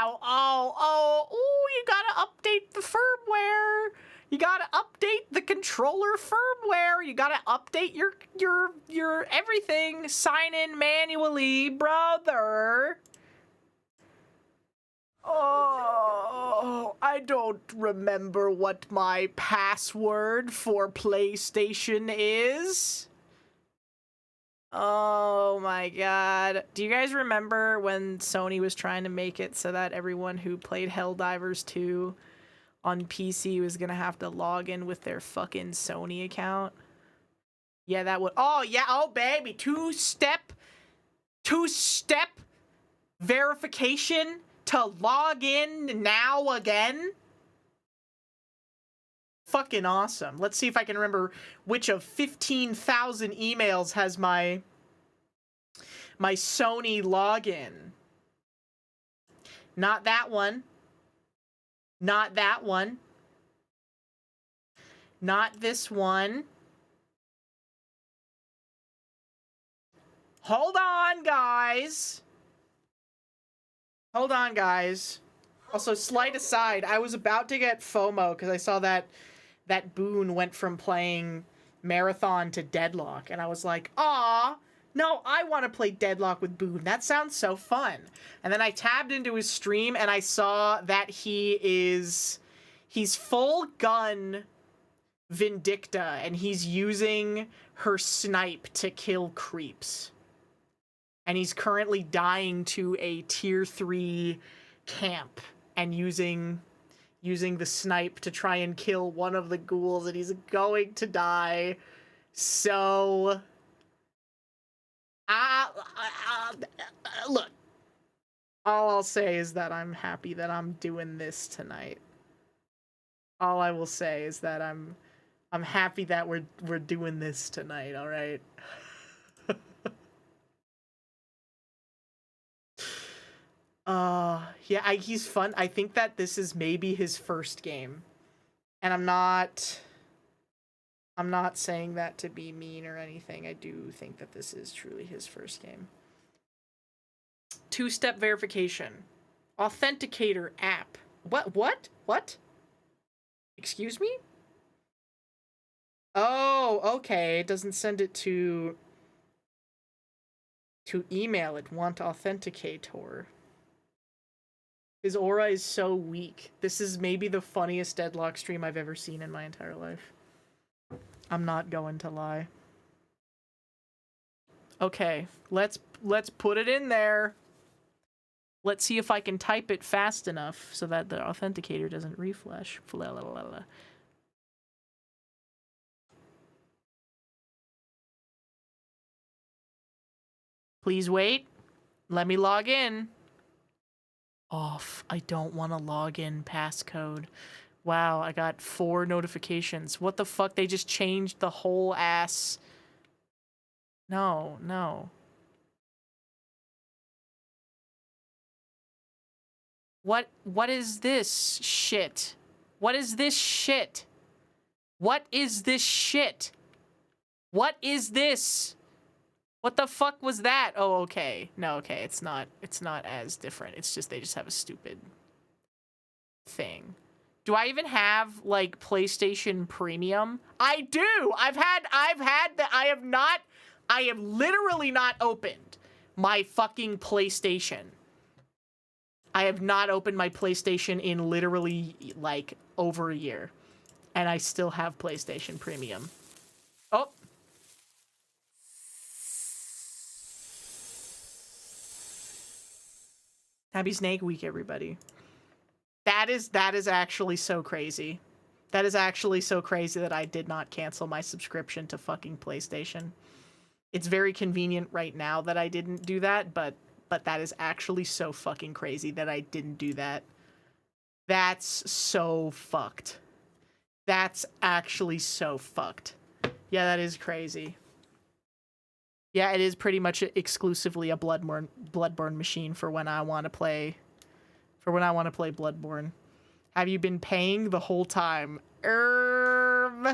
now. Oh, you gotta update the firmware. You gotta update the controller firmware. You gotta update your everything. Sign in manually, brother. Oh, I don't remember what my password for PlayStation is. Oh my god. Do you guys remember when Sony was trying to make it so that everyone who played Helldivers 2 on PC was gonna have to log in with their fucking Sony account? Yeah, that would... Oh, yeah. Oh, baby. Two-step verification to log in now again? Fucking awesome. Let's see if I can remember which of 15,000 emails has my Sony login. Not that one. Not that one. Not this one. Hold on, guys. Hold on, guys. Also, slight aside, I was about to get FOMO because I saw that Boone went from playing Marathon to Deadlock, and I was like, aw, no, I want to play Deadlock with Boone. That sounds so fun. And then I tabbed into his stream, and I saw that he's full gun Vindicta, and he's using her snipe to kill creeps. And he's currently dying to a tier 3 camp and using the snipe to try and kill one of the ghouls, and he's going to die. So, look, all I'll say is that I'm happy that I'm doing this tonight. All I will say is that I'm happy that we're doing this tonight, all right? Yeah, he's fun. I think that this is maybe his first game. And I'm not saying that to be mean or anything. I do think that this is truly his first game. Two-step verification. Authenticator app. What? Excuse me? Oh, okay. It doesn't send it to email. It want authenticator. His aura is so weak. This is maybe the funniest Deadlock stream I've ever seen in my entire life. I'm not going to lie. Okay, let's put it in there. Let's see if I can type it fast enough so that the authenticator doesn't refresh. Please wait. Let me log in. Off. I don't want to log in passcode. Wow, I got 4 notifications. What the fuck? They just changed the whole ass. No. What is this shit? What is this shit? What is this shit? What is this? What the fuck was that? Oh, okay. No, okay, it's not as different. It's just they just have a stupid thing. Do I even have like PlayStation Premium? I do. I have literally not opened my fucking PlayStation. I have not opened my PlayStation in literally like over a year, and I still have PlayStation Premium. Oh. Happy Snake Week, everybody. That is actually so crazy. That is actually so crazy that I did not cancel my subscription to fucking PlayStation. It's very convenient right now that I didn't do that, but that is actually so fucking crazy that I didn't do that. That's so fucked. That's actually so fucked. Yeah, that is crazy. Yeah, it is pretty much exclusively a Bloodborne machine for when I want to play. Bloodborne. Have you been paying the whole time? I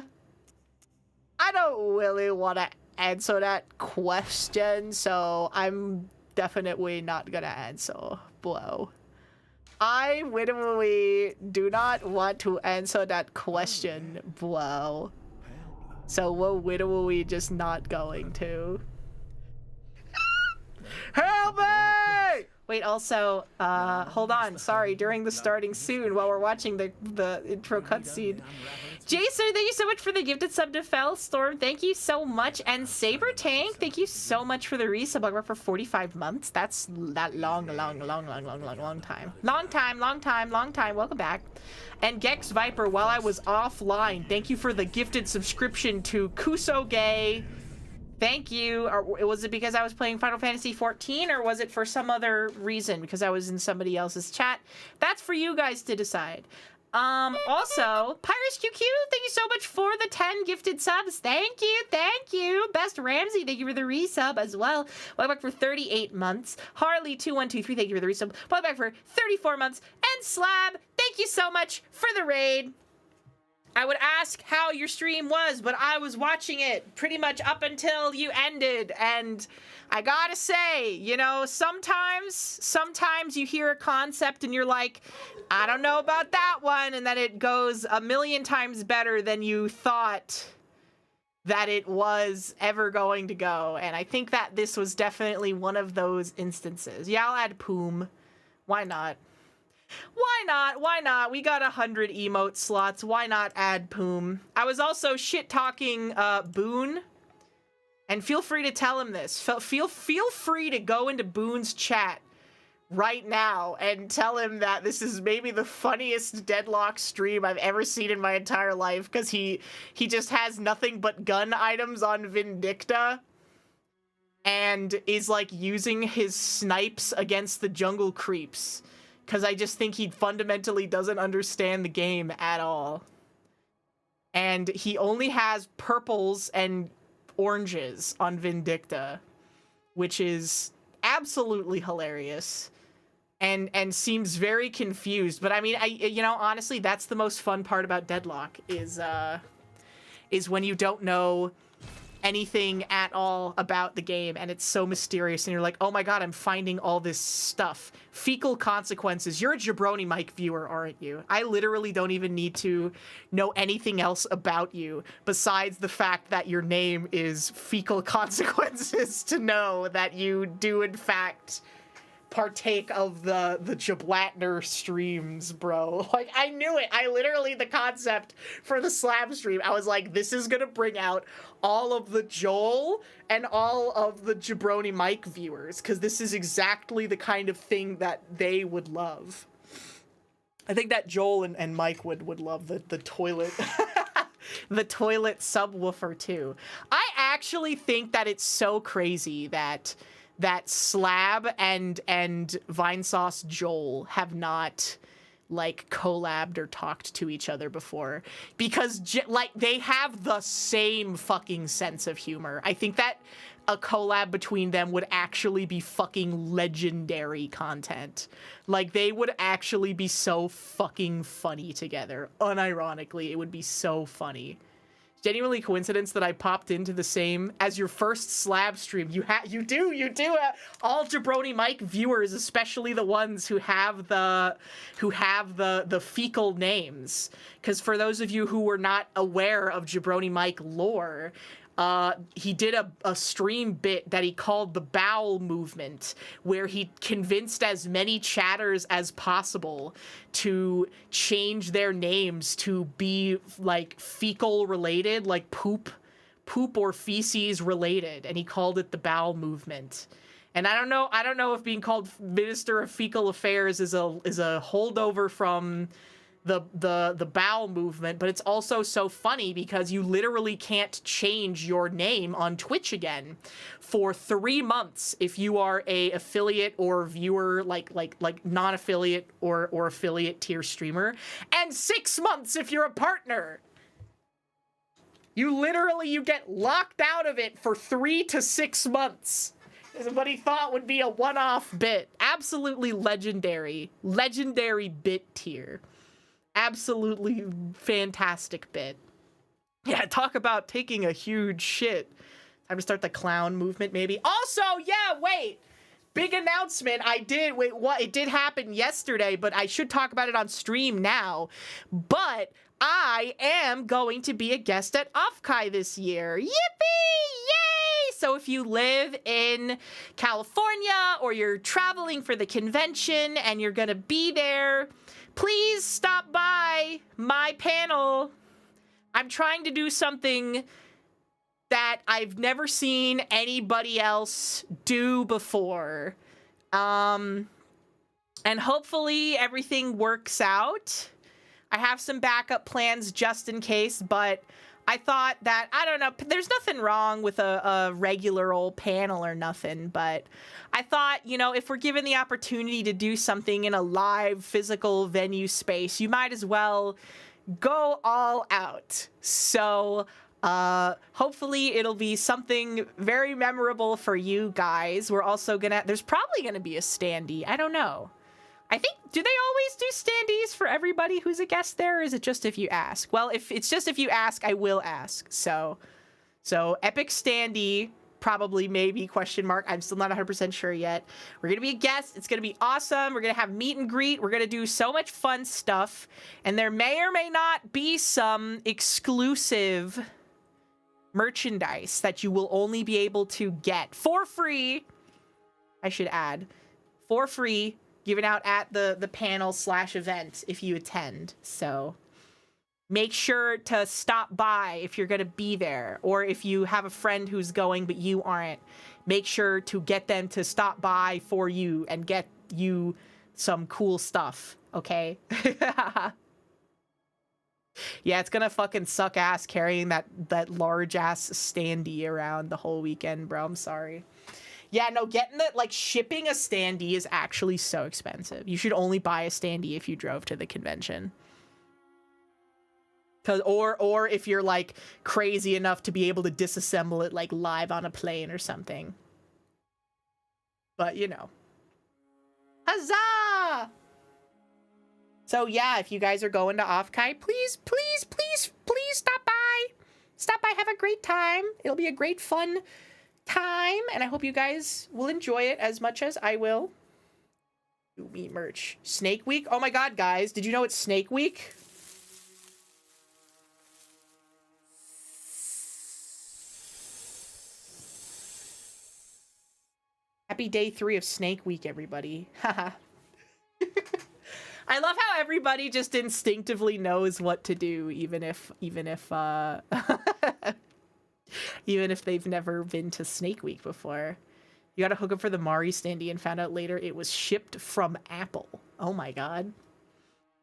don't really want to answer that question, so I'm definitely not gonna answer below. I literally do not want to answer that question, bro. So we're literally just not going to. Help me! Wait, also, hold on. Sorry, during the starting soon, while we're watching the intro cutscene. Jason, thank you so much for the gifted sub to Fellstorm. Thank you so much. And Saber Tank, thank you so much for the resub. I worked for 45 months. That's that long time. Long time. Welcome back. And Gex Viper, while I was offline, thank you for the gifted subscription to Kusoge. Thank you. Or was it because I was playing Final Fantasy 14, or was it for some other reason because I was in somebody else's chat? That's for you guys to decide. Also, Pyrus QQ, thank you so much for the 10 gifted subs. Thank you. Best Ramsey, thank you for the resub as well. Welcome back for 38 months. Harley2123, thank you for the resub. Welcome back for 34 months. And Slab, thank you so much for the raid. I would ask how your stream was, but I was watching it pretty much up until you ended, and I gotta say, you know, sometimes you hear a concept and you're like, I don't know about that one, and then it goes a million times better than you thought that it was ever going to go, and I think that this was definitely one of those instances. Yeah, I'll add Poom. Why not? Why not? We got 100 emote slots. Why not add Poom? I was also shit-talking Boone. And feel free to tell him this. Feel free to go into Boone's chat right now and tell him that this is maybe the funniest Deadlock stream I've ever seen in my entire life, because he just has nothing but gun items on Vindicta and is like using his snipes against the jungle creeps. Because I just think he fundamentally doesn't understand the game at all. And he only has purples and oranges on Vindicta, which is absolutely hilarious and seems very confused. But I mean, you know, honestly, that's the most fun part about Deadlock is when you don't know anything at all about the game and it's so mysterious and you're like, oh my god, I'm finding all this stuff. Fecal consequences. You're a Jabroni Mike viewer, aren't you? I literally don't even need to know anything else about you besides the fact that your name is Fecal Consequences to know that you do in fact partake of the Jablatner streams, bro. Like, I knew it. I literally, the concept for the Slab stream, I was like, this is gonna bring out all of the Joel and all of the Jabroni Mike viewers, because this is exactly the kind of thing that they would love. I think that Joel and Mike would love the toilet the toilet subwoofer too. I actually think that it's so crazy that Slab and Vinesauce Joel have not like collabed or talked to each other before, because like they have the same fucking sense of humor. I think that a collab between them would actually be fucking legendary content. Like, they would actually be so fucking funny together. Unironically, it would be so funny. Genuinely coincidence that I popped into the same as your first Slab stream. You do all Jabroni Mike viewers, especially the ones who have the fecal names. Because for those of you who were not aware of Jabroni Mike lore, he did a stream bit that he called the bowel movement, where he convinced as many chatters as possible to change their names to be like fecal related, like poop or feces related, and he called it the bowel movement. And I don't know if being called Minister of Fecal Affairs is a holdover from the bowel movement, but it's also so funny because you literally can't change your name on Twitch again for 3 months if you are a affiliate or viewer, like non-affiliate or affiliate tier streamer, and 6 months if you're a partner. You get locked out of it for 3 to 6 months. Is what he thought would be a one-off bit. Absolutely legendary bit tier. Absolutely fantastic bit. Yeah, talk about taking a huge shit. Time to start the clown movement, maybe. Also, yeah, wait. big announcement. I did. Wait, what? It did happen yesterday, but I should talk about it on stream now. But I am going to be a guest at Offkai this year. Yippee! Yay! So if you live in California or you're traveling for the convention and you're going to be there, please stop by my panel. I'm trying to do something that I've never seen anybody else do before. And hopefully everything works out. I have some backup plans just in case, but I thought that, I don't know, there's nothing wrong with a regular old panel or nothing, but I thought, you know, if we're given the opportunity to do something in a live physical venue space, you might as well go all out. So hopefully it'll be something very memorable for you guys. We're also there's probably gonna be a standee. I don't know. I think, do they always do standees for everybody who's a guest there, or is it just if you ask? Well, if it's just if you ask, I will ask. So epic standee, probably, maybe, question mark. I'm still not 100% sure yet. We're gonna be a guest. It's gonna be awesome. We're gonna have meet and greet. We're gonna do so much fun stuff. And there may or may not be some exclusive merchandise that you will only be able to get for free. I should add, for free, given out at the panel / event if you attend. So make sure to stop by if you're going to be there, or if you have a friend who's going but you aren't, make sure to get them to stop by for you and get you some cool stuff, okay? Yeah, it's gonna fucking suck ass carrying that large ass standee around the whole weekend, bro. I'm sorry. Yeah, no, shipping a standee is actually so expensive. You should only buy a standee if you drove to the convention. Or if you're like crazy enough to be able to disassemble it like live on a plane or something. But you know. Huzzah! So yeah, if you guys are going to Offkai, please stop by. Stop by, have a great time. It'll be a great fun time, and I hope you guys will enjoy it as much as I will. Do me merch. Snake Week? Oh my god, guys, did you know it's Snake Week? Happy day 3 of Snake Week, everybody. Haha. I love how everybody just instinctively knows what to do, even if even if they've never been to Snake Week before. You gotta hook up for the Mari standee and found out later it was shipped from Apple. Oh my god.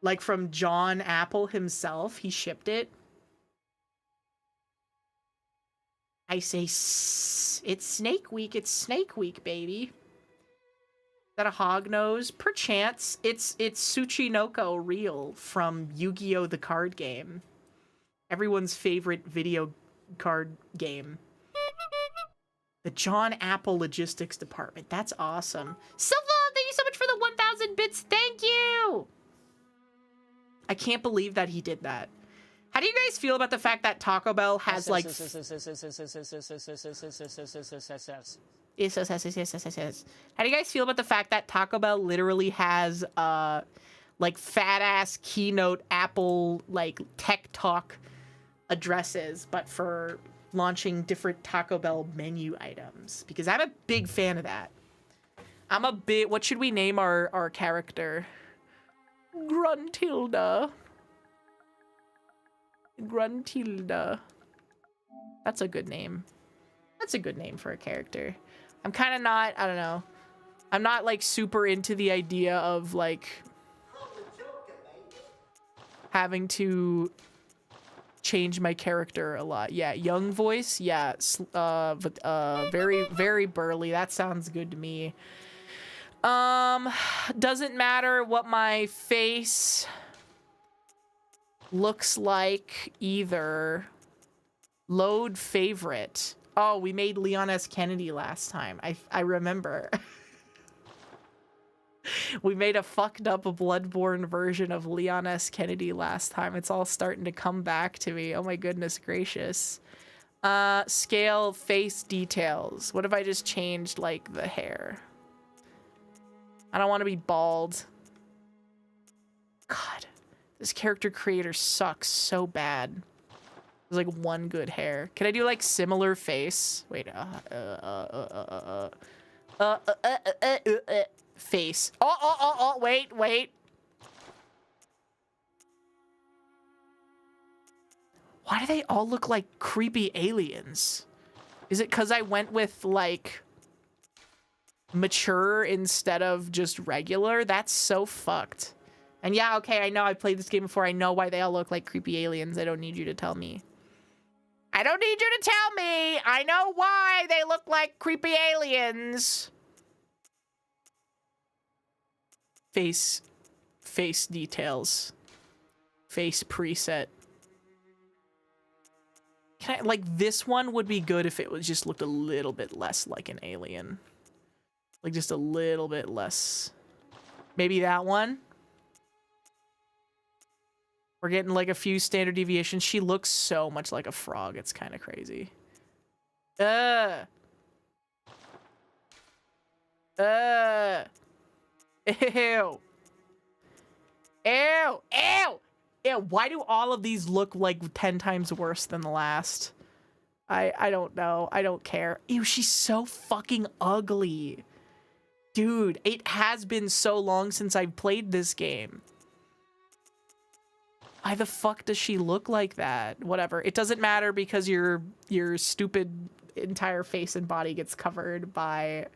Like from John Apple himself, he shipped it. I say, it's Snake Week, baby. Got a hog nose? Perchance. It's Tsuchinoko Real from Yu-Gi-Oh! The card game. Everyone's favorite video card game. The John Apple Logistics Department. That's awesome. Silva, thank you so much for the 1,000 bits. Thank you! I can't believe that he did that. How do you guys feel about the fact that Taco Bell has like... Yes. How do you guys feel about the fact that Taco Bell literally has like fat ass keynote Apple like tech talk addresses, but for launching different Taco Bell menu items? Because I'm a big fan of that. What should we name our character? Gruntilda. That's a good name. That's a good name for a character. I'm kind of not, I don't know. I'm not like super into the idea of like having to change my character a lot. Yeah, young voice. Yeah, very, very burly. That sounds good to me. Doesn't matter what my face looks like either. Load favorite. Oh, we made Leon S. Kennedy last time. I remember. We made a fucked up Bloodborne version of Leon S. Kennedy last time. It's all starting to come back to me. Oh my goodness gracious. Scale face details. What if I just changed like the hair? I don't want to be bald. God, this character creator sucks so bad. There's like one good hair. Can I do like similar face? Wait, face. Oh, wait. Why do they all look like creepy aliens? Is it because I went with, like, mature instead of just regular? That's so fucked. And yeah, okay, I know I played this game before. I know why they all look like creepy aliens. I don't need you to tell me. I don't need you to tell me! I know why they look like creepy aliens! Face details. Face preset. Can I, like, this one would be good if it was just looked a little bit less like an alien. Like, just a little bit less. Maybe that one? We're getting, like, a few standard deviations. She looks so much like a frog. It's kind of crazy. Ew. Ew, why do all of these look like 10 times worse than the last? I don't know. I don't care. Ew, she's so fucking ugly. Dude, it has been so long since I've played this game. Why the fuck does she look like that? Whatever. It doesn't matter because your stupid entire face and body gets covered by...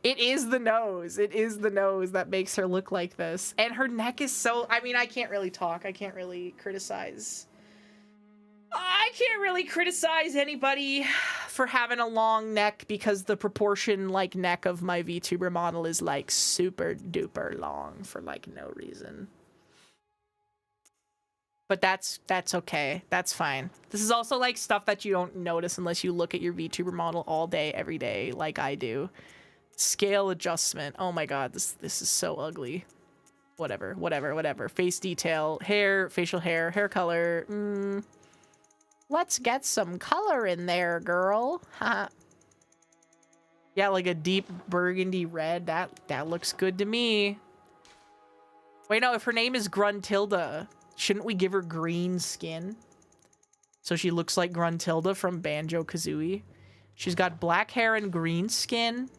It is the nose. It is the nose that makes her look like this. And her neck is so... I mean, I can't really talk. I can't really criticize... I can't really criticize anybody for having a long neck because the proportion, like, neck of my VTuber model is, like, super duper long for, like, no reason. But that's okay. That's fine. This is also, like, stuff that you don't notice unless you look at your VTuber model all day, every day, like I do. Scale adjustment. Oh my god, this is so ugly. Whatever. Face detail, hair, facial hair color. Let's get some color in there, girl. Haha. Yeah, like a deep burgundy red. That looks good to me. Wait, no, if her name is Gruntilda, shouldn't we give her green skin? So she looks like Gruntilda from Banjo-Kazooie. She's got black hair and green skin.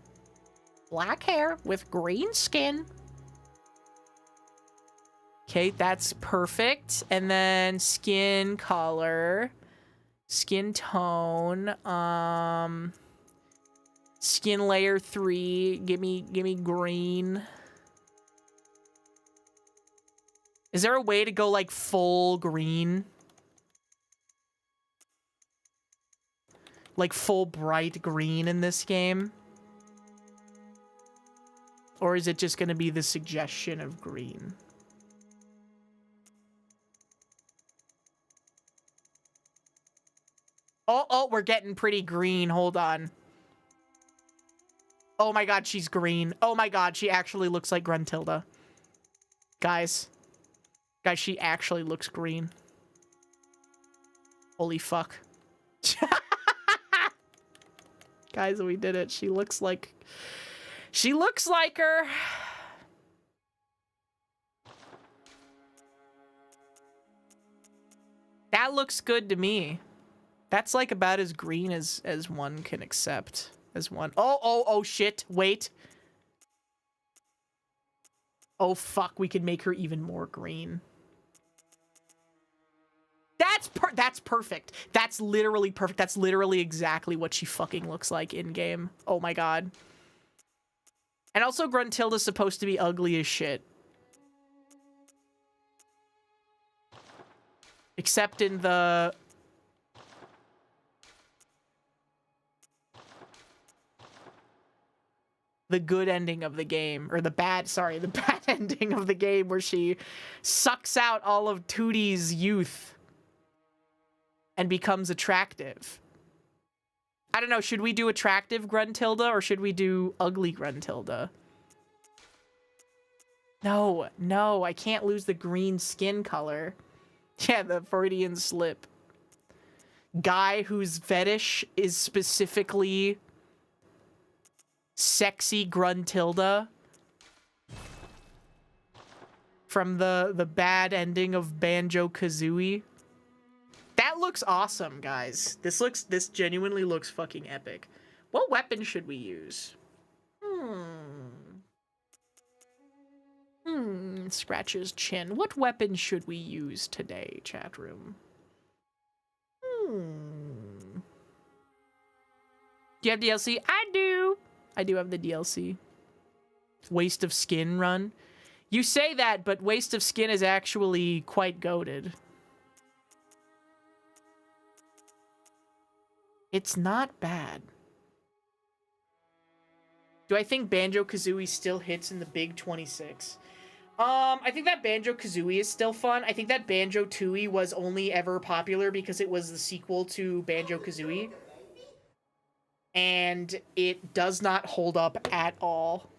Black hair with green skin. Okay, that's perfect. And then skin color. Skin tone. Skin layer 3. Give me green. Is there a way to go, like, full green? Like, full bright green in this game? Or is it just gonna be the suggestion of green? Oh, we're getting pretty green. Hold on. Oh my god, she's green. Oh my god, she actually looks like Gruntilda. Guys, she actually looks green. Holy fuck. Guys, we did it. She looks like her. That looks good to me. That's like about as green as one can accept. As one. Oh, shit. Wait. Oh, fuck. We can make her even more green. That's perfect. That's literally perfect. That's literally exactly what she fucking looks like in-game. Oh my god. And also, Gruntilda's supposed to be ugly as shit. Except in the... the good ending of the game, or the bad ending of the game where she sucks out all of Tootie's youth and becomes attractive. I don't know, should we do attractive Gruntilda or should we do ugly Gruntilda? No, I can't lose the green skin color. Yeah, the Freudian slip. Guy whose fetish is specifically sexy Gruntilda. from the bad ending of Banjo-Kazooie. That looks awesome, guys. This genuinely looks fucking epic. What weapon should we use? Scratch his chin. What weapon should we use today, chat room? Do you have DLC? I do. I do have the DLC. Waste of Skin run. You say that, but Waste of Skin is actually quite goated. It's not bad. Do I think Banjo-Kazooie still hits in the big 26? I think that Banjo-Kazooie is still fun. I think that Banjo-Tooie was only ever popular because it was the sequel to Banjo-Kazooie. And it does not hold up at all.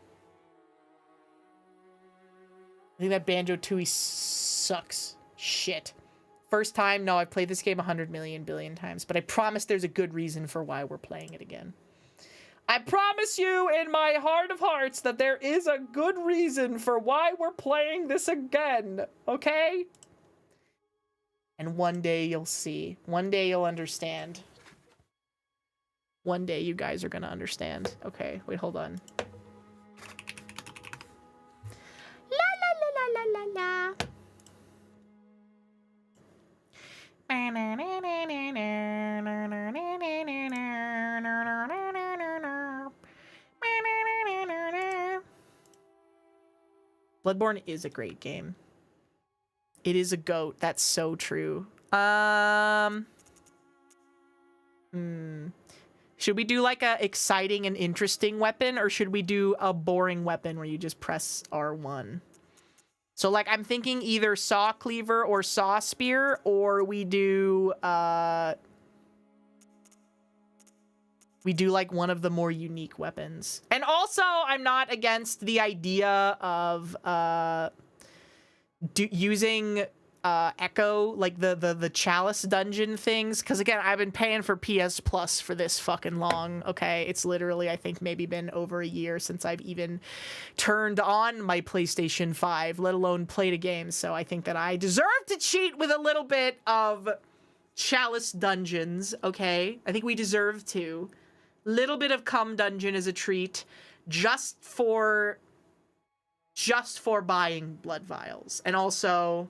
I think that Banjo-Tooie sucks shit. First time, no, I've played this game 100 million billion times, but I promise there's a good reason for why we're playing it again. I promise you in my heart of hearts that there is a good reason for why we're playing this again, okay? And one day you'll see. One day you'll understand. One day you guys are gonna understand. Okay, wait, hold on. La la la la la la la. Bloodborne is a great game. It is a goat. That's so true. Should we do like a exciting and interesting weapon, or should we do a boring weapon where you just press R1? So like I'm thinking either saw cleaver or saw spear, or we do like one of the more unique weapons. And also I'm not against the idea of using Echo, like the chalice dungeon things, because again I've been paying for PS Plus for this fucking long. Okay, it's literally I think maybe been over a year since I've even turned on my PlayStation 5, let alone played a game, so I think that I deserve to cheat with a little bit of chalice dungeons. Okay, I think we deserve to. Little bit of cum dungeon is a treat, just for buying blood vials. And also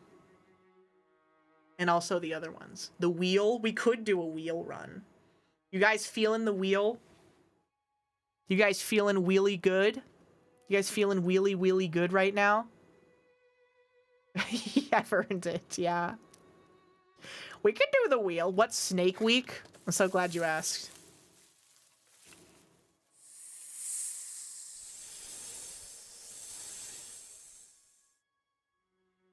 the other ones. The wheel, we could do a wheel run. You guys feeling the wheel? You guys feeling wheelie good? You guys feeling wheelie good right now? I've earned it, yeah. We could do the wheel. What's Snake Week? I'm so glad you asked.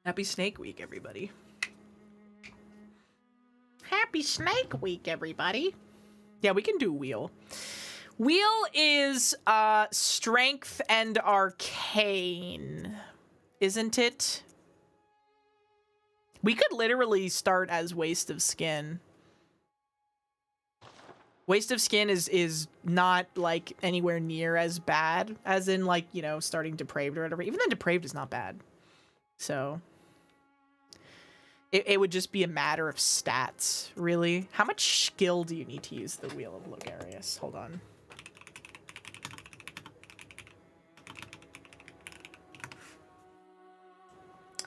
Happy Snake Week, everybody. Happy Snake Week, everybody. Yeah, we can do wheel. Wheel is strength and arcane, isn't it? We could literally start as Waste of Skin. Waste of Skin is not like anywhere near as bad as in like, you know, starting Depraved or whatever. Even then Depraved is not bad. So it would just be a matter of stats, really. How much skill do you need to use the Wheel of Logarius? Hold on.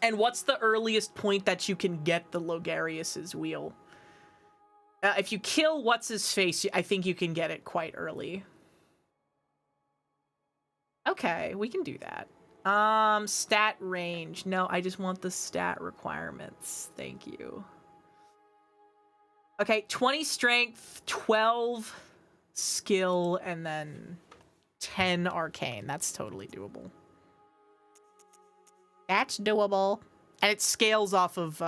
And what's the earliest point that you can get the Logarius's wheel? If you kill What's-His-Face, I think you can get it quite early. Okay, we can do that. Stat range. No, I just want the stat requirements. Thank you. Okay, 20 strength, 12 skill, and then 10 arcane. That's totally doable. That's doable. And it scales off of,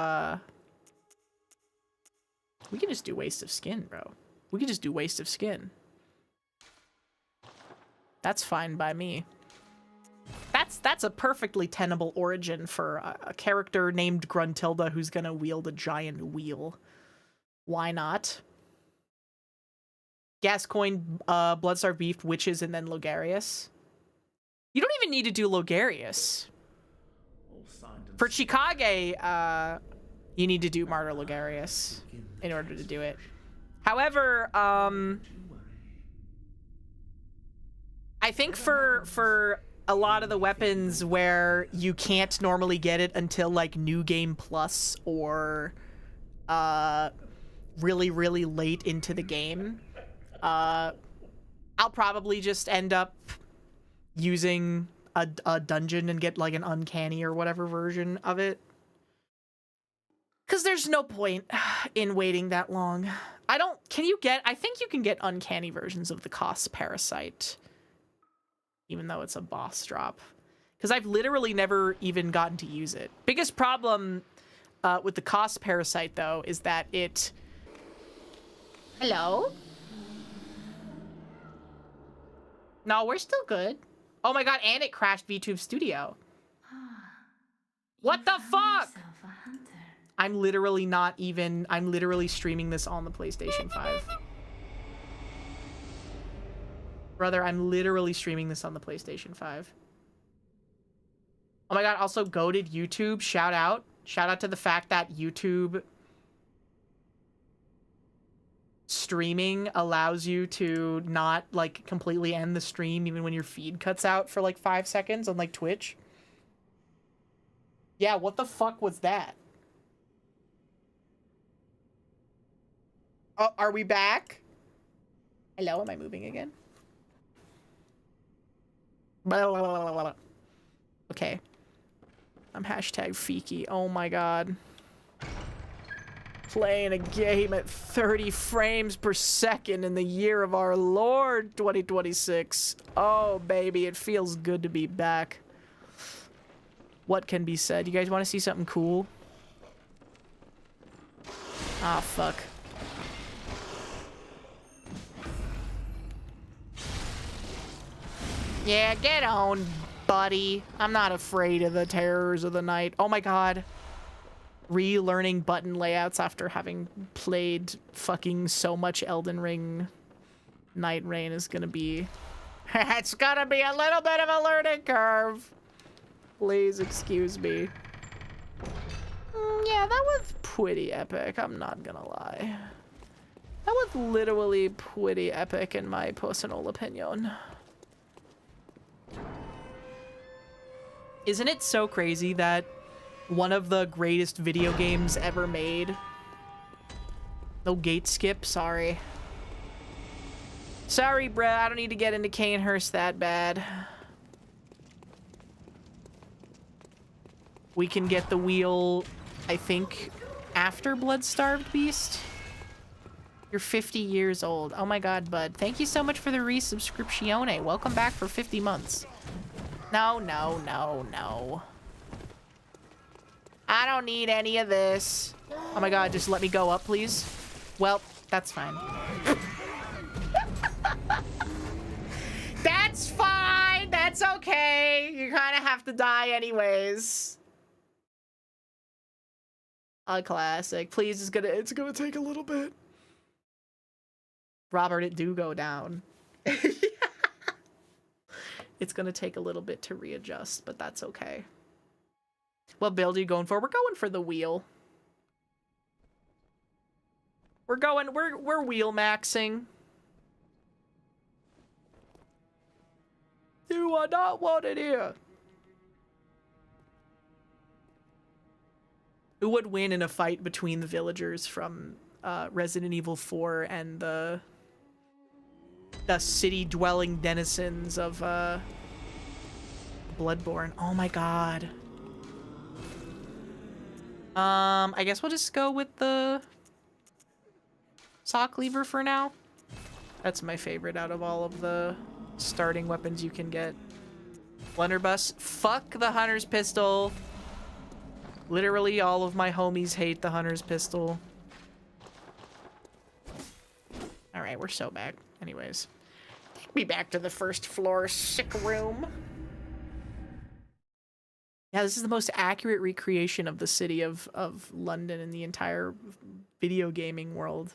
we can just do Waste of Skin, bro. We can just do Waste of Skin. That's fine by me. That's a perfectly tenable origin for a character named Gruntilda who's gonna wield a giant wheel. Why not? Gascoigne, Bloodstarved Beast, Witches, and then Logarius. You don't even need to do Logarius. For Chikage, you need to do Martyr Ligarius in order to do it. However, I think for a lot of the weapons where you can't normally get it until like New Game Plus or really, really late into the game, I'll probably just end up using a dungeon and get like an uncanny or whatever version of it. Because there's no point in waiting that long. I think you can get uncanny versions of the Koss Parasite, even though it's a boss drop. Because I've literally never even gotten to use it. Biggest problem with the Koss Parasite, though, is that it... Hello? No, we're still good. Oh my god, and it crashed VTube Studio. What the fuck? I'm literally streaming this on the PlayStation 5. Brother, I'm literally streaming this on the PlayStation 5. Oh my god, also goated YouTube, shout out. Shout out to the fact that YouTube streaming allows you to not, like, completely end the stream even when your feed cuts out for, like, 5 seconds on, like, Twitch. Yeah, what the fuck was that? Oh, are we back? Hello, am I moving again? Okay. I'm hashtag Fiki. Oh my god. Playing a game at 30 frames per second in the year of our Lord 2026. Oh baby, it feels good to be back. What can be said? You guys want to see something cool? Ah, fuck. Yeah, get on, buddy. I'm not afraid of the terrors of the night. Oh my god. Relearning button layouts after having played fucking so much Elden Ring Night Rain is gonna be... It's gonna be a little bit of a learning curve. Please excuse me. Yeah, that was pretty epic, I'm not gonna lie. That was literally pretty epic in my personal opinion. Isn't it so crazy that one of the greatest video games ever made... No gate skip, sorry. Sorry, bruh, I don't need to get into Canehurst that bad. We can get the wheel, I think, after Blood-Starved Beast? You're 50 years old. Oh my god, bud. Thank you so much for the resubscriptione. Welcome back for 50 months. No, no, no, no. I don't need any of this. Oh my god, just let me go up, please. Well, that's fine. That's fine! That's okay! You kind of have to die anyways. A classic. Please, it's gonna take a little bit. Robert, it do go down. It's gonna take a little bit to readjust, but that's okay. What build are you going for? We're going for the wheel. We're wheel maxing. You are not wanted here. Who would win in a fight between the villagers from Resident Evil 4 and the city-dwelling denizens of Bloodborne? Oh my god. I guess we'll just go with the saw cleaver for now. That's my favorite out of all of the starting weapons you can get. Blunderbuss. Fuck the Hunter's Pistol. Literally all of my homies hate the Hunter's Pistol. Alright, we're so back. Anyways. Take me back to the first floor sick room. Yeah, this is the most accurate recreation of the city of London in the entire video gaming world.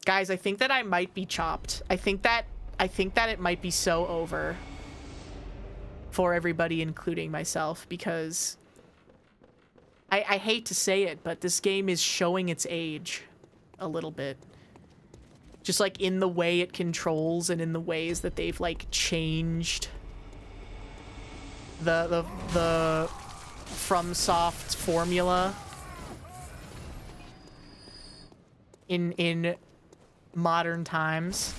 Guys, I think that I might be chopped. I think that it might be so over. for everybody, including myself, because I hate to say it, but this game is showing its age a little bit. Just like in the way it controls and in the ways that they've like changed the FromSoft formula in modern times.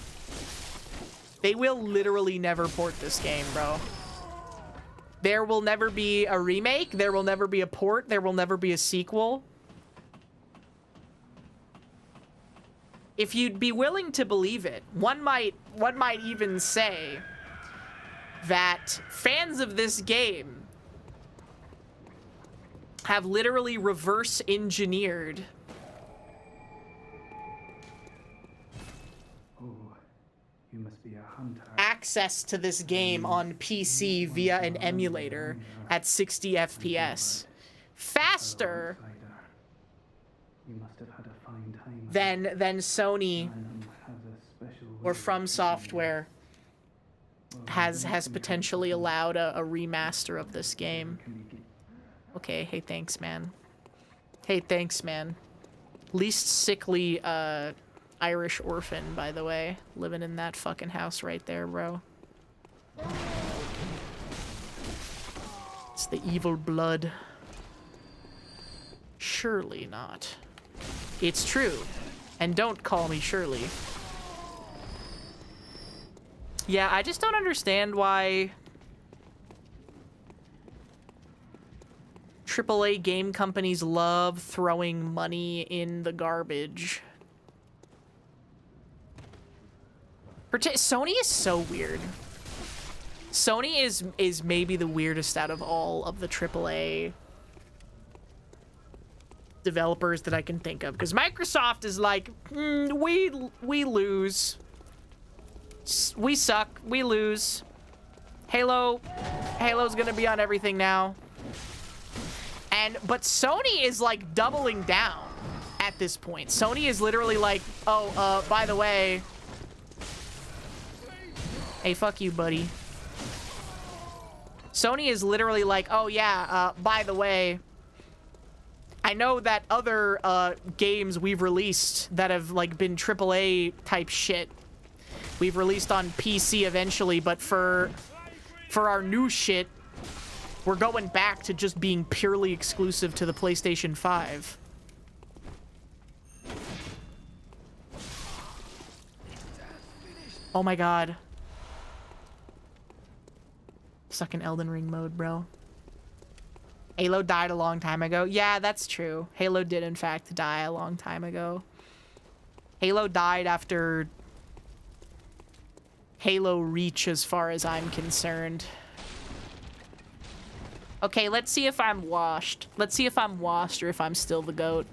They will literally never port this game, bro. There will never be a remake, there will never be a port, there will never be a sequel. If you'd be willing to believe it, one might even say that fans of this game have literally reverse engineered You must be a hunter. Access to this game on PC via an emulator at 60 FPS. Faster than Sony or From Software has potentially allowed a remaster of this game. Okay, hey, thanks, man. Hey, thanks, man. Least sickly, Irish orphan, by the way. Living in that fucking house right there, bro. It's the evil blood. Surely not. It's true. And don't call me Shirley. Yeah, I just don't understand why AAA game companies love throwing money in the garbage. Sony is so weird. Sony is maybe the weirdest out of all of the AAA developers that I can think of, because Microsoft is like, we lose, we suck, we lose. Halo's gonna be on everything now, but Sony is like doubling down at this point. Sony is literally like, oh, by the way, hey, fuck you, buddy. Sony is literally like, oh yeah, by the way, I know that other games we've released that have like been AAA type shit, we've released on PC eventually, but for our new shit, we're going back to just being purely exclusive to the PlayStation 5. Oh my god. Stuck in Elden Ring mode, bro. Halo died a long time ago. Yeah, that's true. Halo did, in fact, die a long time ago. Halo died after Halo Reach, as far as I'm concerned. Okay, let's see if I'm washed. Let's see if I'm washed or if I'm still the GOAT.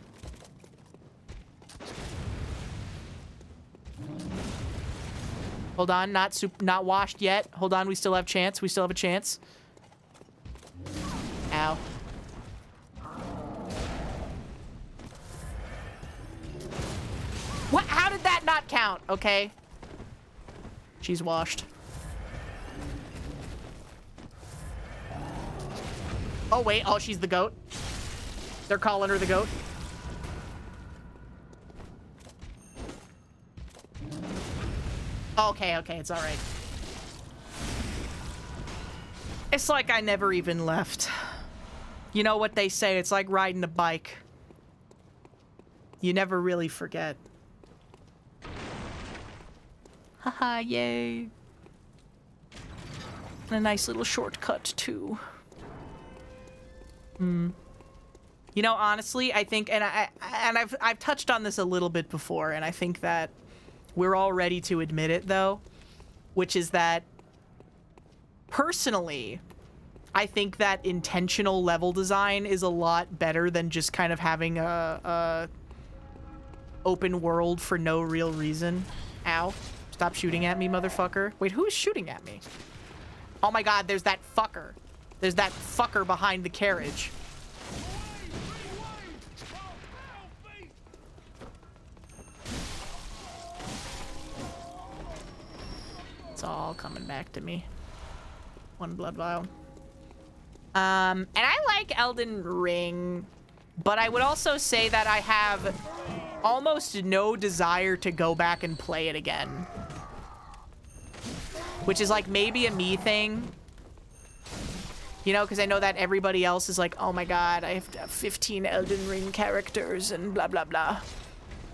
Hold on, not washed yet. Hold on, we still have chance. We still have a chance. Ow. What? How did that not count? Okay. She's washed. Oh, wait. Oh, she's the GOAT. They're calling her the GOAT. Okay, it's all right. It's like I never even left. You know what they say, it's like riding a bike. You never really forget. Haha, yay. And a nice little shortcut, too. You know, honestly, I think, and I've touched on this a little bit before, and I think that we're all ready to admit it, though, which is that, personally, I think that intentional level design is a lot better than just kind of having a open world for no real reason. Ow. Stop shooting at me, motherfucker. Wait, who is shooting at me? Oh my god, there's that fucker. There's that fucker behind the carriage. It's all coming back to me. One blood vial. And I like Elden Ring, but I would also say that I have almost no desire to go back and play it again. Which is like maybe a me thing. You know, because I know that everybody else is like, oh my god, I have to have 15 Elden Ring characters and blah, blah, blah.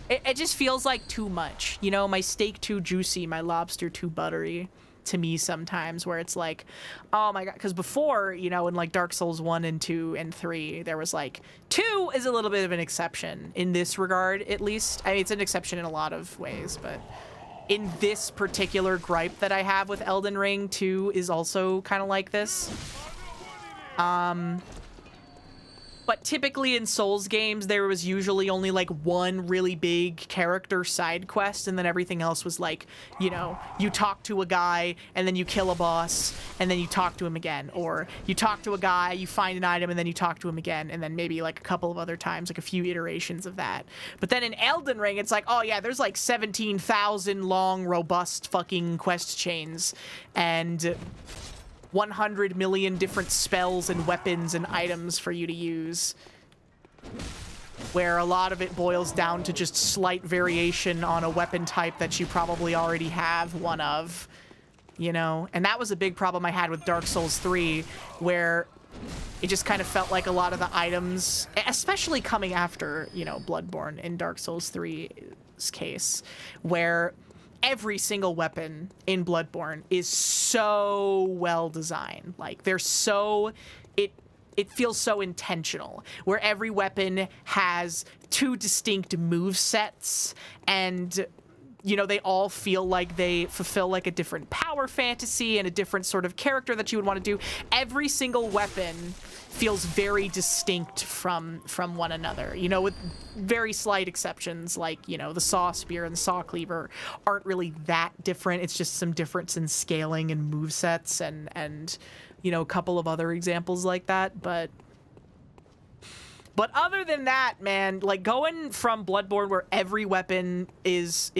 It just feels like too much. You know, my steak too juicy, my lobster too buttery to me sometimes, where it's like, oh my god. Because before, you know, in like Dark Souls 1 and 2 and 3, there was like, 2 is a little bit of an exception in this regard, at least. I mean, it's an exception in a lot of ways, but in this particular gripe that I have with Elden Ring, 2 is also kind of like this. But typically in Souls games, there was usually only like one really big character side quest, and then everything else was like, you know, you talk to a guy, and then you kill a boss, and then you talk to him again. Or you talk to a guy, you find an item, and then you talk to him again, and then maybe like a couple of other times, like a few iterations of that. But then in Elden Ring, it's like, oh yeah, there's like 17,000 long, robust fucking quest chains, and 100 million different spells and weapons and items for you to use, where a lot of it boils down to just slight variation on a weapon type that you probably already have one of, you know? And that was a big problem I had with Dark Souls 3, where it just kind of felt like a lot of the items, especially coming after, you know, Bloodborne in Dark Souls 3's case, where every single weapon in Bloodborne is so well designed. Like, they're so... It feels so intentional, where every weapon has 2 distinct move sets, and, you know, they all feel like they fulfill like a different power fantasy and a different sort of character that you would want to do. Every single weapon feels very distinct from one another, you know, with very slight exceptions, like, you know, the saw spear and the saw cleaver aren't really that different. It's just some difference in scaling and move sets and you know, a couple of other examples like that. But other than that, man, like going from Bloodborne, where every weapon is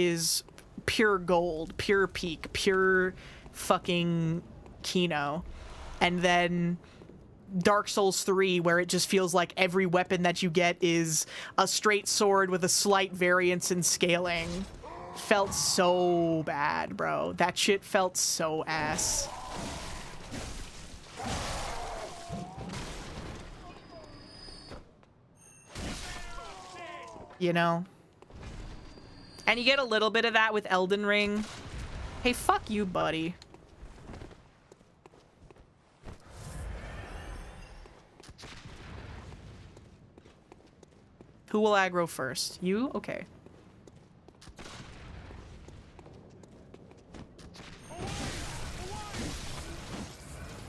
pure gold, pure peak, pure fucking Kino, and then Dark Souls 3, where it just feels like every weapon that you get is a straight sword with a slight variance in scaling, felt so bad, bro. That shit felt so ass. You know? And you get a little bit of that with Elden Ring. Hey, fuck you, buddy. Who will aggro first? You? Okay.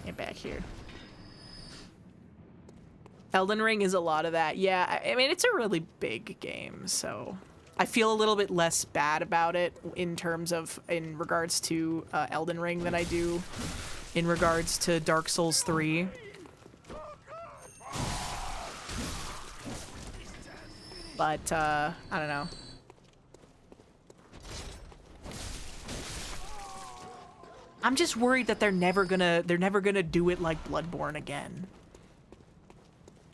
Get back here. Elden Ring is a lot of that. Yeah, I mean, it's a really big game, so I feel a little bit less bad about it in regards to Elden Ring than I do in regards to Dark Souls 3. But, I don't know. I'm just worried that they're never gonna do it like Bloodborne again.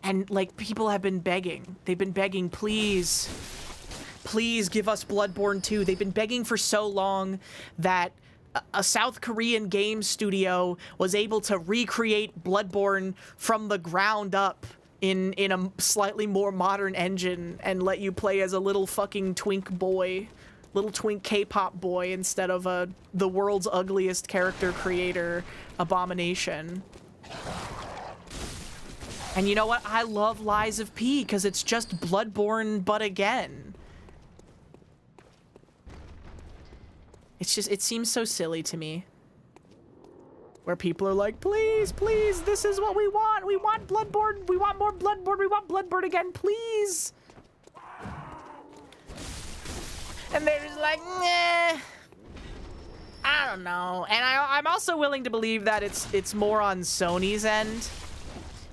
And, like, people have been begging. They've been begging, please, please give us Bloodborne 2. They've been begging for so long that a South Korean game studio was able to recreate Bloodborne from the ground up in a slightly more modern engine and let you play as a little fucking twink boy, little twink K-pop boy, instead of the world's ugliest character creator abomination. And you know what? I love Lies of P because it's just Bloodborne, but again. It's just, it seems so silly to me. Where people are like, please, please, this is what we want. We want Bloodborne. We want more Bloodborne. We want Bloodborne again, please. And they're just like, nah. I don't know. And I'm also willing to believe that it's more on Sony's end.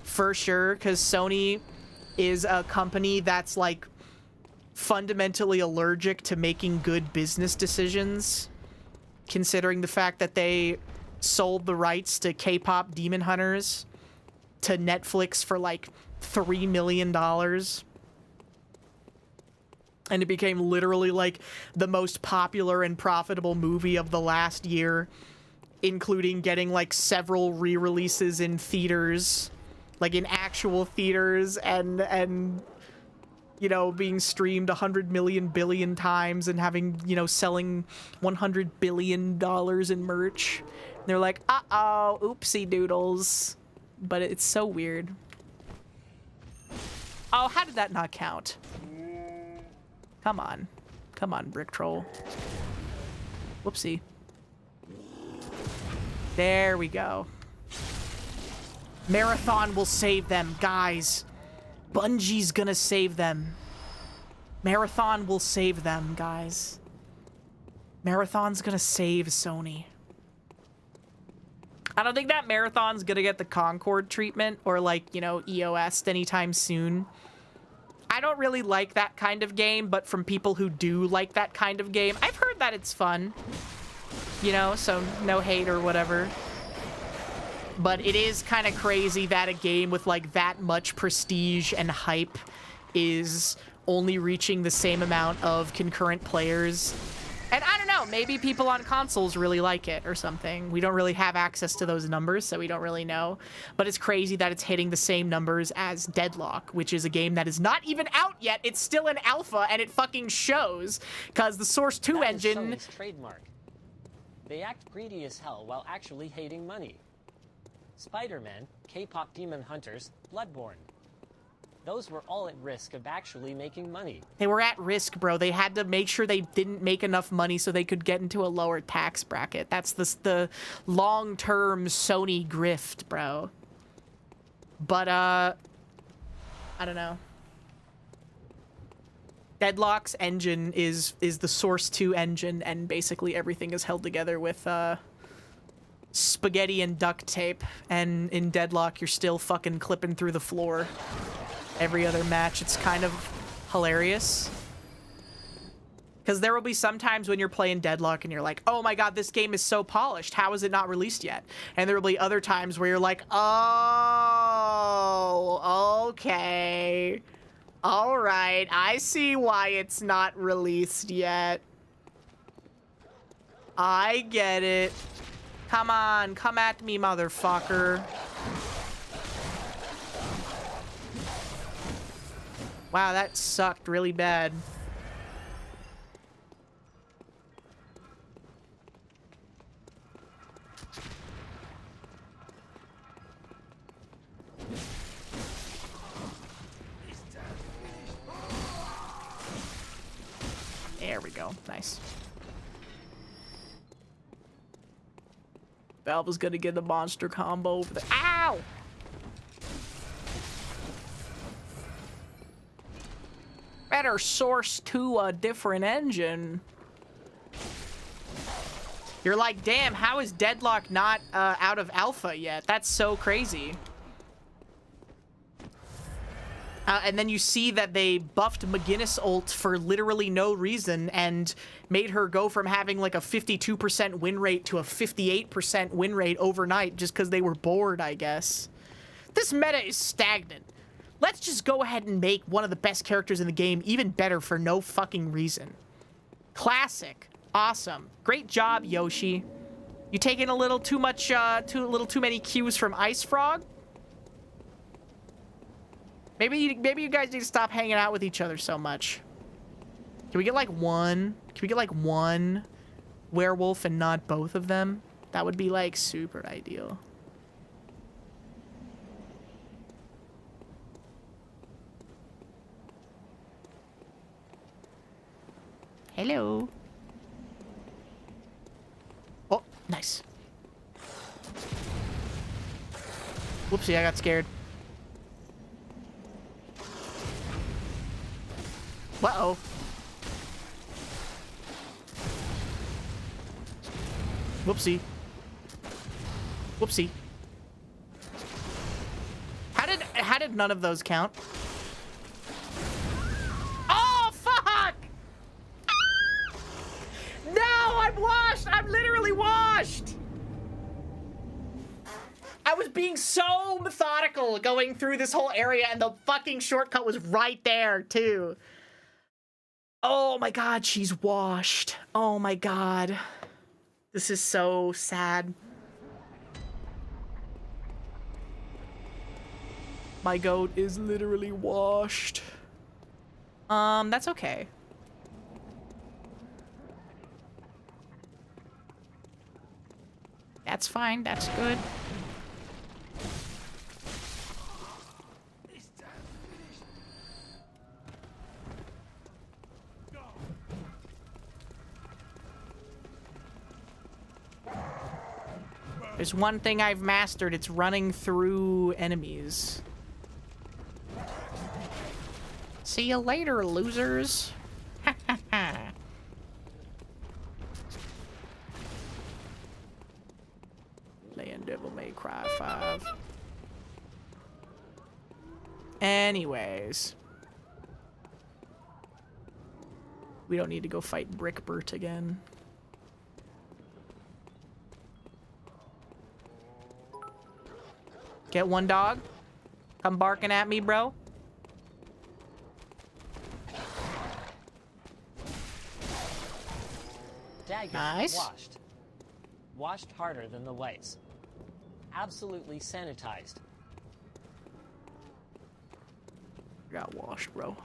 For sure, because Sony is a company that's like fundamentally allergic to making good business decisions, considering the fact that they sold the rights to K-pop Demon Hunters to Netflix for like $3 million. And it became literally like the most popular and profitable movie of the last year, including getting like several re-releases in theaters, like in actual theaters, and you know, being streamed 100 million billion times and having, you know, selling $100 billion in merch. And they're like, uh-oh, oopsie doodles. But it's so weird. Oh, how did that not count? Come on. Come on, Brick Troll. Whoopsie. There we go. Marathon will save them, guys. Bungie's gonna save them. Marathon will save them, guys. Marathon's gonna save Sony. I don't think that Marathon's gonna get the Concord treatment or, like, you know, EOS anytime soon. I don't really like that kind of game, but from people who do like that kind of game, I've heard that it's fun. You know, so no hate or whatever. But it is kind of crazy that a game with, like, that much prestige and hype is only reaching the same amount of concurrent players. And I don't know, maybe people on consoles really like it or something. We don't really have access to those numbers, so we don't really know. But it's crazy that it's hitting the same numbers as Deadlock, which is a game that is not even out yet. It's still in alpha, and it fucking shows, because the Source 2 engine... Sony's trademark. They act greedy as hell while actually hating money. Spider-Man, K-pop Demon Hunters, Bloodborne. Those were all at risk of actually making money. They were at risk, bro. They had to make sure they didn't make enough money so they could get into a lower tax bracket. That's the long-term Sony grift, bro. But, I don't know. Deadlock's engine is the Source 2 engine, and basically everything is held together with, spaghetti and duct tape. And in Deadlock, you're still fucking clipping through the floor. Every other match. It's kind of hilarious. Because there will be some times when you're playing Deadlock and you're like, oh my god, this game is so polished. How is it not released yet? And there will be other times where you're like, oh, okay. Alright, I see why it's not released yet. I get it. Come on, come at me, motherfucker. Wow, that sucked really bad. There we go. Nice. Valve is gonna get a monster combo over there. Ow! Better source to a different engine. You're like, damn, how is Deadlock not out of alpha yet? That's so crazy. And then you see that they buffed McGinnis ult for literally no reason and made her go from having like a 52% win rate to a 58% win rate overnight just because they were bored, I guess. This meta is stagnant. Let's just go ahead and make one of the best characters in the game even better for no fucking reason. Classic. Awesome. Great job, Yoshi. You taking a little too much, too many cues from Ice Frog? Maybe you guys need to stop hanging out with each other so much. Can we get like one? Can we get like one werewolf and not both of them? That would be like super ideal. Hello. Oh, nice. Whoopsie, I got scared. Uh-oh. Whoopsie. Whoopsie. How did none of those count? Oh, fuck! No, I'm washed! I'm literally washed! was being so methodical going through this whole area, and the fucking shortcut was right there, too. Oh my god, she's washed. Oh my god. This is so sad. My goat is literally washed. That's okay. That's fine, that's good. There's one thing I've mastered, it's running through enemies. See you later, losers. Ha ha ha. Playing Devil May Cry 5. Anyways. We don't need to go fight Brickbert again. Get one dog. Come barking at me, bro. Dagger, nice. Washed harder than the whites. Absolutely sanitized. Got washed, bro.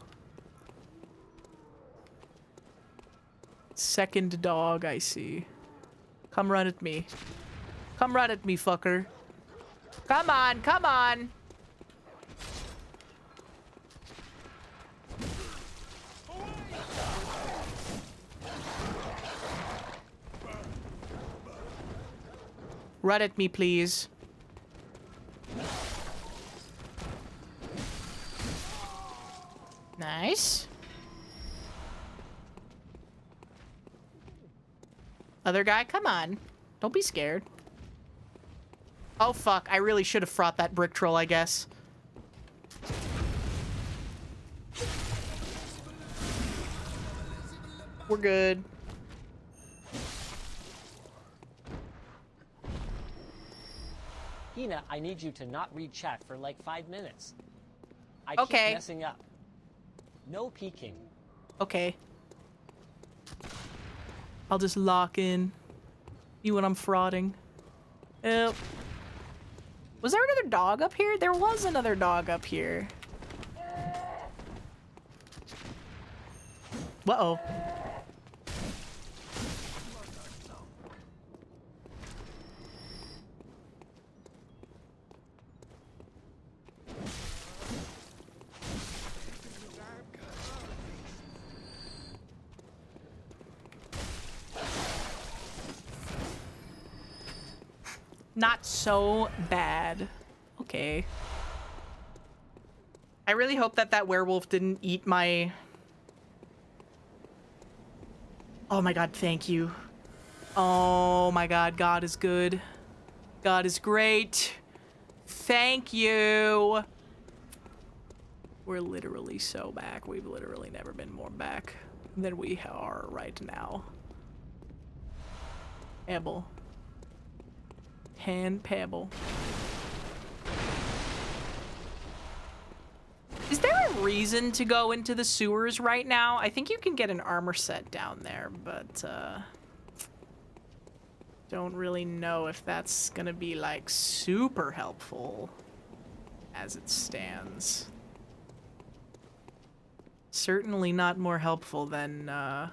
Second dog I see. Come run at me. Come run at me, fucker. Come on, come on. Run at me, please. Nice. Other guy, come on. Don't be scared. Oh, fuck. I really should have fought that brick troll, I guess. We're good. Hina, I need you to not read chat for like 5 minutes. I Okay. keep messing up. No peeking. Okay. I'll just lock in. You when I'm frauding. Yep. Was there another dog up here? There was another dog up here. Uh-oh. Not so bad. Okay. I really hope that that werewolf didn't eat my... Oh my god, thank you. Oh my god, God is good. God is great. Thank you. We're literally so back. We've literally never been more back than we are right now. Ebel. Hand pebble. Is there a reason to go into the sewers right now? I think you can get an armor set down there, but don't really know if that's gonna be like super helpful as it stands. Certainly not more helpful than I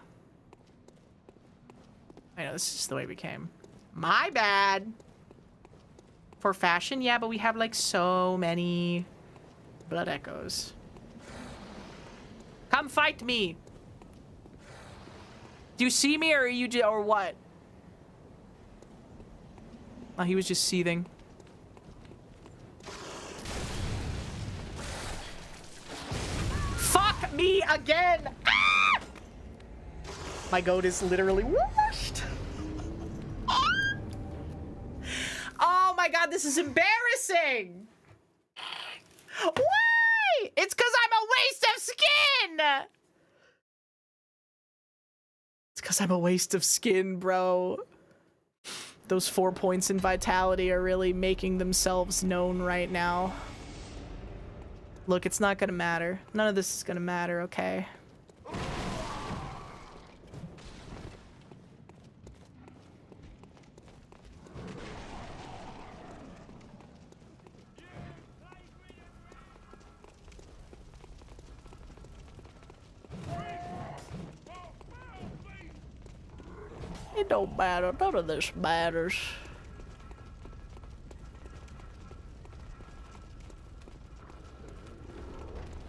know this is just the way we came. My bad. For fashion, yeah, but we have like so many blood echoes. Come fight me. Do you see me or are you or what? Oh, he was just seething. Fuck me again! Ah! My goat is literally washed. Oh my god, this is embarrassing! Why? It's because I'm a waste of skin! It's because I'm a waste of skin, bro. Those 4 points in vitality are really making themselves known right now. Look, it's not gonna matter. None of this is gonna matter, okay? It don't matter. None of this matters.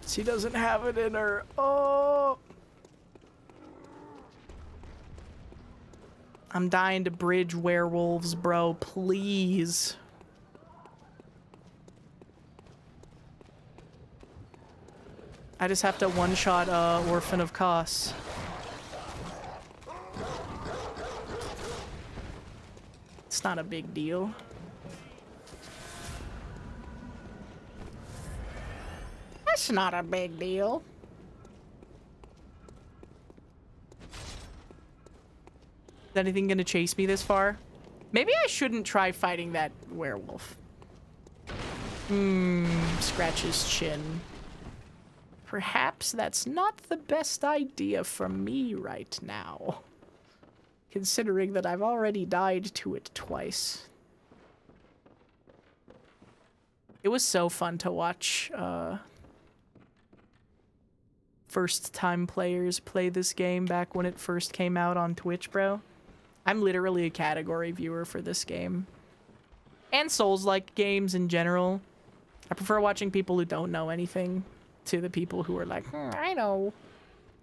She doesn't have it in her. Oh. I'm dying to bridge werewolves, bro. Please. I just have to one-shot Orphan of Kos. It's not a big deal. That's not a big deal. Is anything gonna chase me this far? Maybe I shouldn't try fighting that werewolf. Scratch his chin. Perhaps that's not the best idea for me right now. Considering that I've already died to it twice. It was so fun to watch first-time players play this game back when it first came out on Twitch, bro. I'm literally a category viewer for this game. And Souls-like games in general. I prefer watching people who don't know anything to the people who are like, I know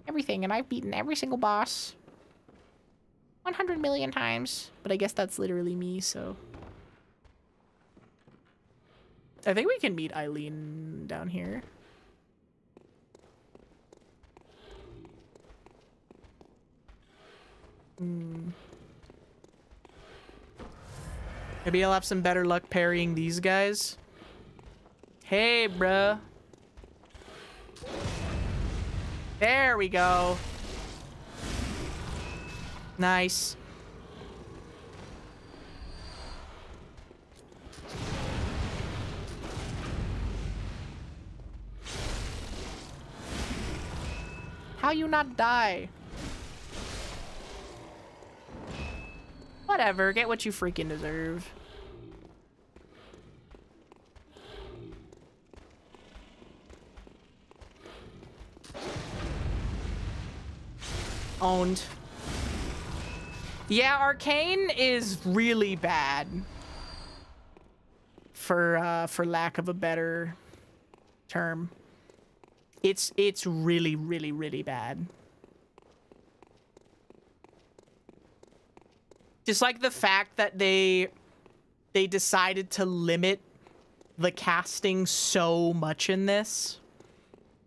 everything and I've beaten every single boss 100 million times. But I guess that's literally me, so. I think we can meet Eileen down here. Maybe I'll have some better luck parrying these guys. Hey, bruh. There we go. Nice. How you not die? Whatever, get what you freaking deserve. Owned. Yeah, Arcane is really bad. For lack of a better term. It's really, really, really bad. Just like the fact that they decided to limit the casting so much in this.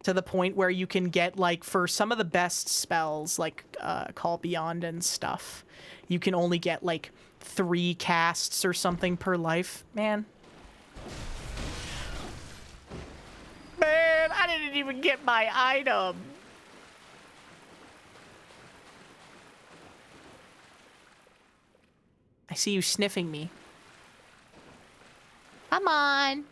To the point where you can get, like, for some of the best spells, like Call Beyond and stuff, you can only get, like, 3 casts or something per life. Man, I didn't even get my item. I see you sniffing me. Come on.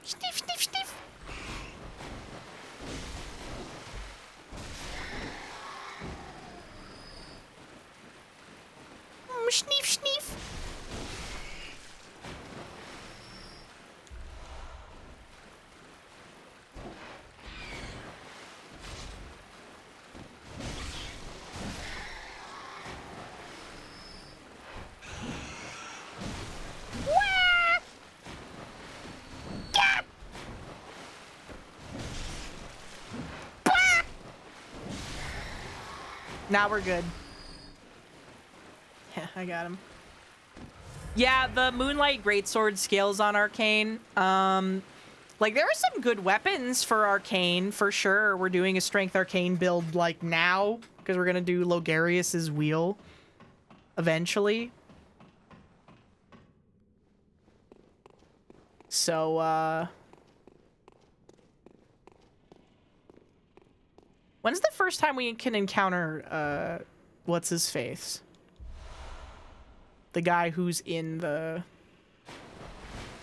Sniff, sniff, sniff. Sniff, sniff. Now we're good. Yeah, I got him. Yeah, the Moonlight Greatsword scales on Arcane. Like, there are some good weapons for Arcane, for sure. We're doing a Strength Arcane build, like, now, because we're gonna do Logarius's Wheel eventually. So, when's the first time we can encounter, what's his face? The guy who's in the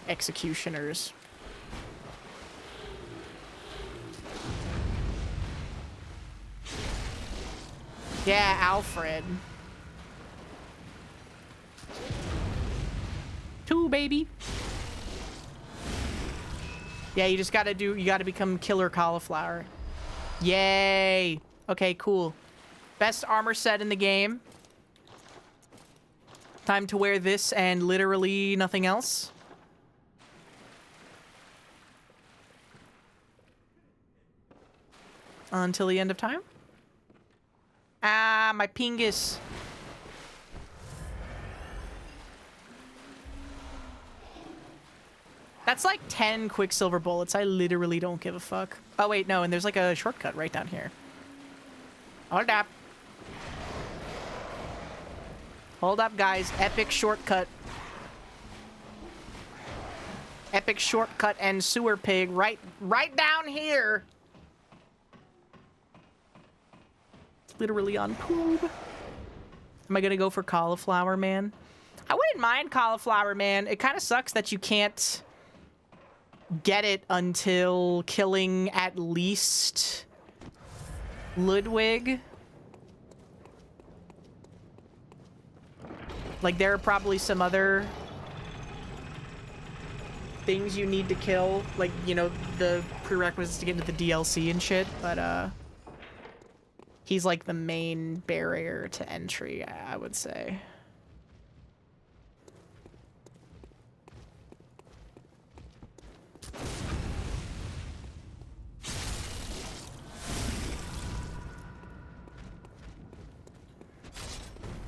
executioners. Yeah, Alfred. 2, baby. Yeah, you just gotta become Killer Cauliflower. Yay! Okay, cool. Best armor set in the game. Time to wear this and literally nothing else. Until the end of time. Ah, my pingus. That's like 10 Quicksilver bullets. I literally don't give a fuck. Oh, wait, no, and there's like a shortcut right down here. Hold up. Hold up, guys. Epic shortcut. Epic shortcut and sewer pig right down here. It's literally on poop. Am I gonna go for Cauliflower Man? I wouldn't mind Cauliflower Man. It kind of sucks that you can't get it until killing at least Ludwig. Like, there are probably some other things you need to kill. Like, you know, the prerequisites to get into the DLC and shit. But, he's like the main barrier to entry, I would say.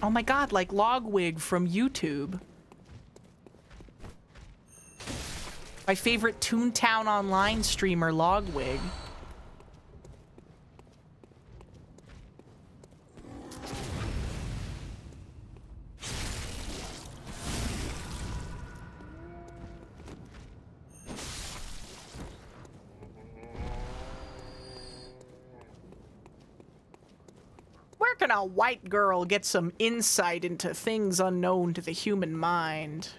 Oh my god, like Logwig from YouTube. My favorite Toontown Online streamer, Logwig. Where can a white girl get some insight into things unknown to the human mind?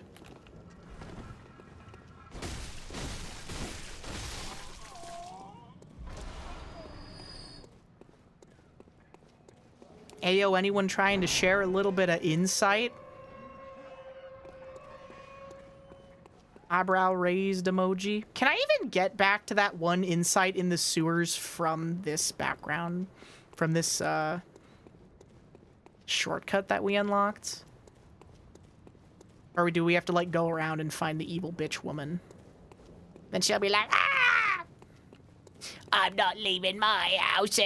Ayo, anyone trying to share a little bit of insight? Eyebrow raised emoji. Can I even get back to that one insight in the sewers from this background? From this, shortcut that we unlocked? Or do we have to, like, go around and find the evil bitch woman? Then she'll be like, ah! I'm not leaving my house.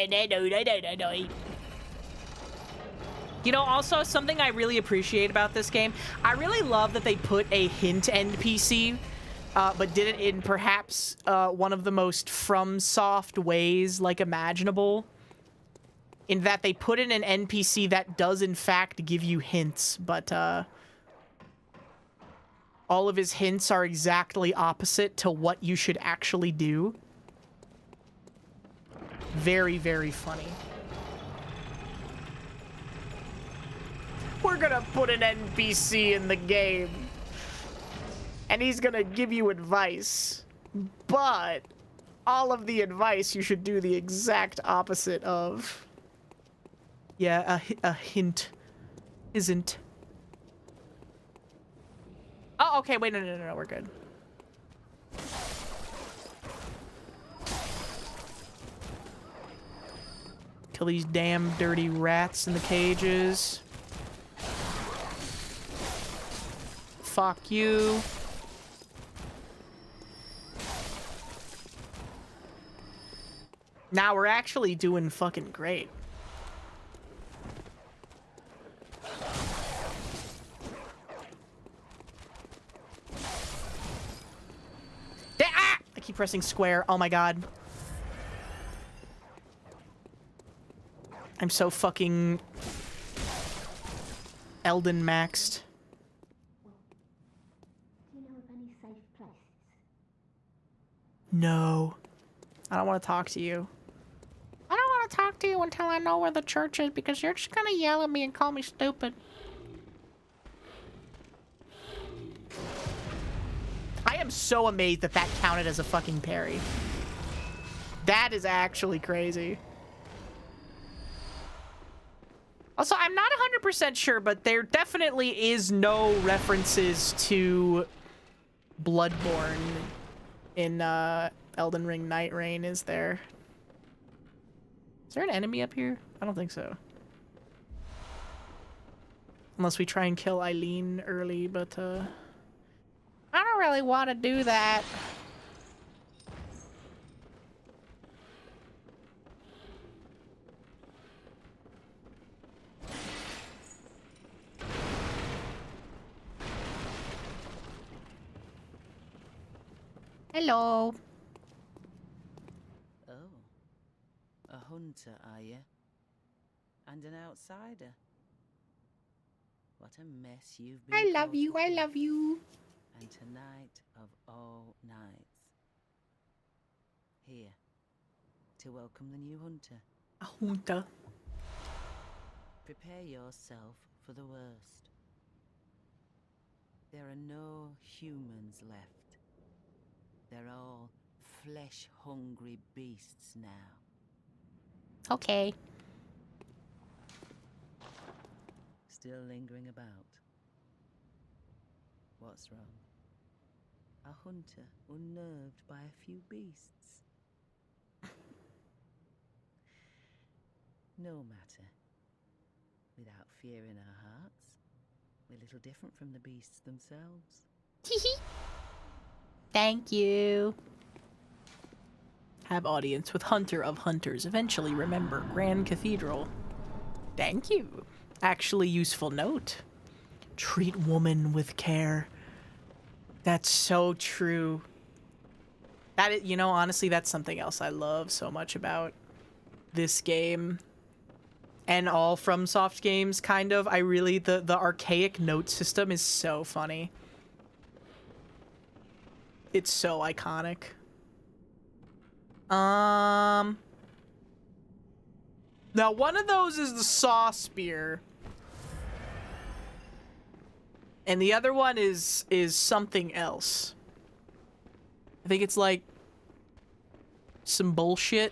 You know, also, something I really appreciate about this game, I really love that they put a hint NPC, but did it in perhaps one of the most FromSoft ways, like, imaginable. In that they put in an NPC that does, in fact, give you hints, but, all of his hints are exactly opposite to what you should actually do. Very, very funny. We're gonna put an NPC in the game, and he's gonna give you advice, but all of the advice you should do the exact opposite of. Yeah, a hint isn't. Oh, okay, wait, no, we're good. Kill these damn dirty rats in the cages. Fuck you. Now we're actually doing fucking great. I keep pressing square. Oh my god. I'm so fucking Elden maxed. Do you know of any safe places? No. I don't want to talk to you. I don't want to talk to you until I know where the church is because you're just gonna yell at me and call me stupid. I am so amazed that that counted as a fucking parry. That is actually crazy. Also, I'm not 100% sure, but there definitely is no references to Bloodborne in Elden Ring Night Rain, is there? Is there an enemy up here? I don't think so. Unless we try and kill Eileen early, but I don't really want to do that. Hello. Oh. A hunter, are you? And an outsider? What a mess you've been. I love you. I love you. And tonight of all nights. Here. To welcome the new hunter. A hunter. Prepare yourself for the worst. There are no humans left. They're all flesh-hungry beasts now. Okay. Still lingering about. What's wrong? A hunter unnerved by a few beasts. No matter. Without fear in our hearts, we're little different from the beasts themselves. Thank you. Have audience with Hunter of Hunters. Eventually remember Grand Cathedral. Thank you. Actually useful note. Treat woman with care. That's so true. That is, you know, honestly, that's something else I love so much about this game. And all FromSoft games, kind of. I really, the archaic note system is so funny. It's so iconic. Now one of those is the saw spear. And the other one is something else. I think it's like some bullshit.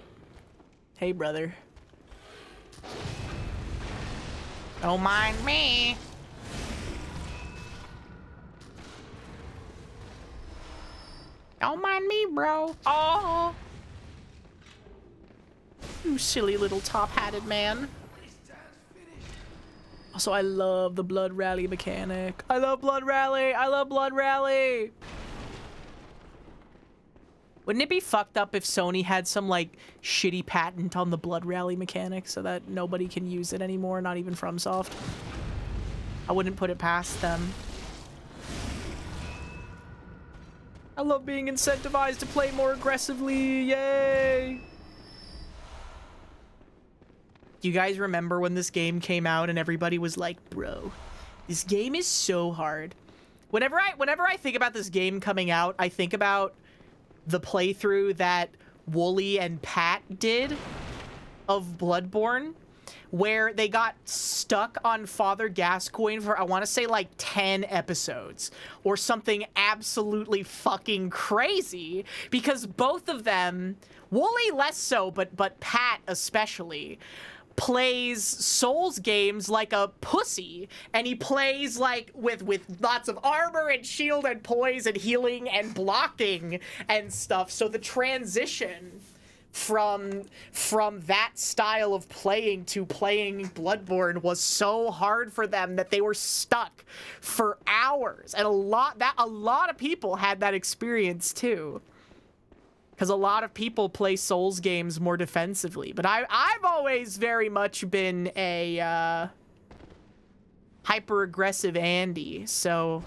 Hey, brother. Don't mind me. Don't mind me, bro. Oh. You silly little top-hatted man. Also, I love the Blood Rally mechanic. I love Blood Rally. I love Blood Rally. Wouldn't it be fucked up if Sony had some, like, shitty patent on the Blood Rally mechanic so that nobody can use it anymore, not even FromSoft? I wouldn't put it past them. I love being incentivized to play more aggressively. Yay! Do you guys remember when this game came out and everybody was like, bro, this game is so hard. Whenever I think about this game coming out, I think about the playthrough that Wooly and Pat did of Bloodborne, where they got stuck on Father Gascoigne for, I want to say, like 10 episodes or something absolutely fucking crazy, because both of them, Wooly less so, but Pat especially, plays Souls games like a pussy, and he plays like with lots of armor and shield and poise and healing and blocking and stuff. So the transition from that style of playing to playing Bloodborne was so hard for them that they were stuck for hours, and a lot of people had that experience too. Because a lot of people play Souls games more defensively. But I've always very much been a hyper-aggressive Andy. So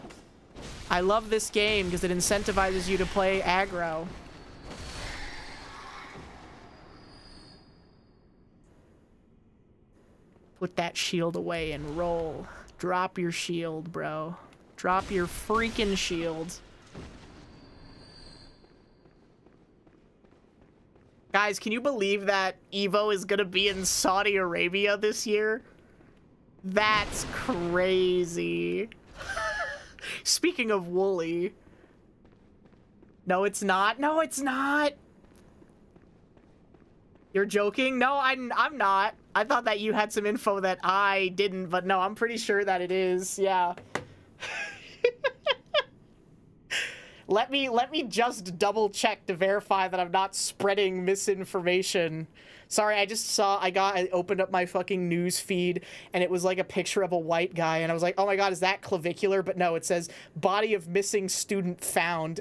I love this game because it incentivizes you to play aggro. Put that shield away and roll. Drop your shield, bro. Drop your freaking shield. Guys, can you believe that Evo is gonna be in Saudi Arabia this year? That's crazy. Speaking of Wooly. No, it's not. No, it's not. You're joking? No, I'm not. I thought that you had some info that I didn't, but no, I'm pretty sure that it is. Yeah. Let me just double check to verify that I'm not spreading misinformation. Sorry, I opened up my fucking news feed and it was like a picture of a white guy and I was like, oh my god, is that clavicular? But no, it says body of missing student found.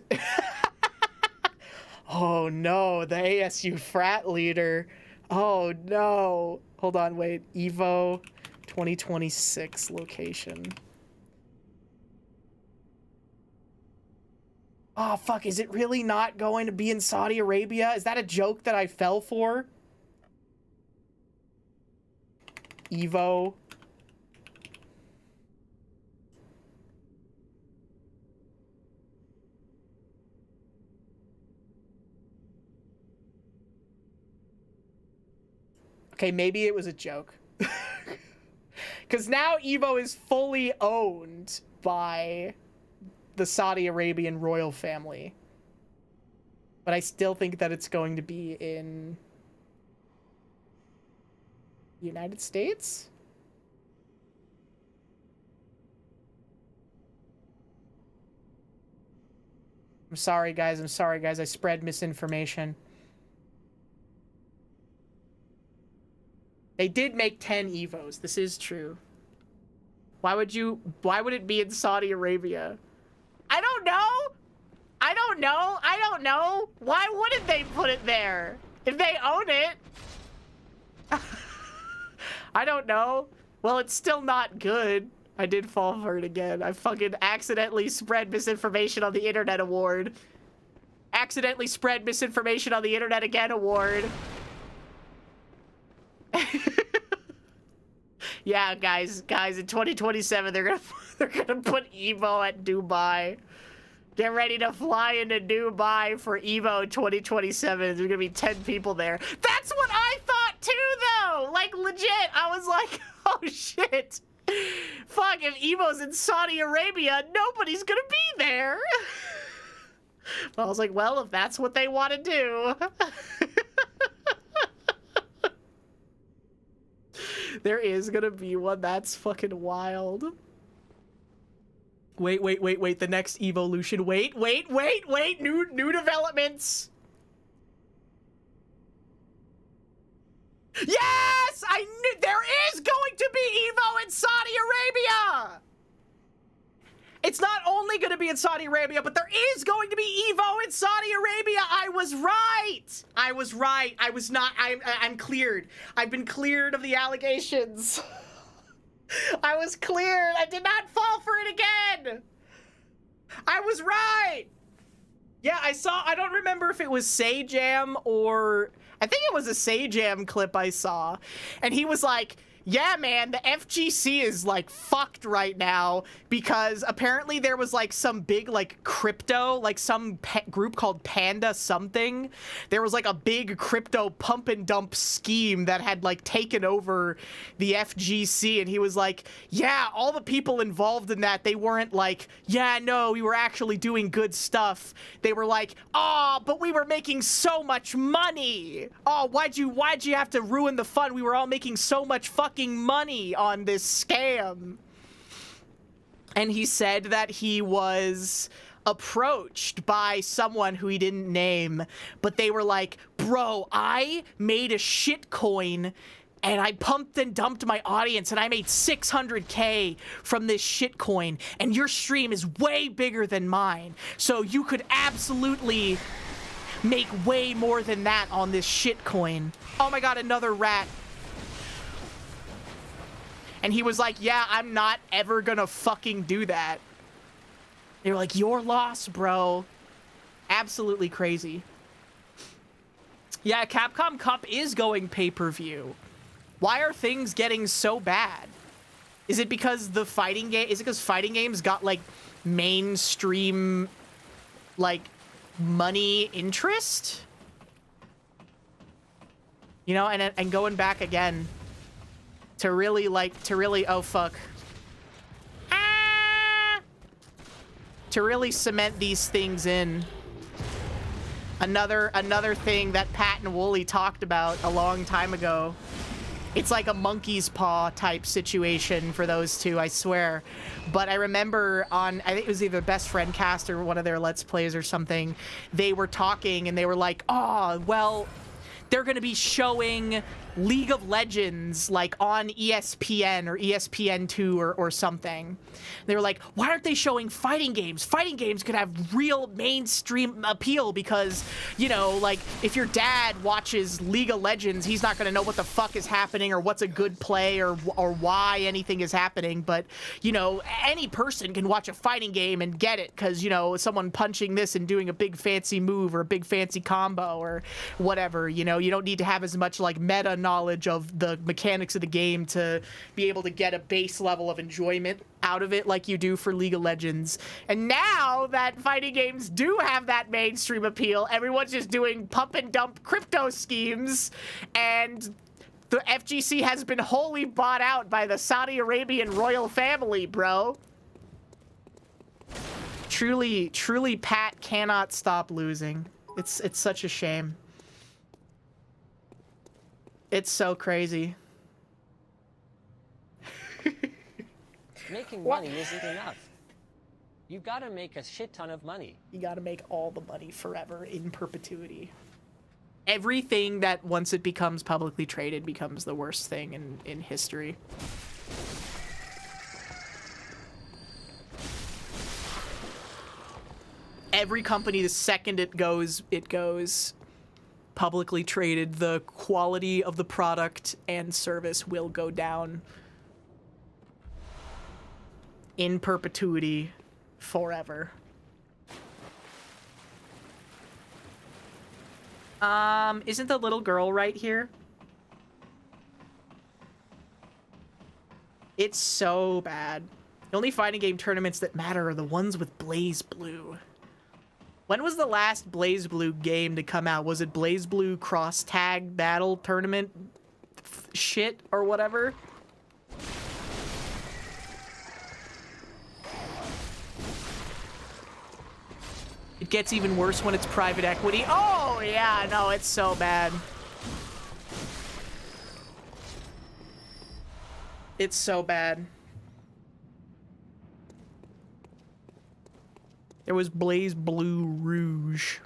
Oh no, the ASU frat leader. Oh no. Hold on, wait. Evo 2026 location. Oh fuck, is it really not going to be in Saudi Arabia? Is that a joke that I fell for? Evo. Okay, maybe it was a joke. Because now Evo is fully owned by the Saudi Arabian royal family. But I still think that it's going to be in the United States? I'm sorry, guys. I'm sorry, guys. I spread misinformation. They did make 10 Evos. This is true. Why would it be in Saudi Arabia? I don't know. I don't know. I don't know. Why wouldn't they put it there? If they own it. I don't know. Well, it's still not good. I did fall for it again. I fucking accidentally spread misinformation on the internet award. Accidentally spread misinformation on the internet again award. Yeah, guys, in 2027 they're gonna put Evo at Dubai. Get ready to fly into Dubai for Evo 2027. There's gonna be 10 people there. That's what I thought too, though. Like legit, I was like, oh shit. Fuck, if Evo's in Saudi Arabia, nobody's gonna be there. I was like, well, if that's what they want to do. There is gonna be one. That's fucking wild. Wait. The next evolution. Wait. New developments. Yes! I knew there is going to be Evo in Saudi Arabia! It's not only going to be in Saudi Arabia, but there is going to be Evo in Saudi Arabia. I was right. I was right. I was not. I'm cleared. I've been cleared of the allegations. I was cleared. I did not fall for it again. I was right. Yeah, I don't remember if it was Sayjam or I think it was a Sayjam clip I saw. And he was like, yeah, man, the FGC is like fucked right now because apparently there was like some big like crypto, like some group called Panda something. There was like a big crypto pump and dump scheme that had like taken over the FGC. And he was like, yeah, all the people involved in that, they weren't like, yeah, no, we were actually doing good stuff. They were like, oh, but we were making so much money. Oh, why'd you have to ruin the fun? We were all making so much fucking money on this scam. And he said that he was approached by someone who he didn't name, but they were like, bro, I made a shit coin and I pumped and dumped my audience and I made 600K from this shit coin and your stream is way bigger than mine, so you could absolutely make way more than that on this shit coin. Oh my god, another rat. And he was like, yeah, I'm not ever gonna fucking do that. They were like, your loss, bro. Absolutely crazy. Yeah, Capcom Cup is going pay-per-view. Why are things getting so bad? Is it because the fighting game, is it because fighting games got like mainstream like money interest? You know, and going back again to really oh fuck. To really cement these things in. Another thing that Pat and Wooly talked about a long time ago. It's like a monkey's paw type situation for those two, I swear. But I remember on, I think it was either Best Friend Cast or one of their Let's Plays or something, they were talking and they were like, oh, well, they're going to be showing League of Legends like on ESPN or ESPN2 or something. They were like, why aren't they showing fighting games? Fighting games could have real mainstream appeal because, you know, like if your dad watches League of Legends, he's not going to know what the fuck is happening or what's a good play or why anything is happening. But, you know, any person can watch a fighting game and get it because, you know, someone punching this and doing a big fancy move or a big fancy combo or whatever, you know, you don't need to have as much like meta knowledge of the mechanics of the game to be able to get a base level of enjoyment out of it like you do for League of Legends. And now that fighting games do have that mainstream appeal, everyone's just doing pump and dump crypto schemes, and the FGC has been wholly bought out by the Saudi Arabian royal family, bro. Truly, Pat cannot stop losing. It's such a shame. It's so crazy. Making money isn't enough. You've got to make a shit ton of money. You got to make all the money forever in perpetuity. Everything that once it becomes publicly traded becomes the worst thing in history. Every company, the second it goes publicly traded, the quality of the product and service will go down in perpetuity forever. Isn't the little girl right here? It's so bad. The only fighting game tournaments that matter are the ones with Blaze Blue. When was the last Blaze Blue game to come out? Was it Blaze Blue Cross Tag Battle Tournament shit or whatever? It gets even worse when it's private equity. Oh, yeah, no, it's so bad. It's so bad. There was Blaze Blue Rouge.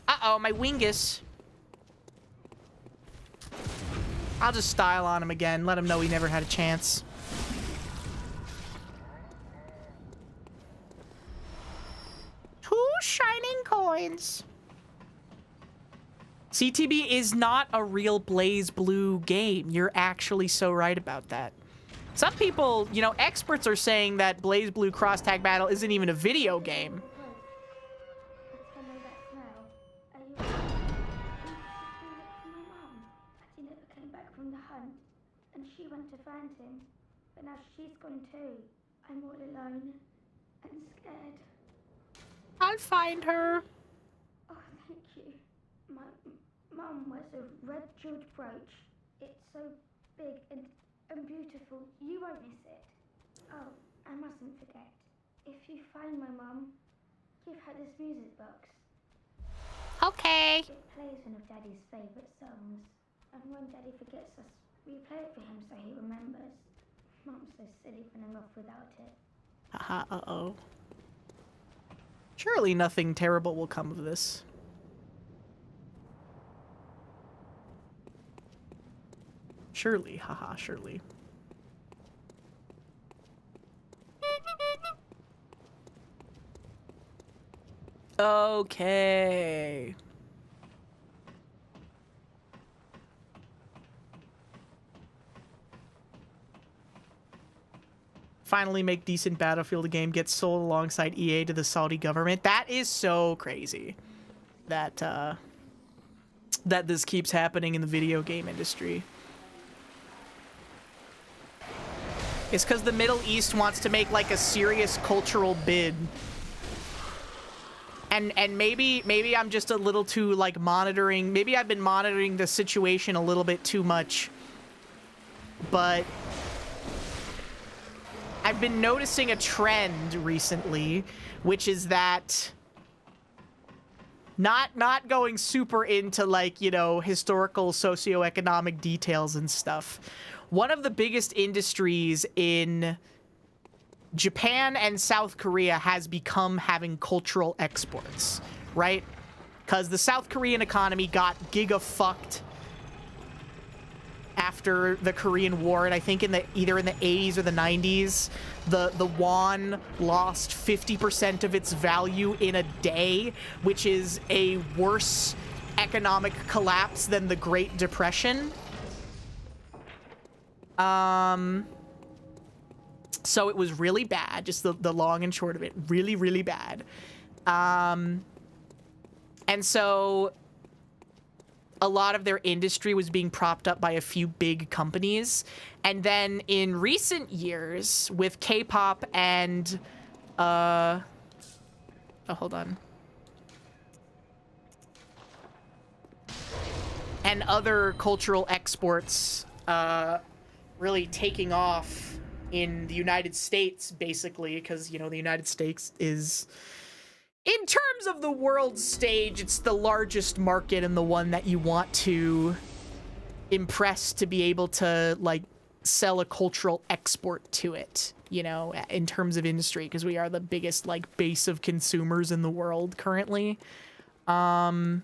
Uh-oh, my Wingus. I'll just style on him again. Let him know he never had a chance. 2 shining coins. CTB is not a real Blaze Blue game. You're actually so right about that. Some people, you know, experts are saying that Blaze Blue Cross Tag Battle isn't even a video game. But now she's gone too. I'm all alone and scared. I'll find her. Oh, thank you. My mum wears a red jeweled brooch. It's so big and beautiful. You won't miss it. Oh, I mustn't forget. If you find my mum, give her this music box. Okay. It plays one of Daddy's favourite songs. And when Daddy forgets us, we play it for him so he remembers. Mum's so silly when I'm off without it. Haha, uh-oh. Surely nothing terrible will come of this. Surely, haha, surely. Okay. Finally make decent Battlefield game, get sold alongside EA to the Saudi government. That is so crazy that that this keeps happening in the video game industry. It's because the Middle East wants to make like a serious cultural bid. And maybe I'm just a little too like monitoring. Maybe I've been monitoring the situation a little bit too much. But I've been noticing a trend recently, which is that not going super into like, you know, historical socioeconomic details and stuff. One of the biggest industries in Japan and South Korea has become having cultural exports, right? Because the South Korean economy got giga-fucked after the Korean War, and I think either in the 80s or the 90s, the won lost 50% of its value in a day, which is a worse economic collapse than the Great Depression. So it was really bad, just the long and short of it. Really, really bad. And so a lot of their industry was being propped up by a few big companies. And then in recent years, with K-pop and, oh, hold on. And other cultural exports, really taking off in the United States, basically, because, you know, the United States is, in terms of the world stage, it's the largest market and the one that you want to impress to be able to, like, sell a cultural export to it, you know, in terms of industry, because we are the biggest, like, base of consumers in the world currently. Got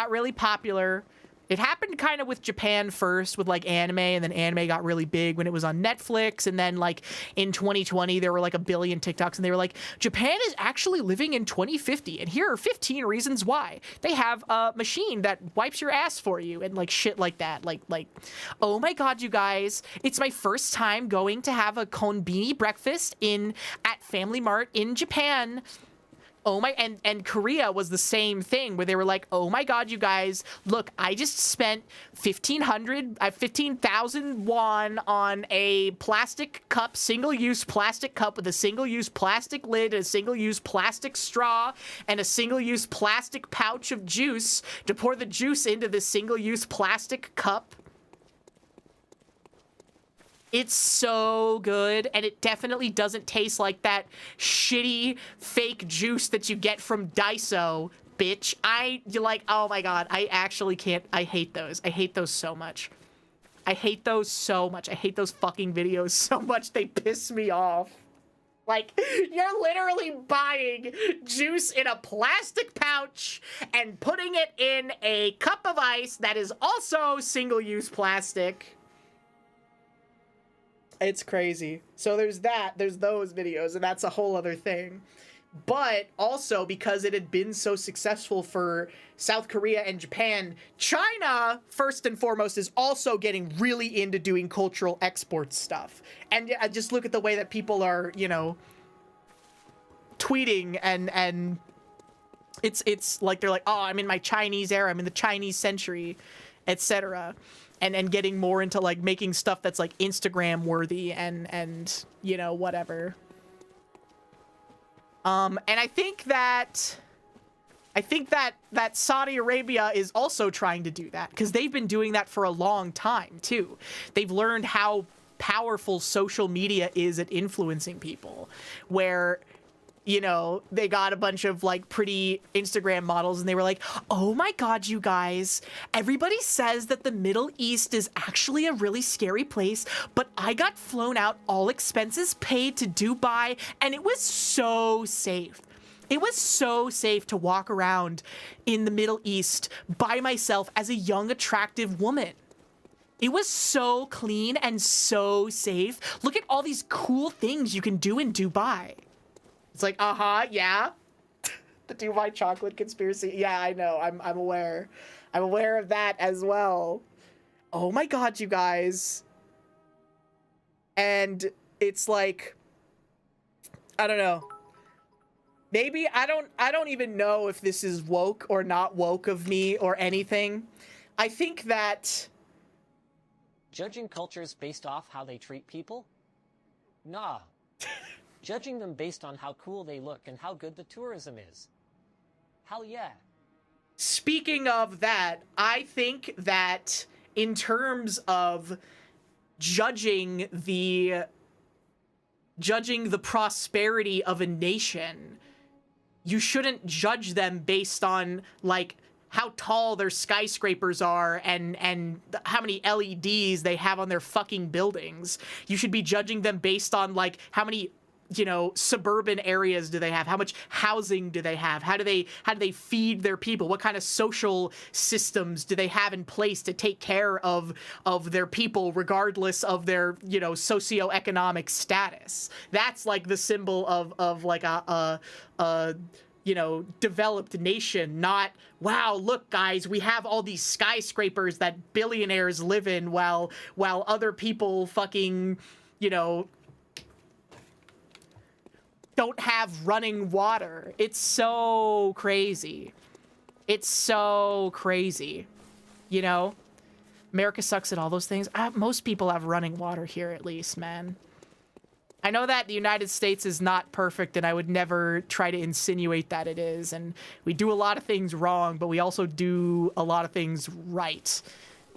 really popular. It happened kind of with Japan first with like anime, and then anime got really big when it was on Netflix. And then like in 2020, there were like 1 billion TikToks, and they were like, Japan is actually living in 2050. And here are 15 reasons why. They have a machine that wipes your ass for you and like shit like that. Like, oh my God, you guys, it's my first time going to have a konbini breakfast at Family Mart in Japan. Oh my, and Korea was the same thing where they were like, oh my God, you guys, look, I just spent 15,000 won on a plastic cup, single-use plastic cup with a single-use plastic lid, and a single-use plastic straw, and a single-use plastic pouch of juice to pour the juice into this single-use plastic cup. It's so good, and it definitely doesn't taste like that shitty fake juice that you get from Daiso, bitch. You're like, oh my God, I actually can't. I hate those. I hate those so much. I hate those so much. I hate those fucking videos so much. They piss me off. Like, you're literally buying juice in a plastic pouch and putting it in a cup of ice that is also single-use plastic. It's crazy. So there's that, there's those videos, and that's a whole other thing. But also, because it had been so successful for South Korea and Japan, China, first and foremost, is also getting really into doing cultural export stuff. And I just look at the way that people are, you know, tweeting, and it's like, they're like, oh, I'm in my Chinese era, I'm in the Chinese century, etc. And getting more into like making stuff that's like Instagram worthy and you know, whatever. And I think that Saudi Arabia is also trying to do that, because they've been doing that for a long time too. They've learned how powerful social media is at influencing people, where, you know, they got a bunch of like pretty Instagram models and they were like, oh my God, you guys, everybody says that the Middle East is actually a really scary place, but I got flown out, all expenses paid, to Dubai, and it was so safe. It was so safe to walk around in the Middle East by myself as a young, attractive woman. It was so clean and so safe. Look at all these cool things you can do in Dubai. It's like, yeah. The Dubai chocolate conspiracy. Yeah, I know. I'm aware. I'm aware of that as well. Oh my God, you guys. And it's like, I don't know. Maybe I don't even know if this is woke or not woke of me or anything. I think that Judging cultures based off how they treat people? Nah. Judging them based on how cool they look and how good the tourism is. Hell yeah. Speaking of that, I think that in terms of judging the prosperity of a nation, you shouldn't judge them based on like how tall their skyscrapers are and how many LEDs they have on their fucking buildings. You should be judging them based on like how many, you know, suburban areas do they have? How much housing do they have? How do they feed their people? What kind of social systems do they have in place to take care of their people regardless of their, you know, socioeconomic status? That's like the symbol of like a you know, developed nation, not, wow, look guys, we have all these skyscrapers that billionaires live in while other people fucking, you know, don't have running water. It's so crazy. It's so crazy. You know? America sucks at all those things. Most people have running water here, at least, man. I know that the United States is not perfect, and I would never try to insinuate that it is. And we do a lot of things wrong, but we also do a lot of things right.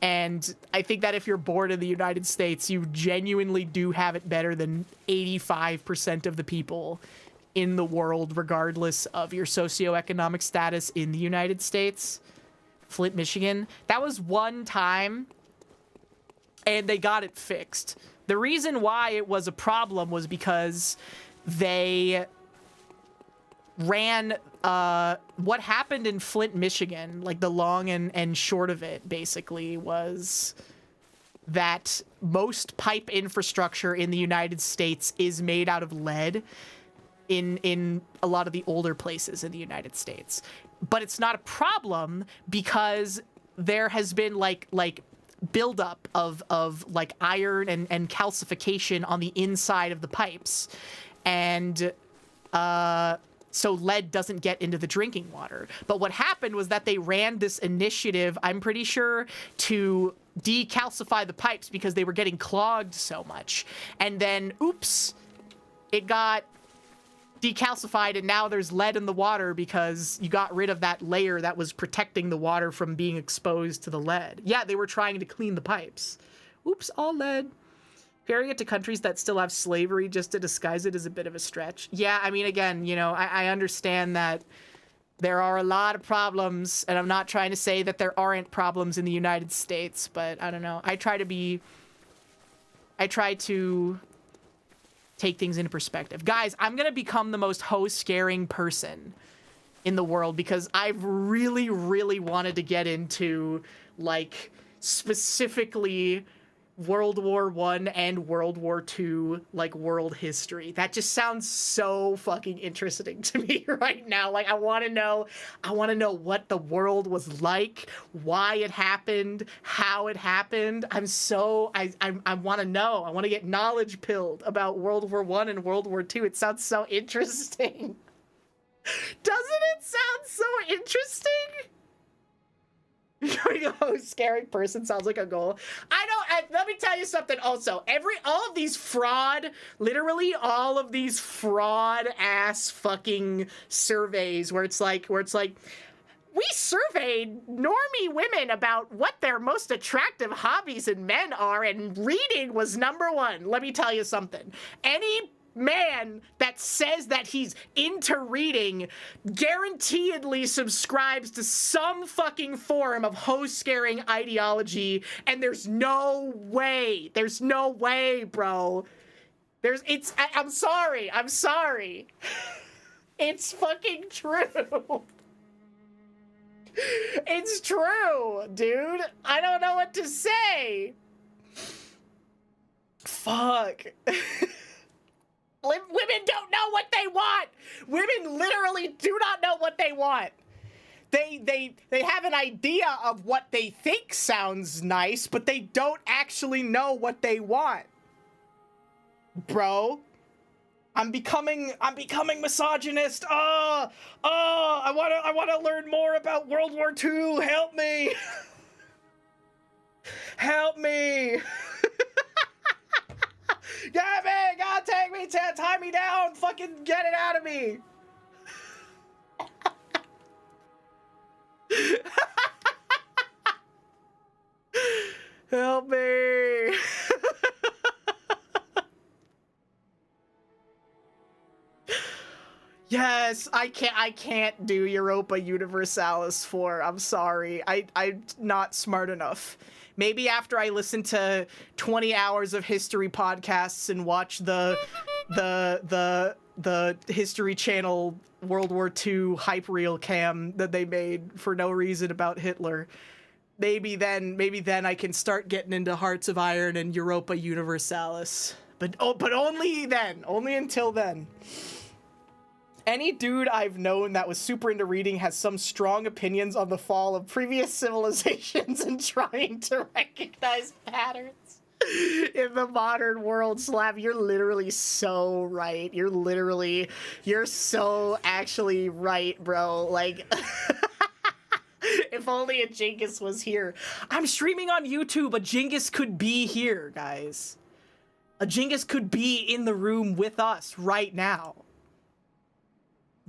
And I think that if you're born in the United States, you genuinely do have it better than 85% of the people in the world, regardless of your socioeconomic status in the United States. Flint, Michigan. That was one time, and they got it fixed. The reason why it was a problem was because they ran what happened in Flint, Michigan, like the long and short of it basically was that most pipe infrastructure in the United States is made out of lead in a lot of the older places in the United States. But it's not a problem because there has been like buildup of like iron and calcification on the inside of the pipes. And so lead doesn't get into the drinking water. But what happened was that they ran this initiative, I'm pretty sure, to decalcify the pipes because they were getting clogged so much. And then, oops, it got decalcified and now there's lead in the water because you got rid of that layer that was protecting the water from being exposed to the lead. Yeah, they were trying to clean the pipes. Oops, all lead. Comparing it to countries that still have slavery just to disguise it is a bit of a stretch. Yeah, I mean, again, you know, I understand that there are a lot of problems, and I'm not trying to say that there aren't problems in the United States, but I don't know. I try to take things into perspective. Guys, I'm gonna become the most hoe-scaring person in the world because I've really, really wanted to get into, like, specifically World War I and World War II, like, world history. That just sounds so fucking interesting to me right now. Like, I want to know what the world was like, why it happened, how it happened. I want to know. I want to get knowledge pilled about World War I and World War II. It sounds so interesting. Doesn't it sound so interesting? Oh, scary person sounds like a goal. Let me tell you something also. All of these fraud, literally all of these fraud ass fucking surveys where it's like, we surveyed normie women about what their most attractive hobbies in men are, and reading was #1. Let me tell you something. Any man that says that he's into reading guaranteedly subscribes to some fucking form of hoe-scaring ideology, and there's no way, bro. I'm sorry. It's fucking true. It's true, dude. I don't know what to say. Fuck. Women don't know what they want. Women literally do not know what they want. They have an idea of what they think sounds nice, but they don't actually know what they want. Bro, I'm becoming misogynist. I want to learn more about World War II. Help me. Help me. Get me, God, take tie me down! Fucking get it out of me! Help me! Yes, I can't do Europa Universalis 4. I'm sorry. I'm not smart enough. Maybe after I listen to 20 hours of history podcasts and watch the History Channel World War II hype reel cam that they made for no reason about Hitler. Maybe then I can start getting into Hearts of Iron and Europa Universalis. But only then. Only until then. Any dude I've known that was super into reading has some strong opinions on the fall of previous civilizations and trying to recognize patterns in the modern world. Slav, you're literally so right. You're so actually right, bro. Like, if only a Genghis was here. I'm streaming on YouTube. A Genghis could be here, guys. A Genghis could be in the room with us right now.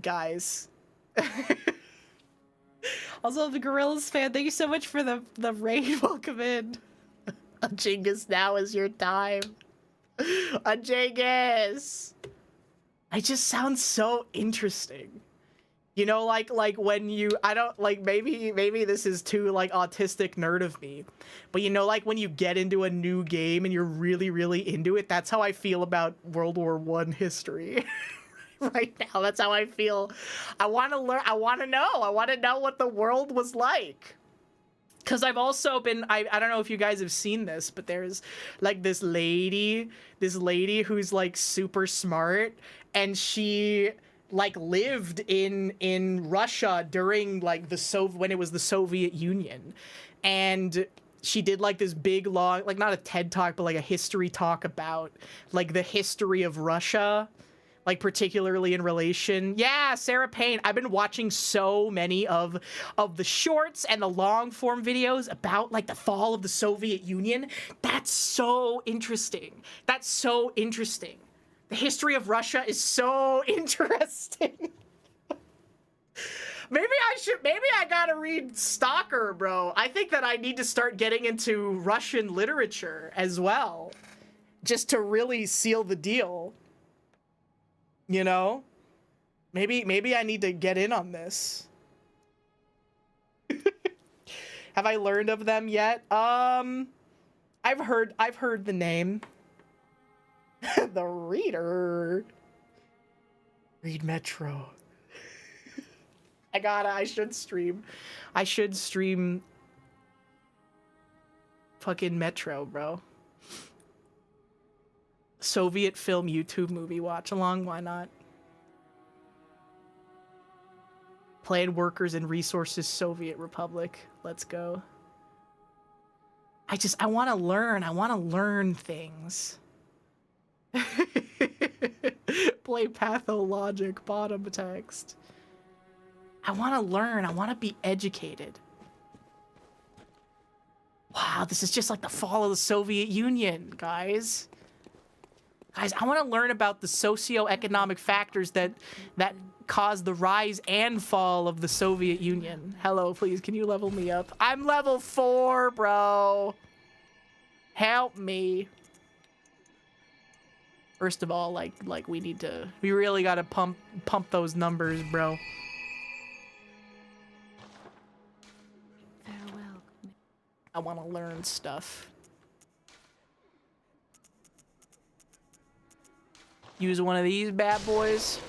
Guys. Also, the Gorillas fan, thank you so much for the raid. Welcome in. A Genghis, now is your time. A Genghis. It just sounds so interesting. You know, like when you, I don't, like, maybe this is too, like, autistic nerd of me. But you know, like, when you get into a new game and you're really, really into it, that's how I feel about World War I history. Right now, that's how I feel. I want to learn. I want to know what the world was like. Because I've also been, I don't know if you guys have seen this, but there's like this lady who's like super smart, and she like lived in Russia during like when it was the Soviet Union, and she did like this big long, like not a TED talk, but like a history talk about like the history of Russia. Like, particularly in relation. Yeah, Sarah Payne. I've been watching so many of the shorts and the long form videos about, like, the fall of the Soviet Union. That's so interesting. That's so interesting. The history of Russia is so interesting. Maybe I gotta read Stalker, bro. I think that I need to start getting into Russian literature as well. Just to really seal the deal. You know, maybe I need to get in on this. Have I learned of them yet? I've heard the name. The Reader. Read Metro. I should stream fucking Metro, bro. Soviet film YouTube movie watch along, why not? Planned Workers and Resources Soviet Republic. Let's go. I want to learn things. Play Pathologic bottom text. I want to learn. I want to be educated. Wow, this is just like the fall of the Soviet Union, guys. Guys, I want to learn about the socioeconomic factors that caused the rise and fall of the Soviet Union. Hello, please, can you level me up? I'm level 4, bro. Help me. First of all, like we really gotta pump those numbers, bro. Farewell. I want to learn stuff. Use one of these bad boys.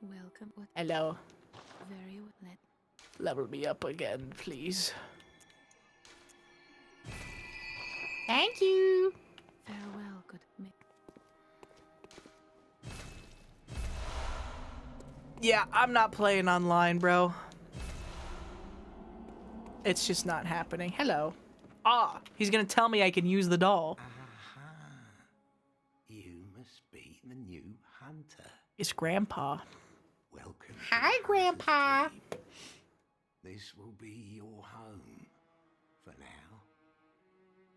Welcome. What? Hello. Very well. Level me up again, please. Thank you. Farewell, good. Yeah, I'm not playing online, bro. It's just not happening. Hello. Ah, he's gonna tell me I can use the doll. You must be the new hunter. It's Grandpa. Welcome. Hi, Grandpa. Deep. This will be your home for now.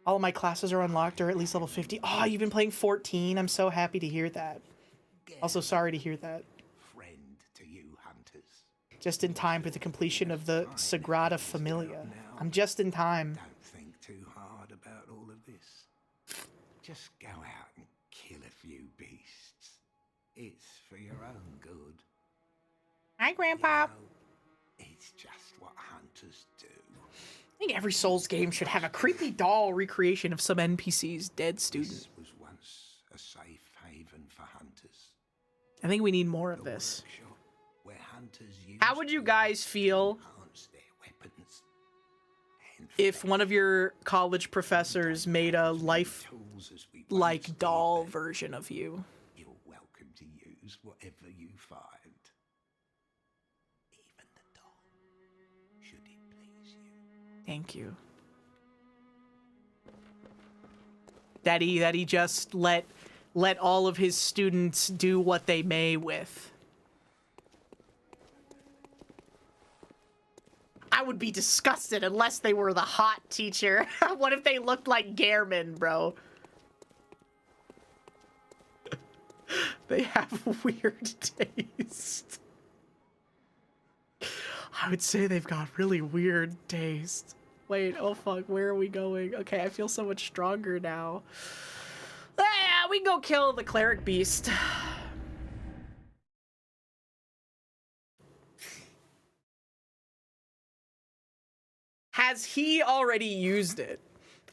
All of my classes are unlocked or at least level 50. Oh, you've been playing 14. I'm so happy to hear that. Also, sorry to hear that. Friend to you hunters. Just in time for the completion of the Sagrada Familia. I'm just in time. Don't think too hard about all of this. Just go out and kill a few beasts. It's for your own good. Hi, Grandpa. You know, it's just what hunters do. I think every Souls game should have a creepy doll recreation of some NPC's dead student. This was once a safe haven for hunters. I think we need more of this. Workshop where hunters How would you guys feel enhance their weapons and if one of your college professors made a life-like tools as we once doll did? version of you? You're welcome to use whatever you find. Even the doll, should it please you. Thank you. That he just let all of his students do what they may with. I would be disgusted unless they were the hot teacher. What if they looked like Gehrman, bro? They have weird taste. I would say they've got really weird taste. Wait, oh fuck, where are we going? Okay, I feel so much stronger now. Ah, we can go kill the cleric beast. Has he already used it?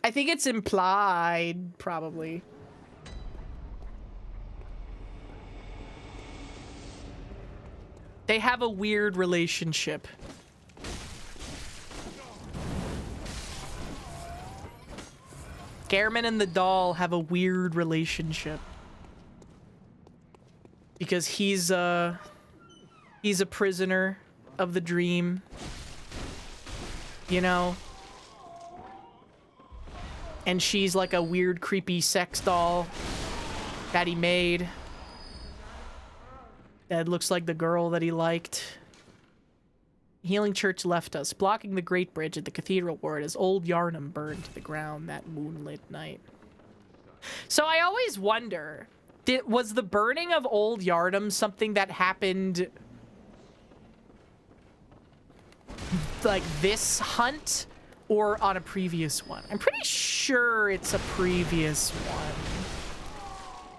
I think it's implied, probably. They have a weird relationship. Gehrman and the doll have a weird relationship. Because he's a prisoner of the dream. You know? And she's like a weird, creepy sex doll that he made. That looks like the girl that he liked. Healing Church left us, blocking the Great Bridge at the Cathedral Ward as Old Yarnum burned to the ground that moonlit night. So I always wonder, was the burning of Old Yarnum something that happened like this hunt or on a previous one? I'm pretty sure it's a previous one.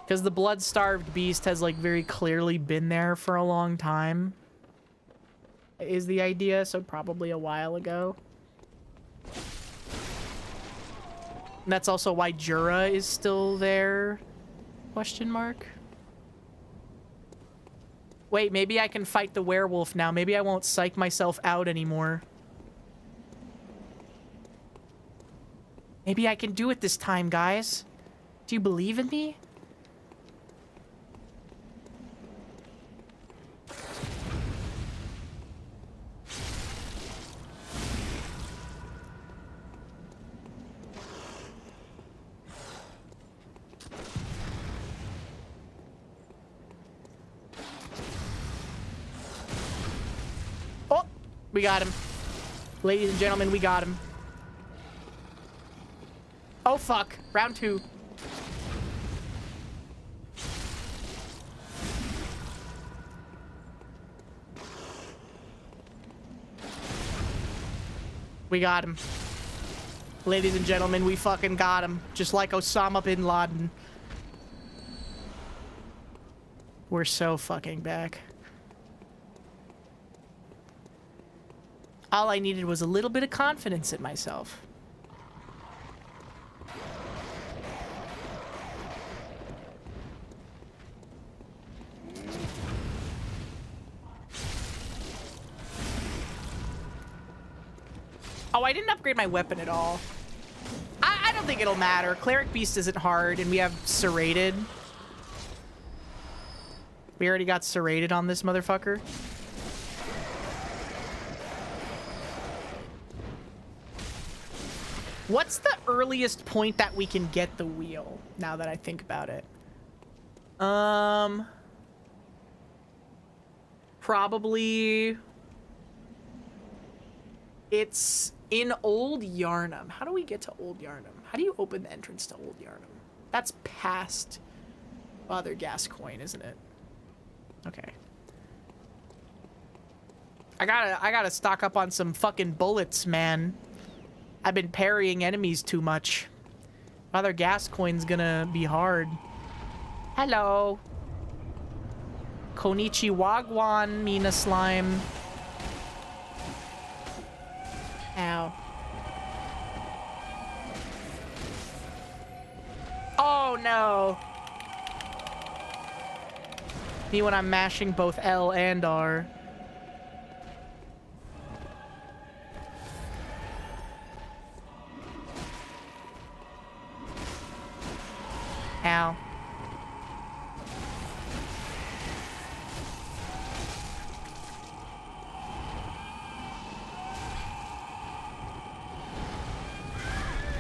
Because the blood-starved beast has like very clearly been there for a long time. Is the idea, so probably a while ago. And that's also why Jura is still there? Question mark. Wait, maybe I can fight the werewolf now. Maybe I won't psych myself out anymore. Maybe I can do it this time, guys. Do you believe in me? Oh, we got him. Ladies and gentlemen, we got him. Oh, fuck. Round 2. We got him. Ladies and gentlemen, we fucking got him. Just like Osama bin Laden. We're so fucking back. All I needed was a little bit of confidence in myself. Oh, I didn't upgrade my weapon at all. I don't think it'll matter. Cleric Beast isn't hard, and we have Serrated. We already got Serrated on this motherfucker. What's the earliest point that we can get the wheel, now that I think about it? Probably... It's in Old Yarnum. How do we get to Old Yarnum? How do you open the entrance to Old Yharnam? That's past Father Gascoigne, isn't it? Okay. I gotta stock up on some fucking bullets, man. I've been parrying enemies too much. Father Gascoigne's gonna be hard. Hello. Konichi Wagwan, Mina Slime. Ow. Oh no. Me when I'm mashing both L and R. Ow.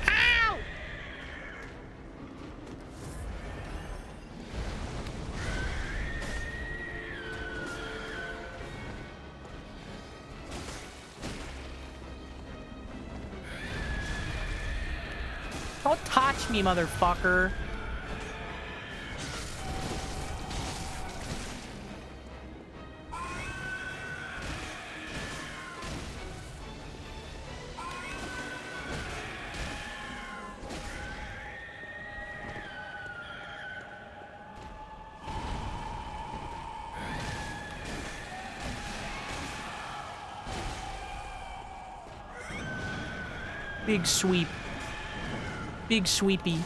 Ow! Don't touch me, motherfucker. Big sweep. Big sweepy.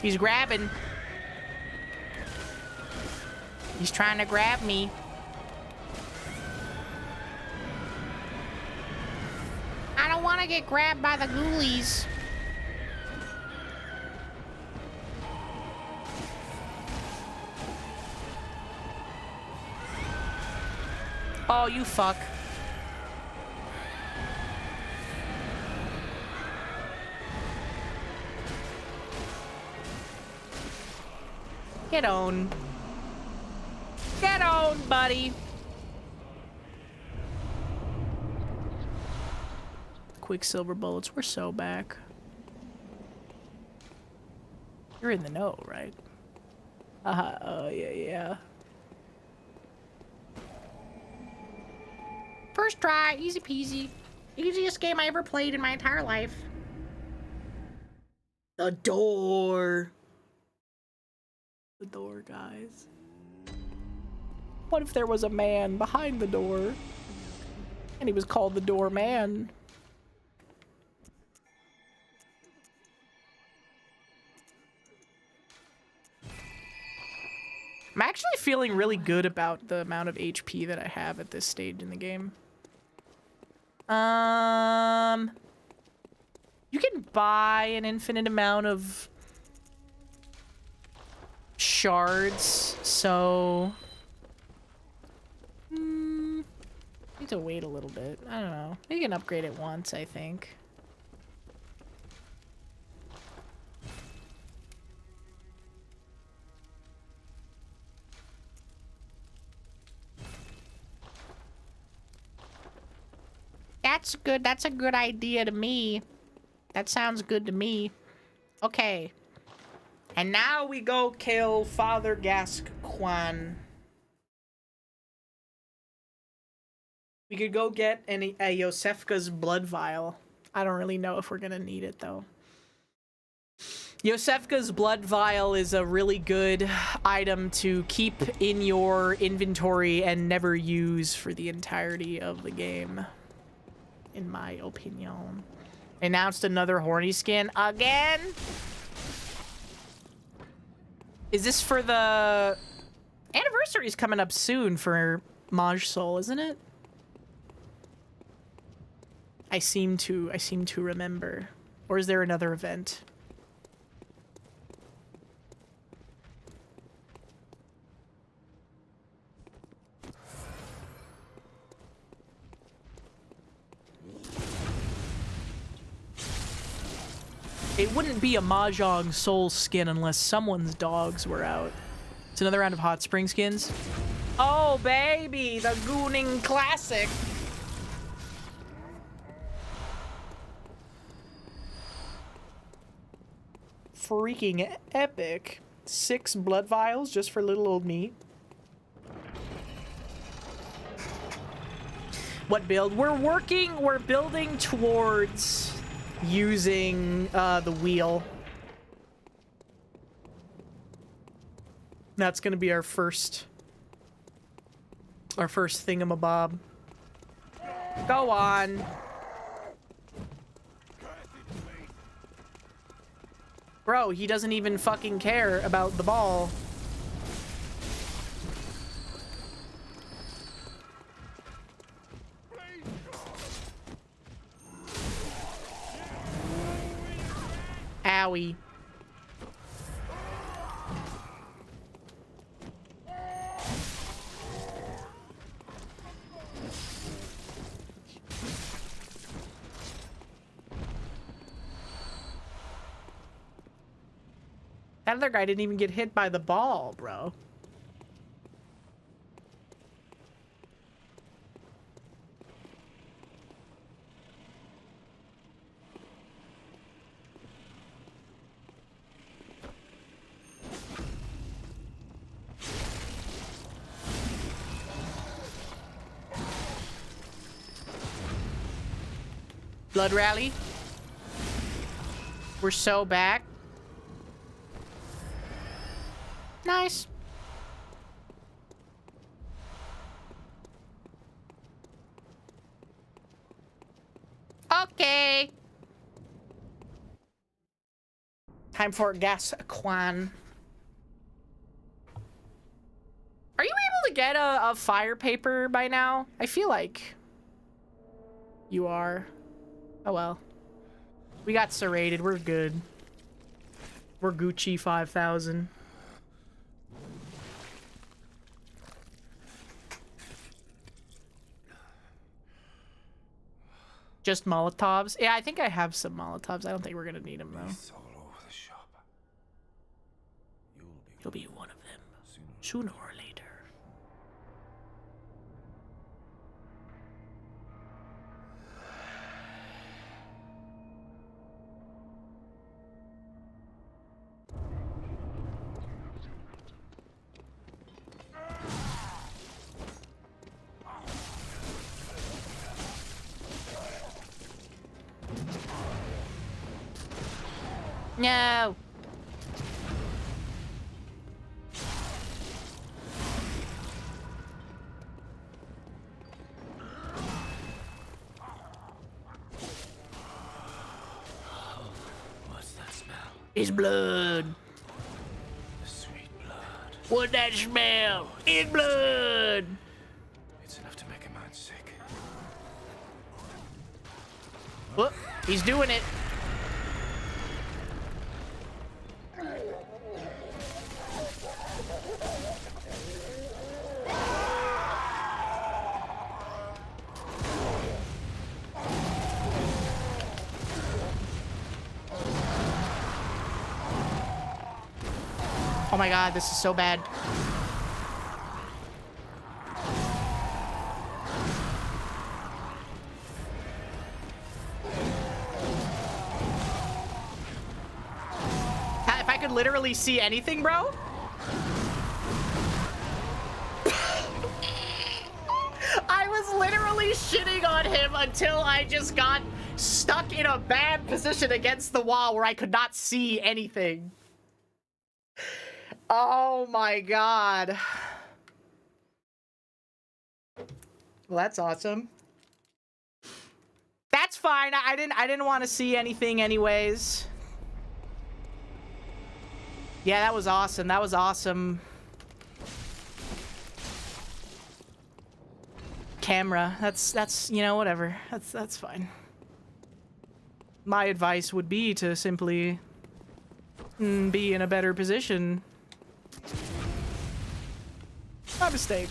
He's grabbing. He's trying to grab me. I don't want to get grabbed by the ghoulies. Oh, you fuck. Get on. Get on, buddy. Quicksilver bullets, we're so back. You're in the know, right? Oh, yeah. First try, easy peasy. Easiest game I ever played in my entire life. The door. The door, guys. What if there was a man behind the door? And he was called the Doorman? I'm actually feeling really good about the amount of HP that I have at this stage in the game. You can buy an infinite amount of shards, so need to wait a little bit. I don't know. You can upgrade it once, I think. That's good. That's a good idea to me. That sounds good to me. Okay. And now we go kill Father Gascoigne. We could go get a Yosefka's blood vial. I don't really know if we're gonna need it though. Yosefka's blood vial is a really good item to keep in your inventory and never use for the entirety of the game, in my opinion. Announced another horny skin again? Is this for the anniversary's coming up soon for Maj Soul, isn't it? I seem to remember. Or is there another event? It wouldn't be a Mahjong Soul skin unless someone's dogs were out. It's another round of hot spring skins. Oh, baby! The Gooning Classic! Freaking epic. 6 blood vials just for little old me. What build? We're building towards using the wheel. That's gonna be our first thingamabob. Go on. Bro, he doesn't even fucking care about the ball. Owie. That other guy didn't even get hit by the ball, bro. Blood rally. We're so back. Nice. Okay. Time for gas Quan. Are you able to get a fire paper by now? I feel like you are. Oh well. We got serrated. We're good. We're Gucci 5000. Just Molotovs? Yeah, I think I have some Molotovs. I don't think we're gonna need them though. All over the shop. You'll be one of them sooner or later. No. What's that smell? It's blood. The sweet blood. What'd that smell? It's blood. It's enough to make a man sick. Whoop, he's doing it. Oh my god, this is so bad. If I could literally see anything, bro. I was literally shitting on him until I just got stuck in a bad position against the wall where I could not see anything. Oh my god. Well, that's awesome. That's fine. I didn't want to see anything anyways. Yeah, that was awesome. That was awesome. Camera. That's you know, whatever. That's fine. my advice would be to simply be in a better position. My mistake.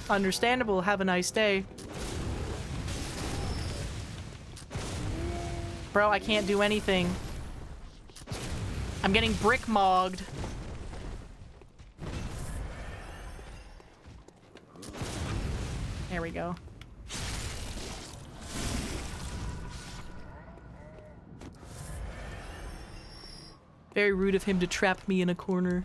Understandable. Have a nice day. Bro, I can't do anything. I'm getting brick-mogged. There we go. Very rude of him to trap me in a corner.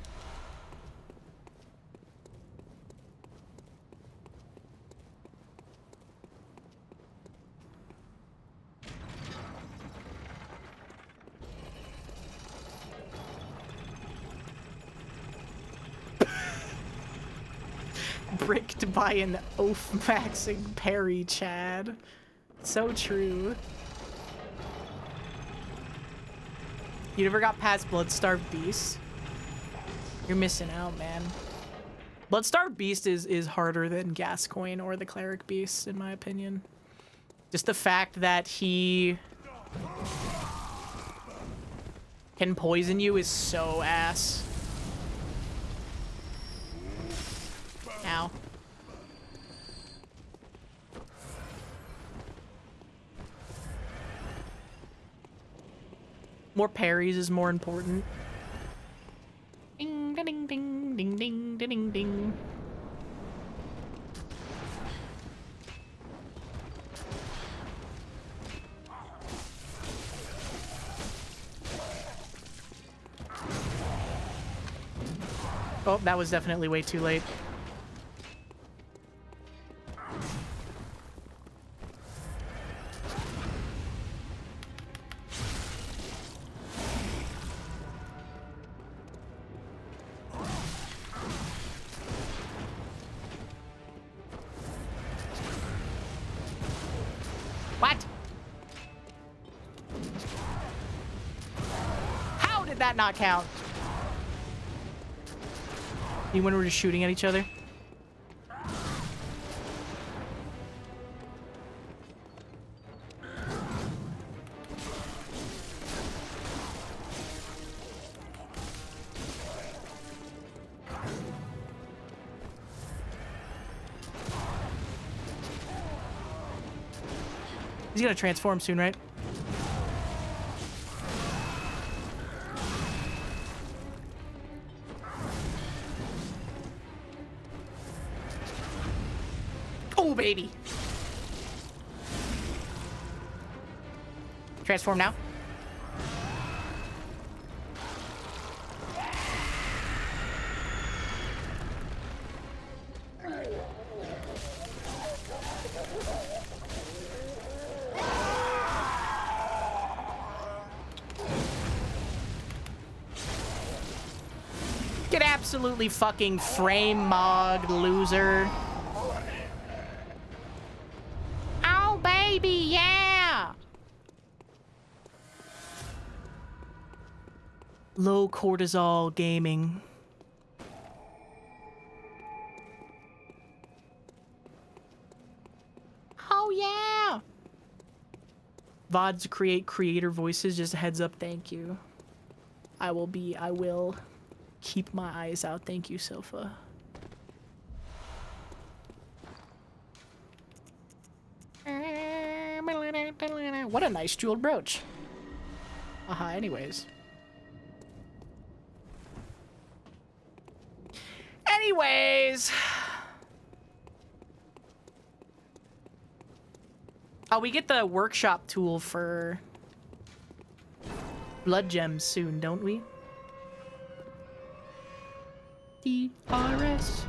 Bricked by an oath-maxing parry, Chad. So true. You never got past Bloodstarved Beast? You're missing out, man. Bloodstarved Beast is harder than Gascoigne or the Cleric Beast, in my opinion. Just the fact that he can poison you is so ass. Ow. More parries is more important. Ding, ding, ding, ding, ding, ding, ding. Oh, that was definitely way too late. What? How did that not count? You when we're just shooting at each other? He's gonna transform soon, right? Oh, baby. Transform now. Get absolutely fucking frame-mogged, loser. Oh, baby, yeah! Low cortisol gaming. Oh, yeah! VODs create creator voices, just a heads up, thank you. I will keep my eyes out. Thank you, Sofa. What a nice jeweled brooch. Aha, anyways. Oh, we get the workshop tool for blood gems soon, don't we? DRS.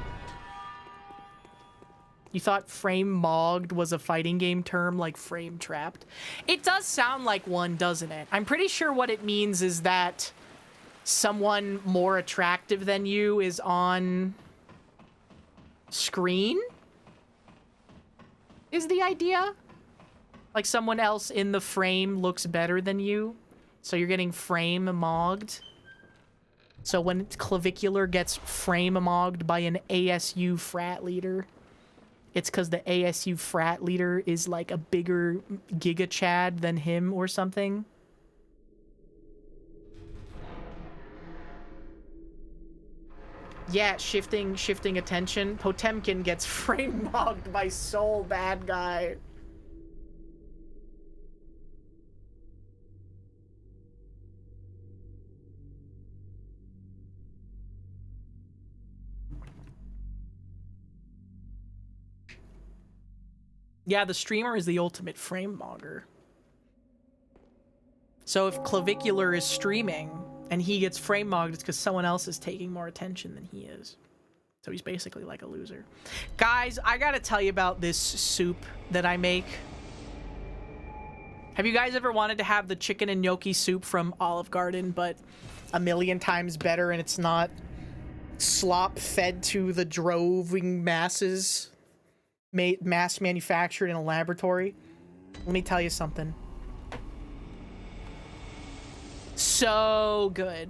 You thought frame-mogged was a fighting game term like frame-trapped? It does sound like one, doesn't it? I'm pretty sure what it means is that someone more attractive than you is on screen? Is the idea? Like someone else in the frame looks better than you, so you're getting frame-mogged? So when Clavicular gets frame-mogged by an ASU frat leader, it's because the ASU frat leader is like a bigger Giga Chad than him or something. Yeah, shifting attention. Potemkin gets frame mogged by Soul Bad Guy. Yeah, the streamer is the ultimate frame mogger. So if Clavicular is streaming and he gets frame mogged, it's because someone else is taking more attention than he is. So he's basically like a loser. Guys, I gotta tell you about this soup that I make. Have you guys ever wanted to have the chicken and gnocchi soup from Olive Garden, but a million times better, and it's not slop fed to the droving masses, mass manufactured in a laboratory? Let me tell you something. So good.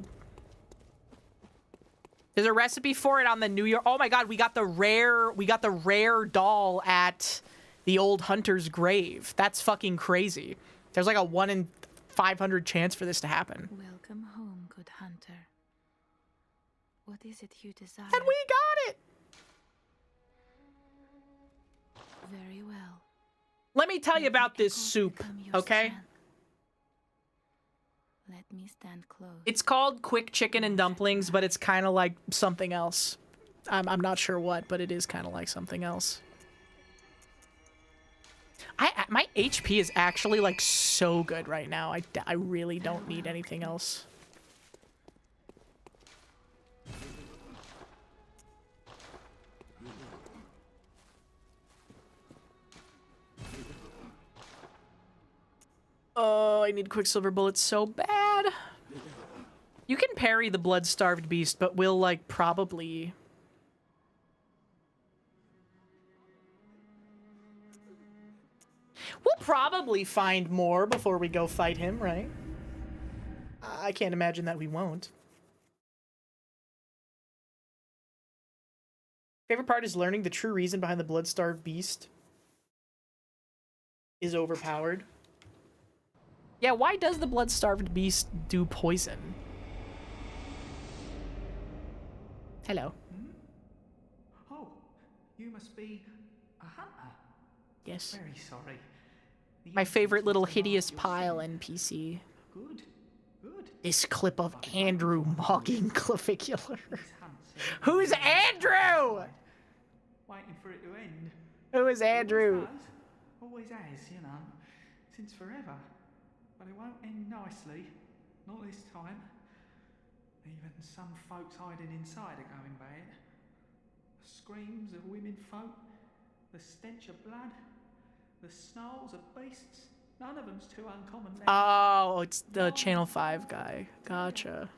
There's a recipe for it on the New York. Oh my god, we got the rare doll at the old hunter's grave. That's fucking crazy. There's like a 1 in 500 chance for this to happen. Welcome home, good hunter. What is it you desire? And we got it. Very well. Let me tell you about this soup, Become your okay? strength. Let me stand close. It's called quick chicken and dumplings, but it's kind of like something else. I'm not sure what, but it is kind of like something else. My HP is actually like so good right now. I really don't need anything else. Oh, I need Quicksilver bullets so bad. You can parry the blood-starved beast, but we'll, like, probably... We'll probably find more before we go fight him, right? I can't imagine that we won't. Favorite part is learning the true reason behind the blood-starved beast is overpowered. Yeah, why does the blood-starved beast do poison? Hello. Oh, you must be a hunter. Yes. Very sorry. The My favorite insects little must have hideous marked your pile scent. NPC. Good, good. This clip of Andrew mogging Clavicular. These hunts are Who's really Andrew? waiting for it to end. Who is Andrew? Always has, you know, since forever. But it won't end nicely. Not this time. Even some folks hiding inside are going bad. The screams of women folk, the stench of blood, the snarls of beasts. None of them's too uncommon now. Oh, it's the Channel 5 guy. Gotcha.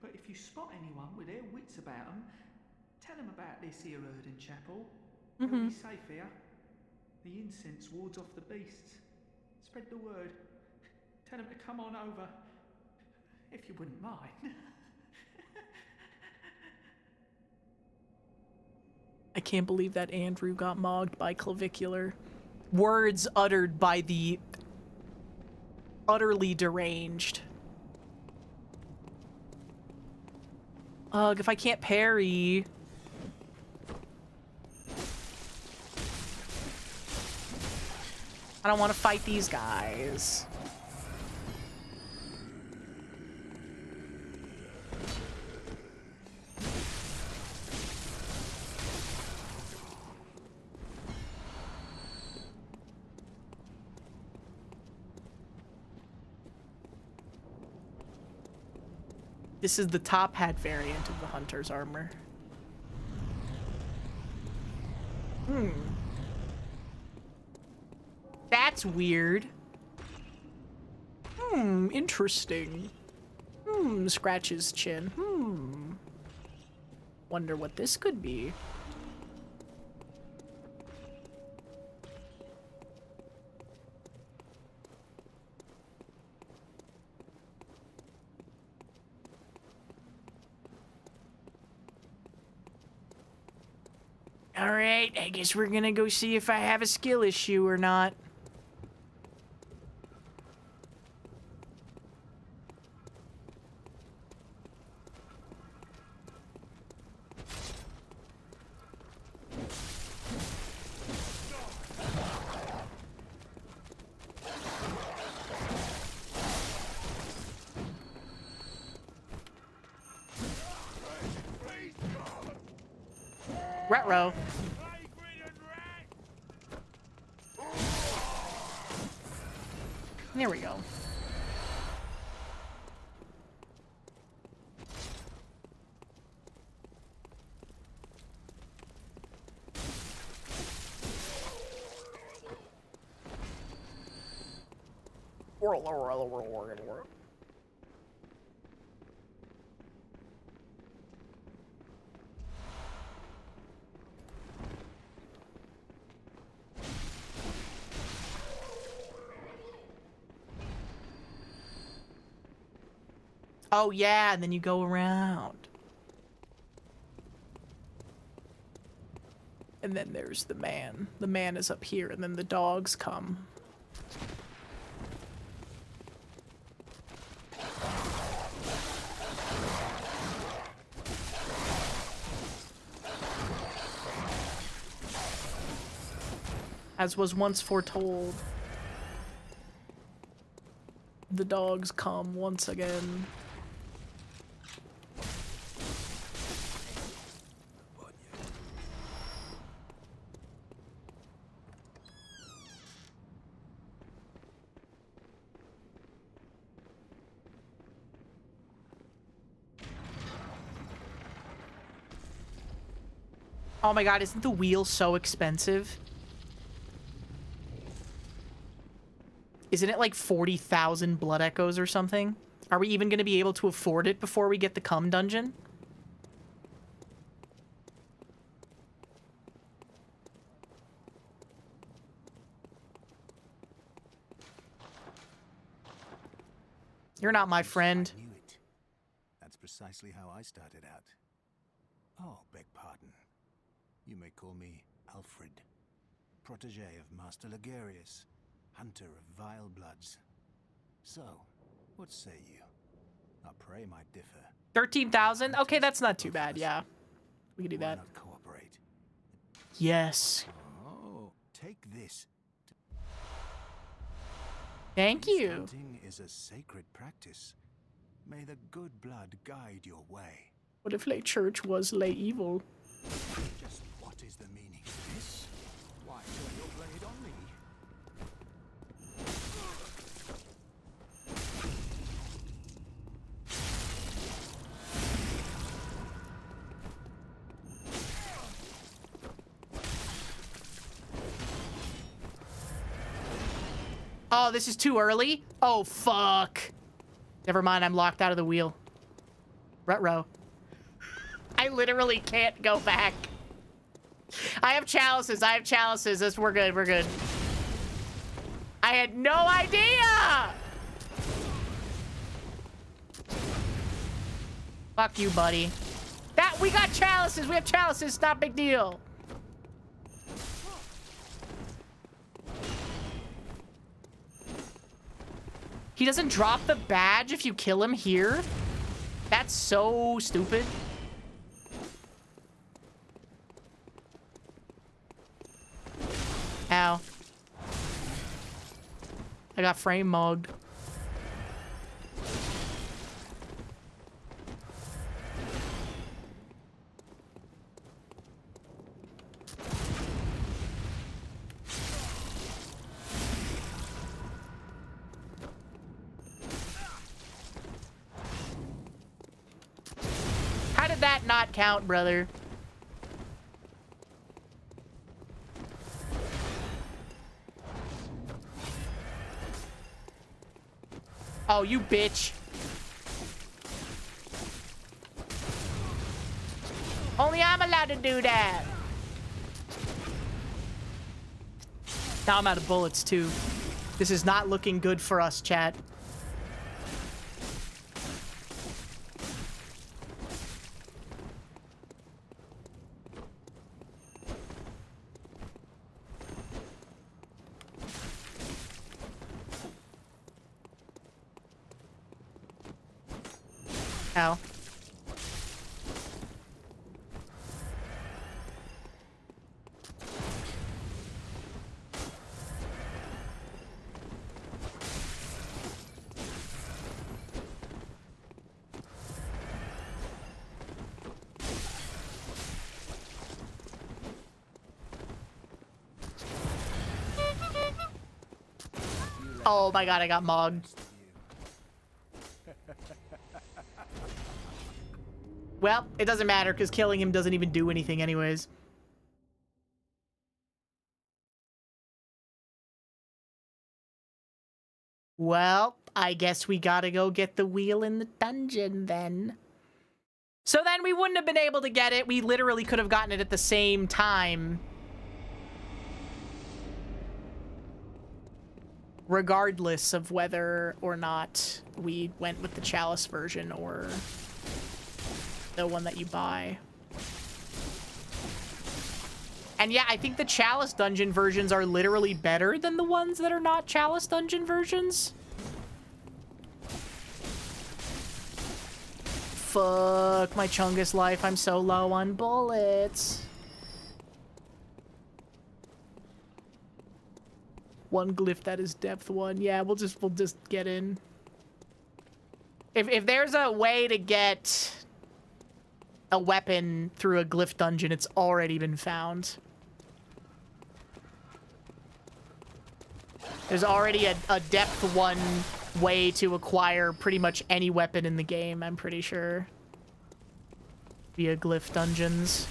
But if you spot anyone with their wits about them, tell them about this here Erden Chapel. They'll be safe here. The incense wards off the beasts. Spread the word. Tell them to come on over. If you wouldn't mind. I can't believe that Andrew got mogged by Clavicular. Words uttered by the utterly deranged. Ugh, if I can't parry... I don't want to fight these guys. This is the top hat variant of the hunter's armor. That's weird. Interesting. Scratch his chin. Wonder what this could be. All right. Alright, I guess we're gonna go see if I have a skill issue or not. Retro. There we go. Oh yeah, and then you go around. And then there's the man. The man is up here, and then the dogs come. As was once foretold, the dogs come once again. Oh my god, isn't the wheel so expensive? Isn't it like 40,000 blood echoes or something? Are we even going to be able to afford it before we get the cum dungeon? You're not my friend. I knew it. That's precisely how I started out. Oh, beg pardon. You may call me Alfred, protege of Master Ligurius, hunter of vile bloods. So, what say you? Our prey might differ. 13,000? Okay, that's not too bad, yeah. We can do Why that. not cooperate? Yes. Oh, take this. Thank This you. hunting is a sacred practice. May the good blood guide your way. What if Lay Church was Lay Evil? Just what is the meaning of this? Why turn your blade on me? Oh, this is too early? Oh, fuck. Never mind, I'm locked out of the wheel. Ruh-roh. I literally can't go back. I have chalices, We're good, we're good. I had no idea! Fuck you, buddy. We got chalices, we have chalices, not a big deal. He doesn't drop the badge if you kill him here? That's so stupid. Ow. I got frame mugged. How did that not count, brother? Oh, you bitch. Only I'm allowed to do that. Now I'm out of bullets, too. This is not looking good for us, chat. Ow. Oh my god, I got mogged. Well, it doesn't matter because killing him doesn't even do anything anyways. Well, I guess we gotta go get the wheel in the dungeon then. So then we wouldn't have been able to get it. We literally could have gotten it at the same time. Regardless of whether or not we went with the Chalice version or the one that you buy. And yeah, I think the Chalice dungeon versions are literally better than the ones that are not Chalice dungeon versions. Fuck my Chungus life. I'm so low on bullets. One glyph that is depth 1. Yeah, we'll just get in. If there's a way to get a weapon through a glyph dungeon, it's already been found. There's already a depth 1 way to acquire pretty much any weapon in the game, I'm pretty sure. Via glyph dungeons.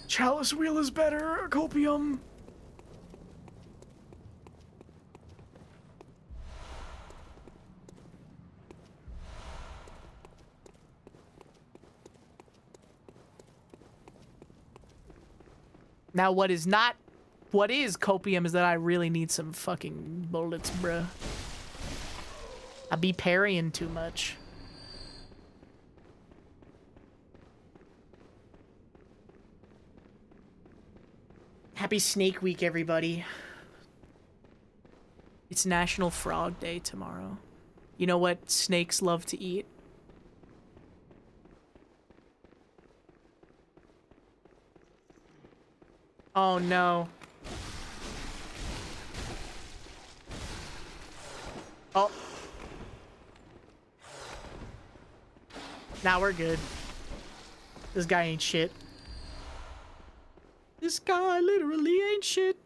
Chalice wheel is better, Copium. Now, what is copium is that I really need some fucking bullets, bruh. I be parrying too much. Happy Snake Week, everybody. It's National Frog Day tomorrow. You know what snakes love to eat? Oh no. Oh. Now we're good. This guy ain't shit. This guy literally ain't shit.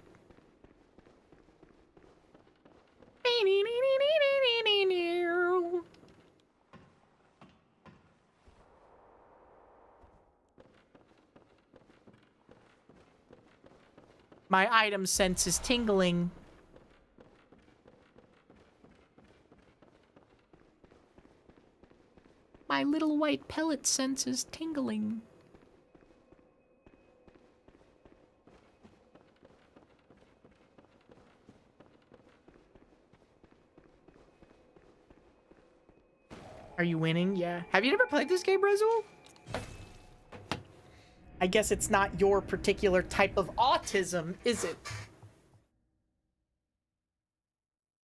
My item sense is tingling. My little white pellet sense is tingling. Are you winning? Yeah. Have you never played this game, Rezul? I guess it's not your particular type of autism, is it?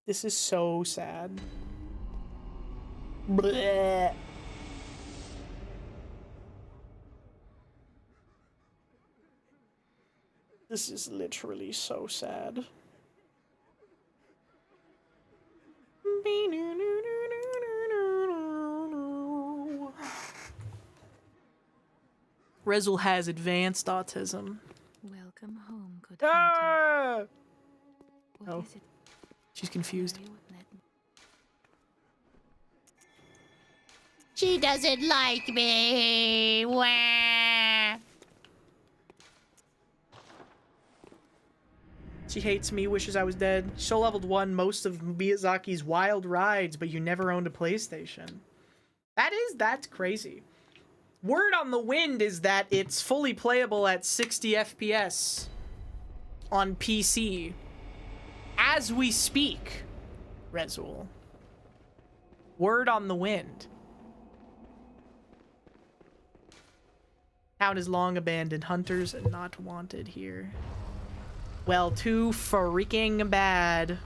This is so sad. Blech. This is literally so sad. Rezul has advanced autism. Welcome home, good hunter. What Oh. is it? She's confused. Are you with Ned? She doesn't like me. Wah. She hates me, wishes I was dead. She leveled 1 most of Miyazaki's wild rides, but you never owned a PlayStation. That's crazy. Word on the wind is that it's fully playable at 60 FPS on PC. As we speak, Rezul. Word on the wind. Town is long abandoned. Hunters not wanted here. Well, too freaking bad.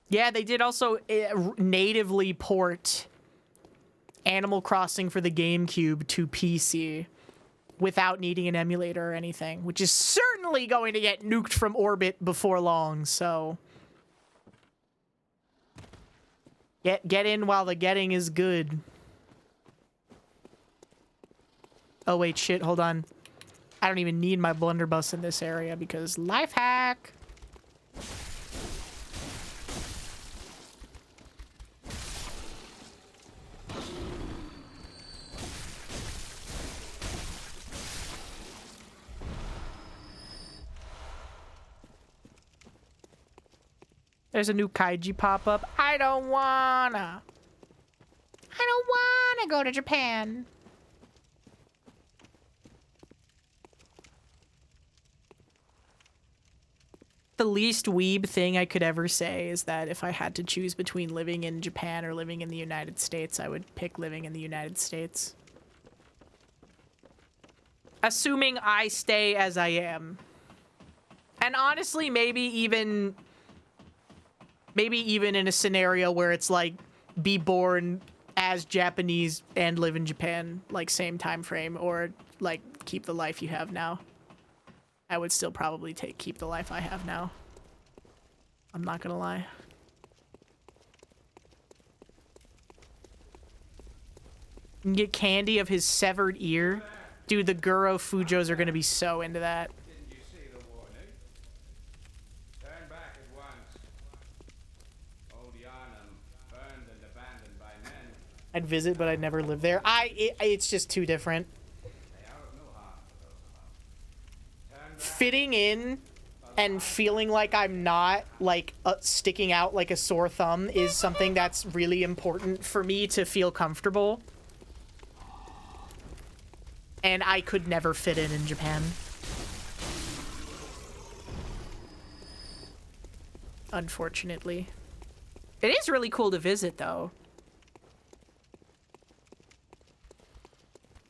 Yeah, they did also natively port Animal Crossing for the GameCube to PC without needing an emulator or anything, which is certainly going to get nuked from orbit before long, so... Get in while the getting is good. Oh wait, shit, hold on. I don't even need my blunderbuss in this area because life hack! There's a new kaiji pop-up. I don't wanna go to Japan. The least weeb thing I could ever say is that if I had to choose between living in Japan or living in the United States, I would pick living in the United States. Assuming I stay as I am. And honestly, maybe even in a scenario where it's like be born as Japanese and live in Japan, like same time frame, or like keep the life you have now. I would still probably keep the life I have now. I'm not gonna lie. You can get candy of his severed ear. Dude, the Guro Fujos are gonna be so into that. I'd visit, but I'd never live there. It's just too different. Fitting in and feeling like I'm not, like, sticking out like a sore thumb is something that's really important for me to feel comfortable. And I could never fit in Japan. Unfortunately. It is really cool to visit, though.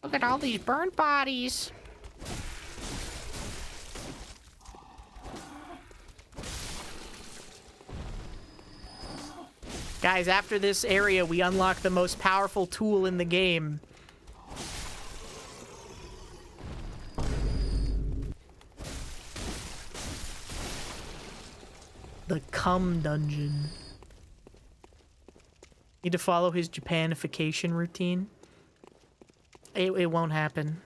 Look at all these burnt bodies. Guys, after this area, we unlock the most powerful tool in the game. The cum dungeon. Need to follow his Japanification routine. It won't happen.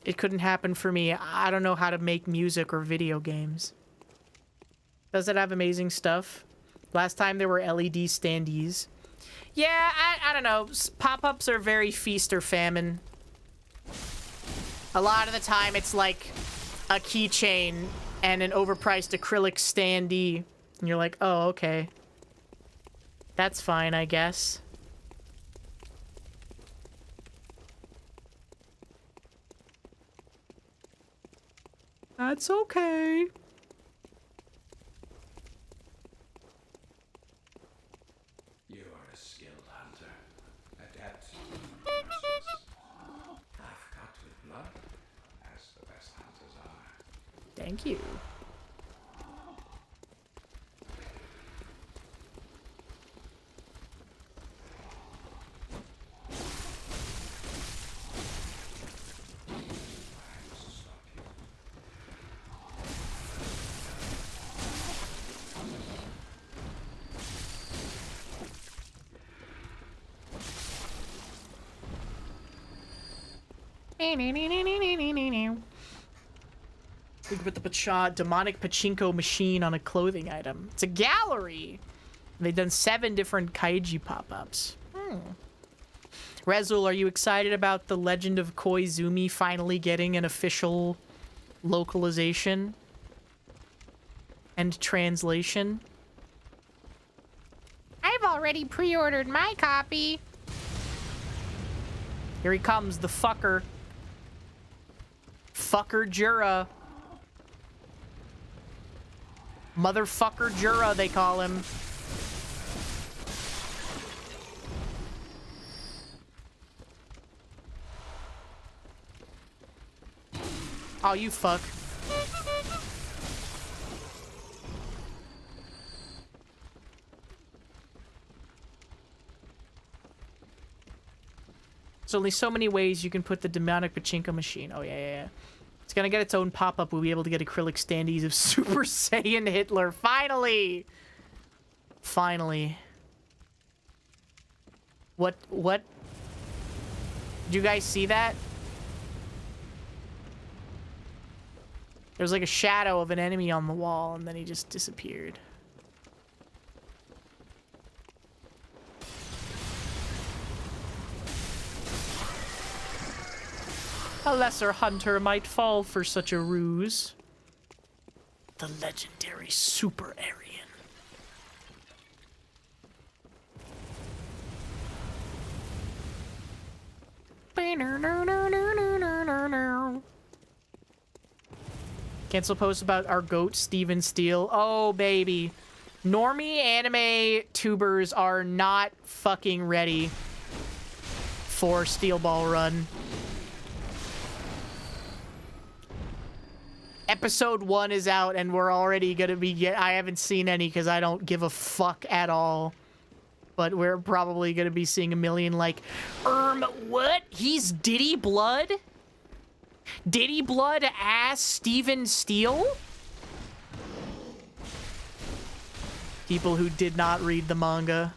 It couldn't happen for me. I don't know how to make music or video games. Does it have amazing stuff? Last time there were LED standees. Yeah, I don't know. Pop-ups are very feast or famine. A lot of the time it's like a keychain and an overpriced acrylic standee. And you're like, oh, okay. That's fine, I guess. That's okay. You are a skilled hunter, adept with mercies, half cut with blood, as the best hunters are. Thank you. We can put the demonic pachinko machine on a clothing item. It's a gallery. They've done 7 different kaiji pop-ups. Rezul, are you excited about the Legend of Koizumi finally getting an official localization and translation? I've already pre-ordered my copy. Here he comes, the fucker. Fucker Jura. Motherfucker Jura, they call him. Oh, you fuck. There's only so many ways you can put the demonic pachinko machine. Oh, yeah. It's gonna get its own pop-up. We'll be able to get acrylic standees of Super Saiyan Hitler. Finally! Finally. What? Did you guys see that? There's like a shadow of an enemy on the wall, and then he just disappeared. A lesser hunter might fall for such a ruse. The legendary Super Aryan. Cancel post about our goat, Steven Steele. Oh, baby. Normie anime tubers are not fucking ready for Steel Ball Run. Episode 1 is out, and we're already gonna be... I haven't seen any because I don't give a fuck at all. But we're probably gonna be seeing a million, like, what? He's Diddy Blood? Diddy Blood as Steven Steele? People who did not read the manga.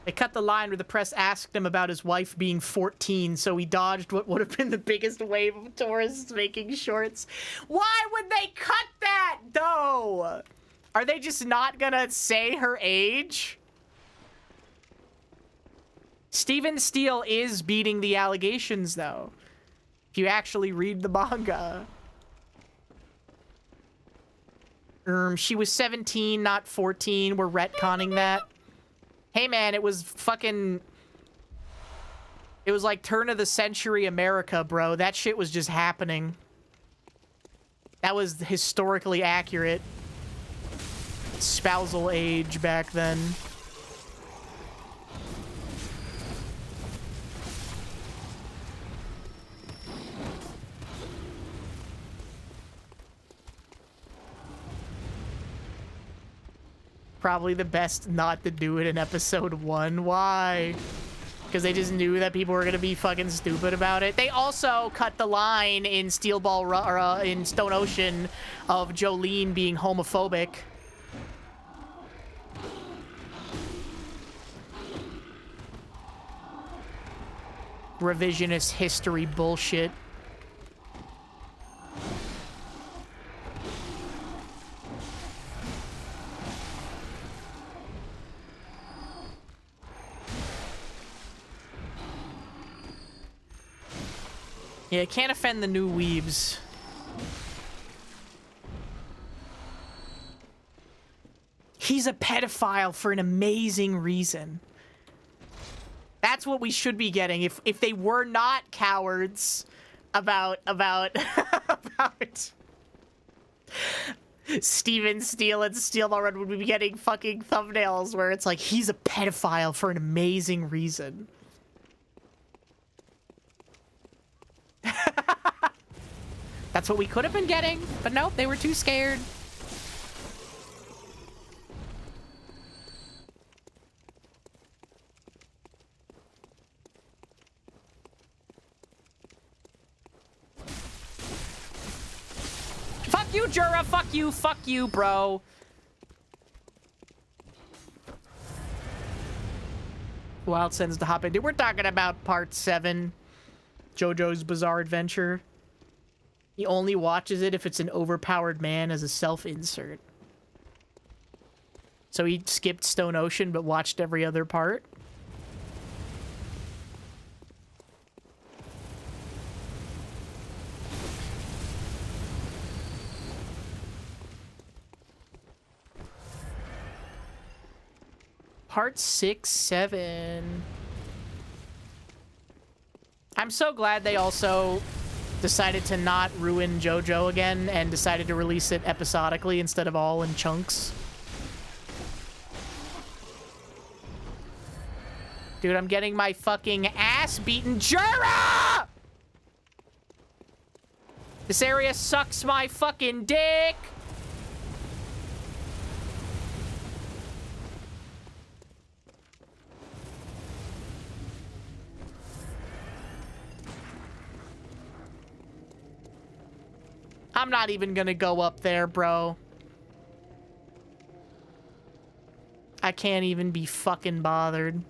They cut the line where the press asked him about his wife being 14, so he dodged what would have been the biggest wave of tourists making shorts. Why would they cut that, though? Are they just not gonna say her age? Steven Steele is beating the allegations, though. If you actually read the manga. She was 17, not 14. We're retconning that. Hey, man, it was fucking... It was like turn of the century America, bro. That shit was just happening. That was historically accurate. Spousal age back then. Probably the best not to do it in episode 1. Why? Because they just knew that people were gonna be fucking stupid about it. They also cut the line in in Stone Ocean of Jolene being homophobic. Revisionist history bullshit. Yeah, can't offend the new weebs. He's a pedophile for an amazing reason. That's what we should be getting if they were not cowards about Steven Steele and Steel Ball Run, would be getting fucking thumbnails where it's like he's a pedophile for an amazing reason. That's what we could have been getting, but nope, they were too scared. Fuck you, Jura! Fuck you, bro! Wild sends to hop in. Dude, we're talking about part 7. JoJo's Bizarre Adventure. He only watches it if it's an overpowered man as a self-insert. So he skipped Stone Ocean but watched every other part. Part 6, 7. I'm so glad they also decided to not ruin JoJo again and decided to release it episodically instead of all in chunks. Dude, I'm getting my fucking ass beaten. Jura! This area sucks my fucking dick. I'm not even gonna go up there, bro. I can't even be fucking bothered.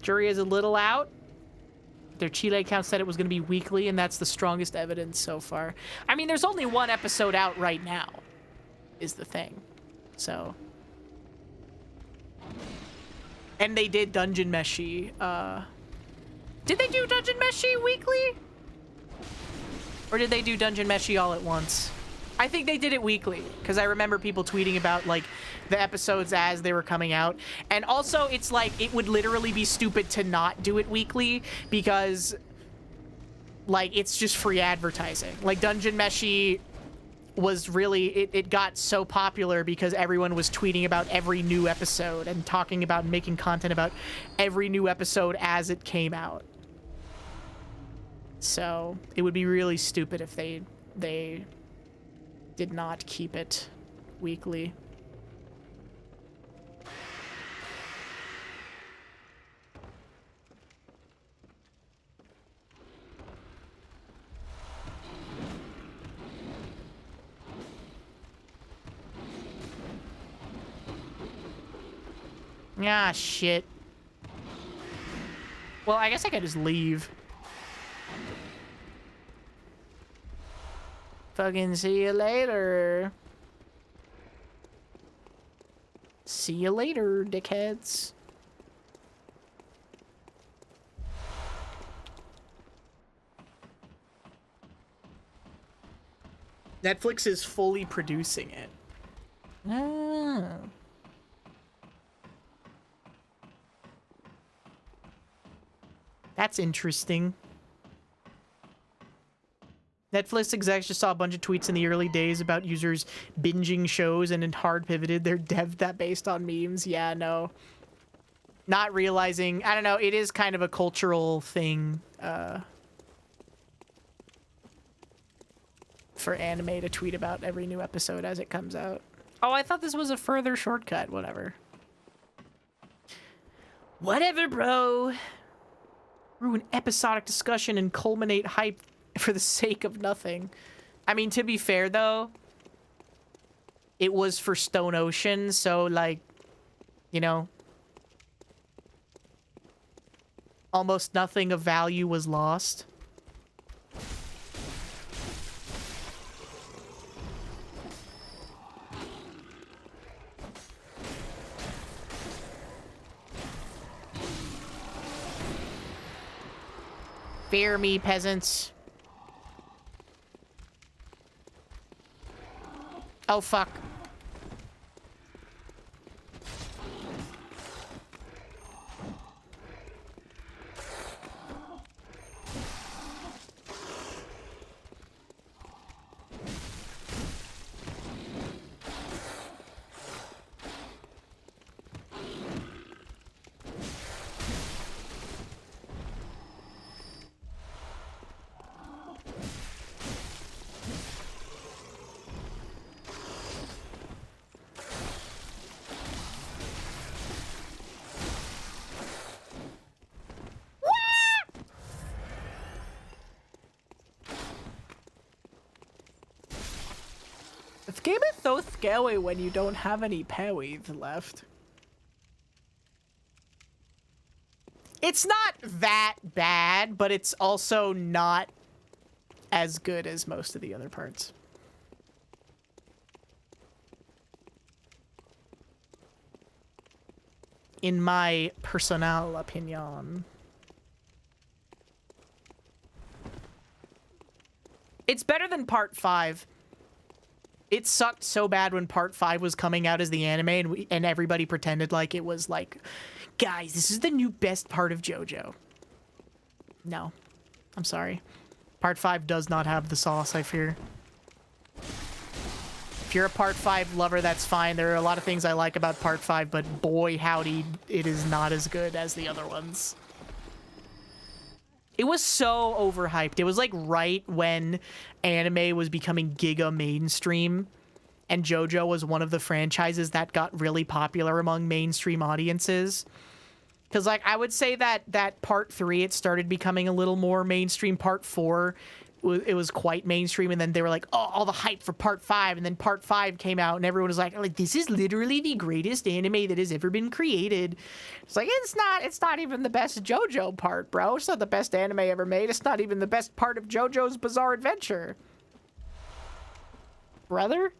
Jury is a little out. Their Chile account said it was gonna be weekly, and that's the strongest evidence so far. I mean, there's only one episode out right now, is the thing. So. And they did Dungeon Meshi, Did they do Dungeon Meshi weekly? Or did they do Dungeon Meshi all at once? I think they did it weekly, because I remember people tweeting about, like, the episodes as they were coming out. And also, it's like, it would literally be stupid to not do it weekly, because, like, it's just free advertising. Like, Dungeon Meshi was really, it got so popular because everyone was tweeting about every new episode and talking about and making content about every new episode as it came out. So it would be really stupid if they did not keep it weekly. Ah, shit. Well, I guess I could just leave. Fucking see you later. See you later, dickheads. Netflix is fully producing it. Ah. That's interesting. Netflix execs just saw a bunch of tweets in the early days about users binging shows and then hard pivoted their dev that based on memes. Yeah, no. Not realizing, I don't know, it is kind of a cultural thing for anime to tweet about every new episode as it comes out. Oh, I thought this was a further shortcut. Whatever. Whatever, bro. Ruin episodic discussion and culminate hype for the sake of nothing. I mean, to be fair, though, it was for Stone Ocean, so, like, you know, almost nothing of value was lost. Fear me, peasants. Oh, fuck. This game is so scary when you don't have any parries left. It's not that bad, but it's also not as good as most of the other parts. In my personal opinion. It's better than part 5. It sucked so bad when part 5 was coming out as the anime and everybody pretended like it was like, guys, this is the new best part of JoJo. No. I'm sorry. Part 5 does not have the sauce, I fear. If you're a part 5 lover, that's fine. There are a lot of things I like about part 5, but boy howdy, it is not as good as the other ones. It was so overhyped. It was like right when anime was becoming giga mainstream, and JoJo was one of the franchises that got really popular among mainstream audiences. Because, like, I would say that part 3, it started becoming a little more mainstream. Part 4, it was quite mainstream, and then they were like, oh, all the hype for part 5, and then part 5 came out, and everyone was like, this is literally the greatest anime that has ever been created. It's like, it's not even the best JoJo part, bro. It's not the best anime ever made. It's not even the best part of JoJo's Bizarre Adventure. Brother?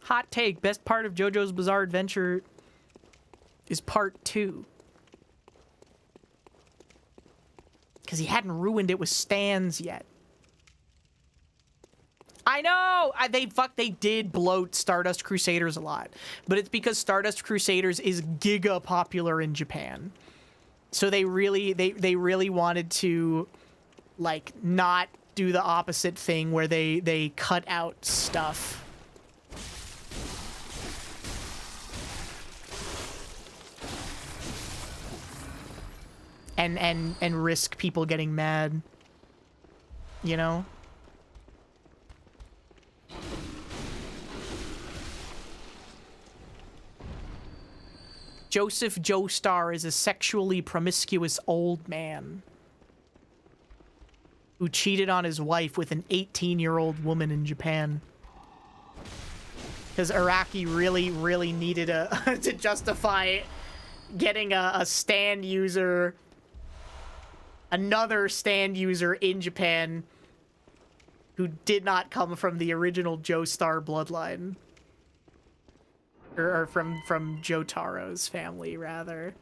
Hot take, best part of JoJo's Bizarre Adventure is part 2. Because he hadn't ruined it with stands yet. I know! They did bloat Stardust Crusaders a lot. But it's because Stardust Crusaders is giga popular in Japan. So they really wanted to, like, not do the opposite thing where they cut out stuff. And risk people getting mad, you know? Joseph Joestar is a sexually promiscuous old man who cheated on his wife with an 18-year-old woman in Japan. Because Araki really needed to justify getting a stand user, another stand user in Japan who did not come from the original Joestar bloodline. Or from Jotaro's family, rather.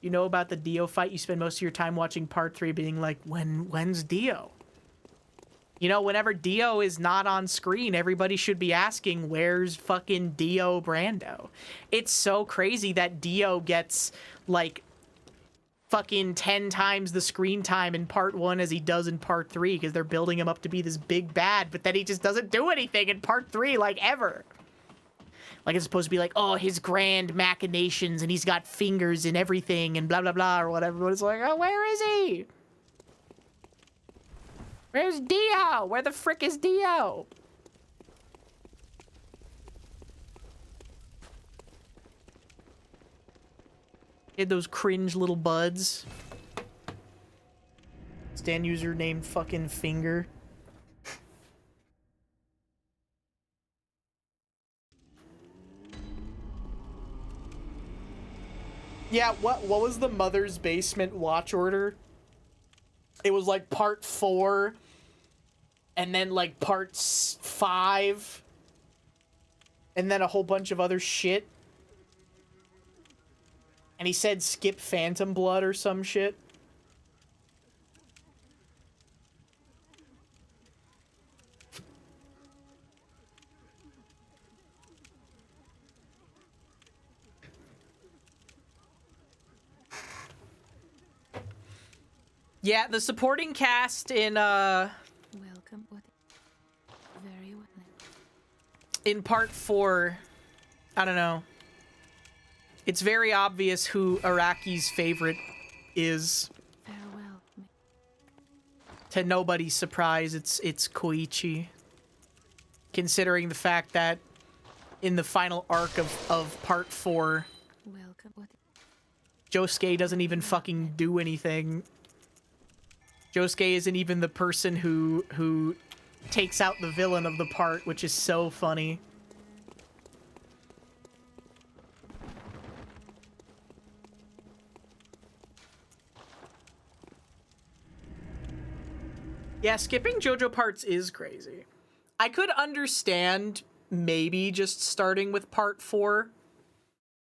You know about the Dio fight? You spend most of your time watching part 3 being like, when's Dio? You know, whenever Dio is not on screen, everybody should be asking, where's fucking Dio Brando? It's so crazy that Dio gets, like, fucking 10 times the screen time in part 1 as he does in part 3, because they're building him up to be this big bad, but then he just doesn't do anything in part 3, like, ever. Like, it's supposed to be like, oh, his grand machinations, and he's got fingers and everything, and blah, blah, blah, or whatever. But it's like, oh, where is he? Where's Dio? Where the frick is Dio? He had those cringe little buds. Stand user named fucking Finger. Yeah, what was the Mother's Basement watch order? It was like part 4, and then like part 5, and then a whole bunch of other shit. And he said skip Phantom Blood or some shit. Yeah, the supporting cast in Welcome. What? Very well. in part 4, I don't know. It's very obvious who Araki's favorite is. Farewell. To nobody's surprise, it's Koichi. Considering the fact that in the final arc of part 4, Welcome. What? Josuke doesn't even fucking do anything. Josuke isn't even the person who takes out the villain of the part, which is so funny. Yeah, skipping JoJo parts is crazy. I could understand maybe just starting with part 4,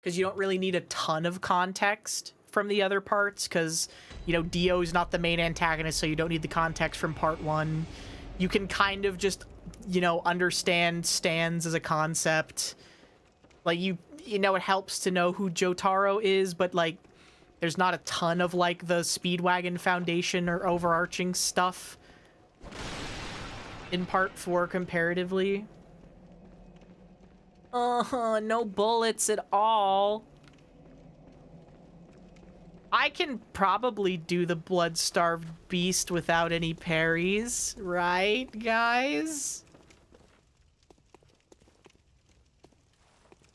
because you don't really need a ton of context from the other parts, because, you know, Dio is not the main antagonist, so you don't need the context from part 1. You can kind of just, you know, understand stands as a concept. Like, you know, it helps to know who Jotaro is, but, like, there's not a ton of, like, the Speedwagon Foundation or overarching stuff in part 4 comparatively. No bullets at all. I can probably do the blood-starved beast without any parries, right, guys?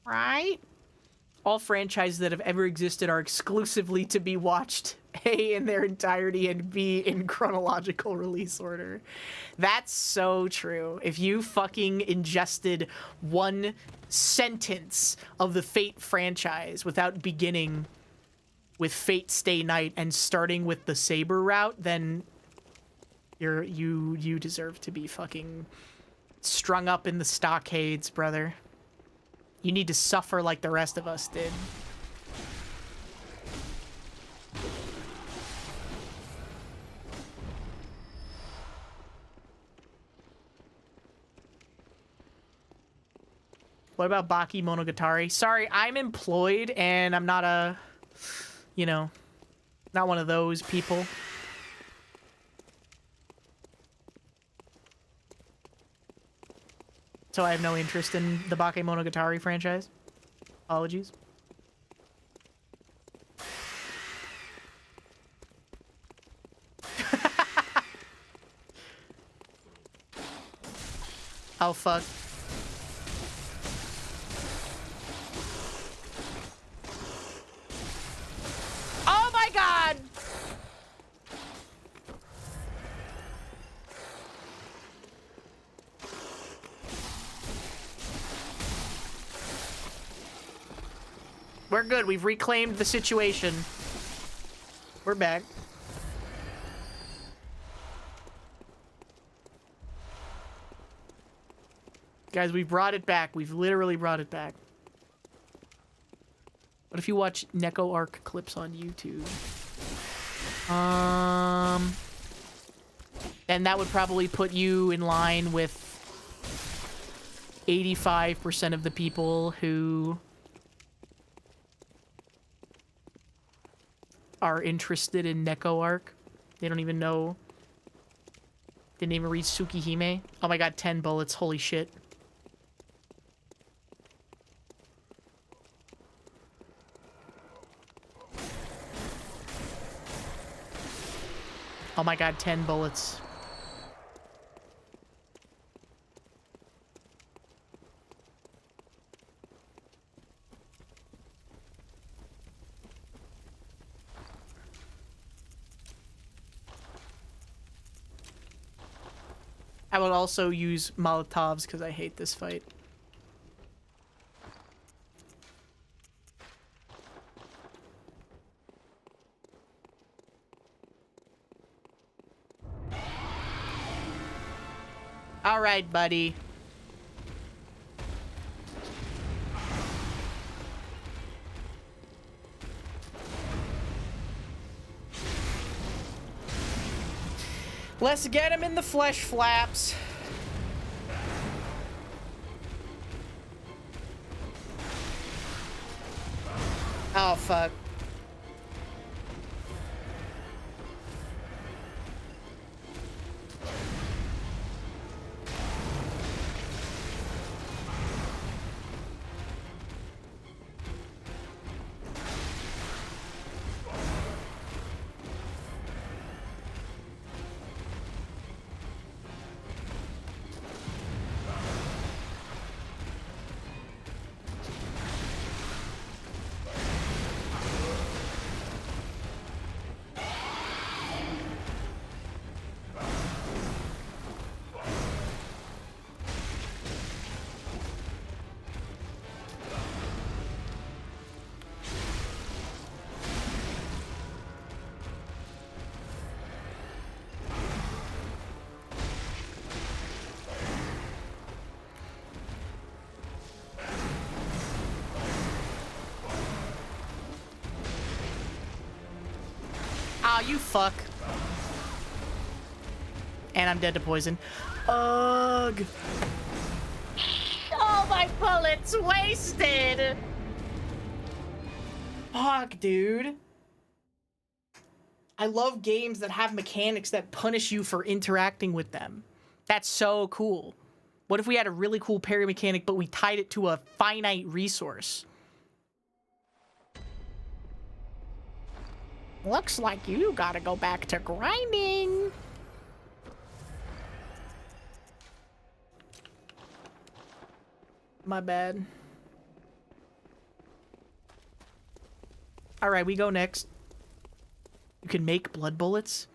Right? All franchises that have ever existed are exclusively to be watched, A, in their entirety, and B, in chronological release order. That's so true. If you fucking ingested one sentence of the Fate franchise without beginning with Fate Stay Night and starting with the Saber route, then you deserve to be fucking strung up in the stockades, brother. You need to suffer like the rest of us did. What about Baki Monogatari? Sorry, I'm employed and I'm not a, you know, not one of those people. So I have no interest in the Baki Monogatari franchise. Apologies. Oh, fuck. Oh my god! We're good. We've reclaimed the situation. We're back. Guys, we've brought it back. We've literally brought it back. What if you watch Neko Arc clips on YouTube? And that would probably put you in line with 85% of the people who are interested in Neko Arc. They don't even know. Didn't even read Tsukihime. Oh my god, 10 bullets. Holy shit. Oh my god, 10 bullets. I will also use Molotovs because I hate this fight. All right, buddy. Let's get him in the flesh flaps. Oh, fuck. Aw, you fuck. And I'm dead to poison. Ugh. All my bullets wasted. Fuck, dude. I love games that have mechanics that punish you for interacting with them. That's so cool. What if we had a really cool parry mechanic, but we tied it to a finite resource? Looks like you gotta go back to grinding. My bad. All right, we go next. You can make blood bullets?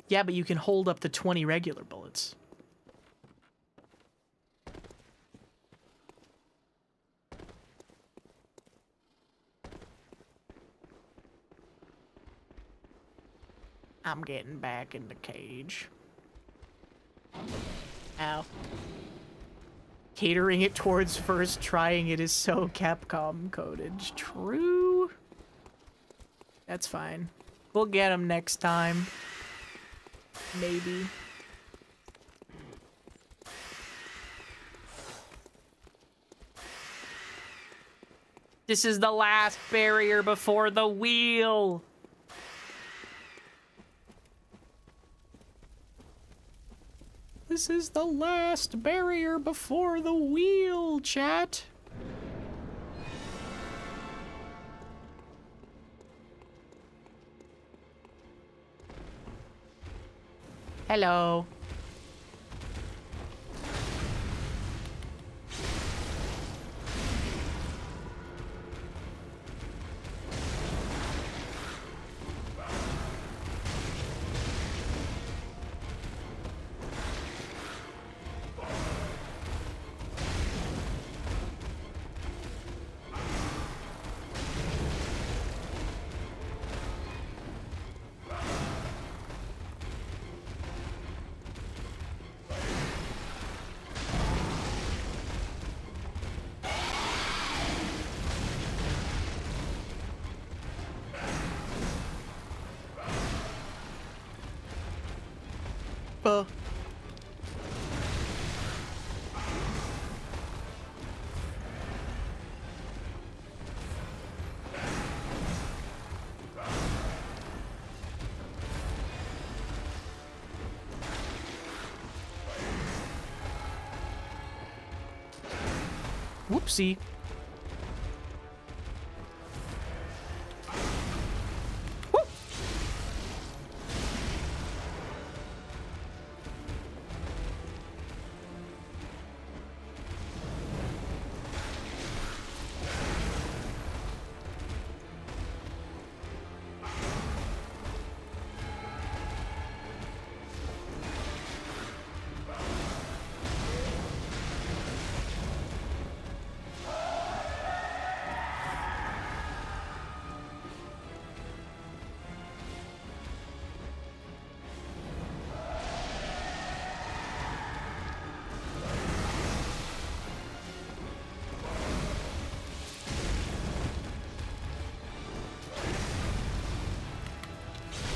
Yeah, but you can hold up to 20 regular bullets. I'm getting back in the cage. Ow. Catering it towards first trying it is so Capcom coded. True. That's fine. We'll get him next time. Maybe. This is the last barrier before the wheel. This is the last barrier before the wheel, chat. Hello. Whoopsie. Woo!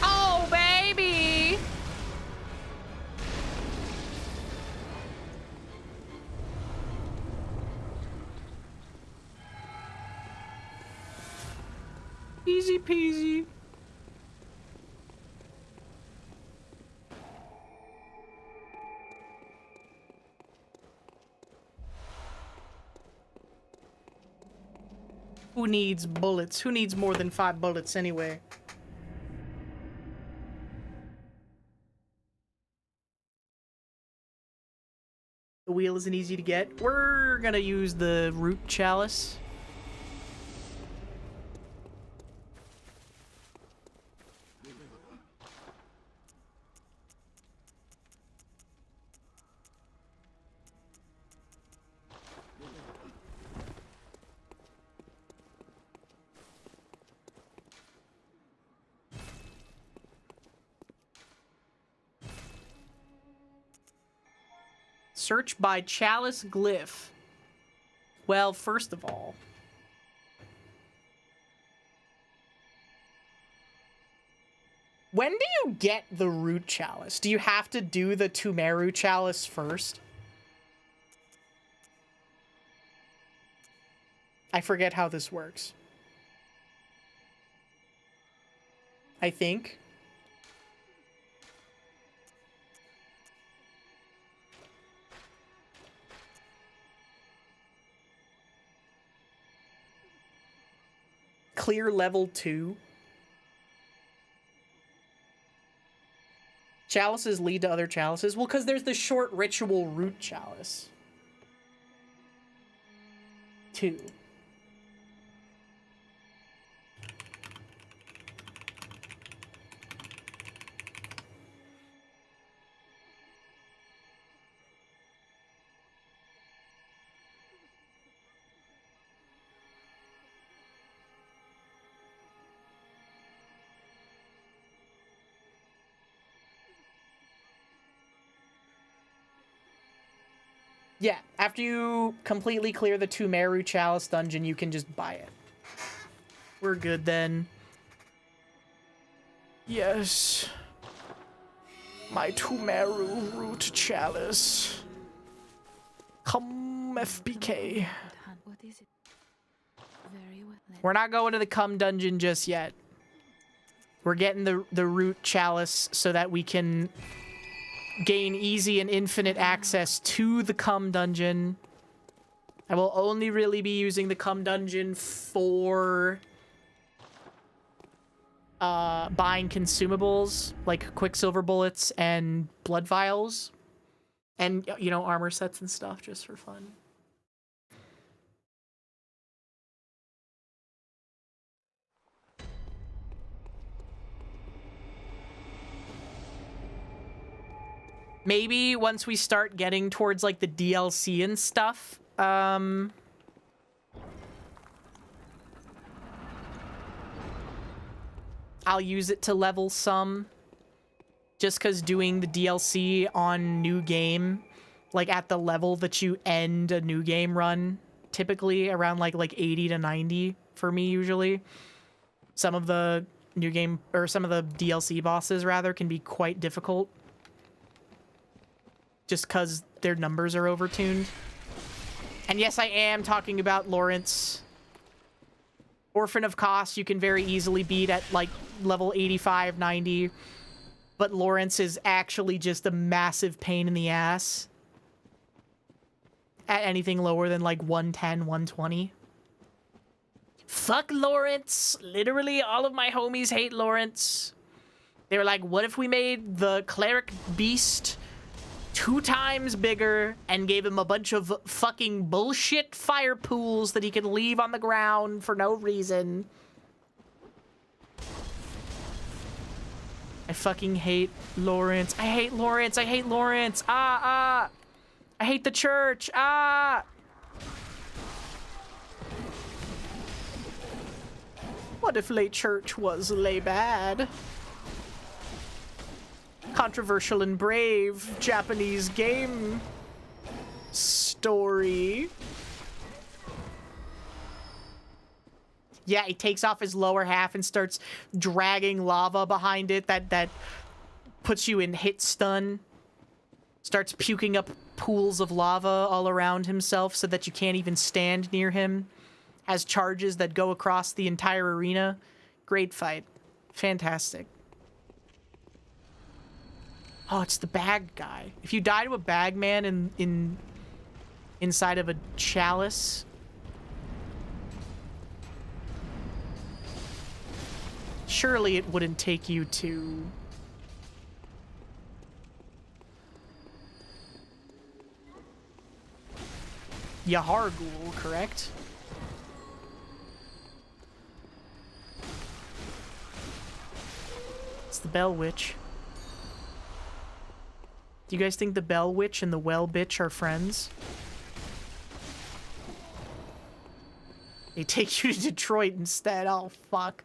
Oh, baby! Easy peasy. Who needs bullets? Who needs more than 5 bullets anyway? The wheel isn't easy to get. We're gonna use the root chalice. Search by chalice glyph. Well, first of all, When do you get the root chalice? Do you have to do the Tumeru chalice first? I forget how this works. I think. Clear level 2. Chalices lead to other chalices? Well, because there's the short ritual root chalice. 2. Yeah, after you completely clear the Tumeru Chalice dungeon, you can just buy it. We're good then. Yes. My Tumeru Root Chalice. Come, FBK. What is it? Very well. We're not going to the Cum dungeon just yet. We're getting the Root Chalice so that we can gain easy and infinite access to the Cum dungeon. I will only really be using the Cum dungeon for buying consumables like Quicksilver bullets and blood vials. And, you know, armor sets and stuff just for fun. Maybe once we start getting towards, like, the DLC and stuff, I'll use it to level some. Just because doing the DLC on new game, like, at the level that you end a new game run, typically around, like 80 to 90 for me, usually. Some of the new game, or some of the DLC bosses, rather, can be quite difficult. Just because their numbers are overtuned. And yes, I am talking about Lawrence. Orphan of Kos, you can very easily beat at, like, level 85, 90. But Lawrence is actually just a massive pain in the ass. At anything lower than, like, 110, 120. Fuck Lawrence! Literally, all of my homies hate Lawrence. They were like, what if we made the Cleric Beast 2 times bigger and gave him a bunch of fucking bullshit fire pools that he could leave on the ground for no reason. I fucking hate Lawrence. I hate Lawrence. I hate Lawrence. I hate the church. What if lay church was lay bad? Controversial and brave Japanese game story. Yeah, he takes off his lower half and starts dragging lava behind it that puts you in hit stun. Starts puking up pools of lava all around himself so that you can't even stand near him. Has charges that go across the entire arena. Great fight. Fantastic. Oh, it's the bag guy. If you die to a bag man inside of a chalice, surely it wouldn't take you to Yahar'gul, correct? It's the Bell Witch. Do you guys think the Bell Witch and the Well Bitch are friends? They take you to Detroit instead. Oh, fuck.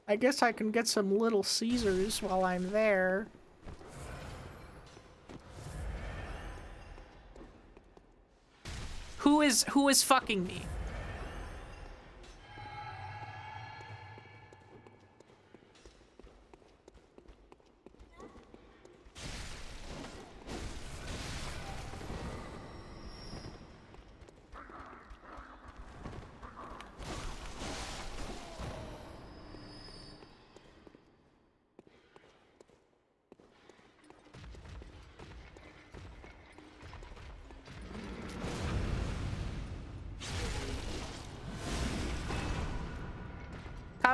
I guess I can get some Little Caesars while I'm there. Who is fucking me?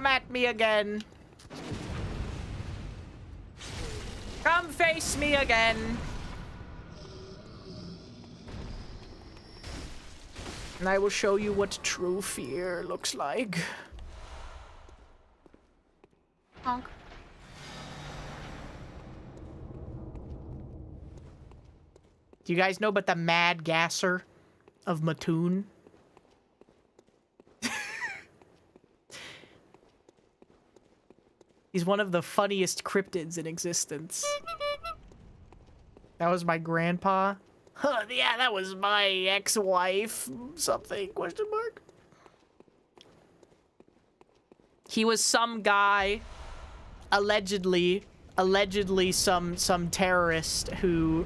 Come at me again. Come face me again. And I will show you what true fear looks like. Honk. Do you guys know about the Mad Gasser of Mattoon? He's one of the funniest cryptids in existence. That was my grandpa. Huh, yeah, that was my ex-wife. Something, question mark. He was some guy, allegedly some terrorist who,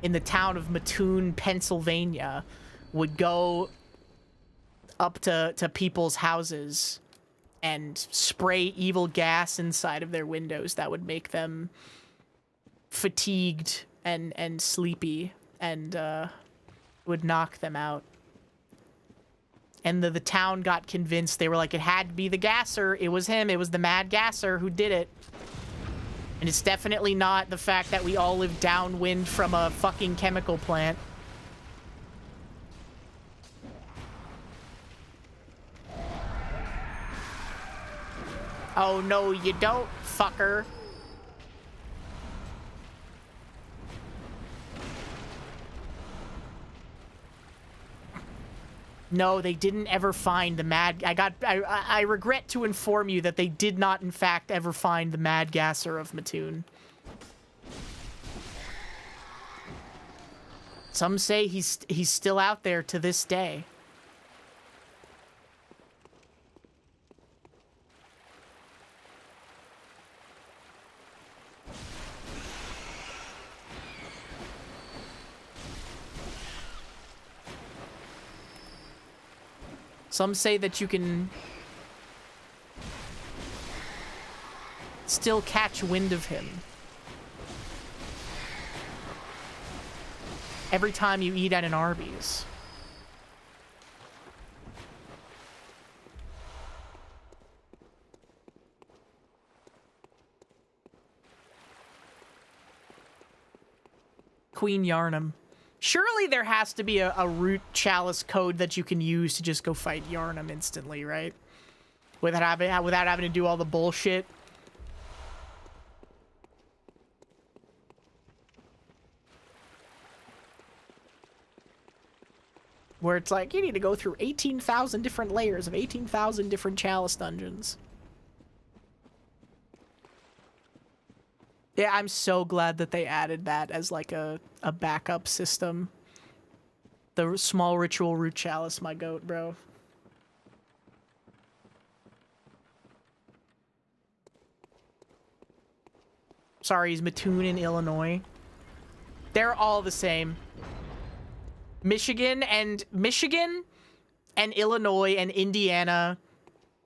in the town of Mattoon, Pennsylvania, would go up to people's houses and spray evil gas inside of their windows that would make them fatigued and sleepy and would knock them out. And the town got convinced. They were like, it had to be the gasser. It was him. It was the Mad Gasser who did it. And it's definitely not the fact that we all live downwind from a fucking chemical plant. Oh, no, you don't, fucker. No, they didn't ever find the Mad... I regret to inform you that they did not, in fact, ever find the Mad Gasser of Mattoon. Some say he's still out there to this day. Some say that you can still catch wind of him every time you eat at an Arby's. Queen Yarnum. Surely there has to be a root chalice code that you can use to just go fight Yarnum instantly, right? Without having to do all the bullshit. Where it's like, you need to go through 18,000 different layers of 18,000 different chalice dungeons. Yeah, I'm so glad that they added that as like a backup system. The small ritual root chalice, my goat, bro. Sorry, he's Mattoon in Illinois. They're all the same. Michigan and Illinois and Indiana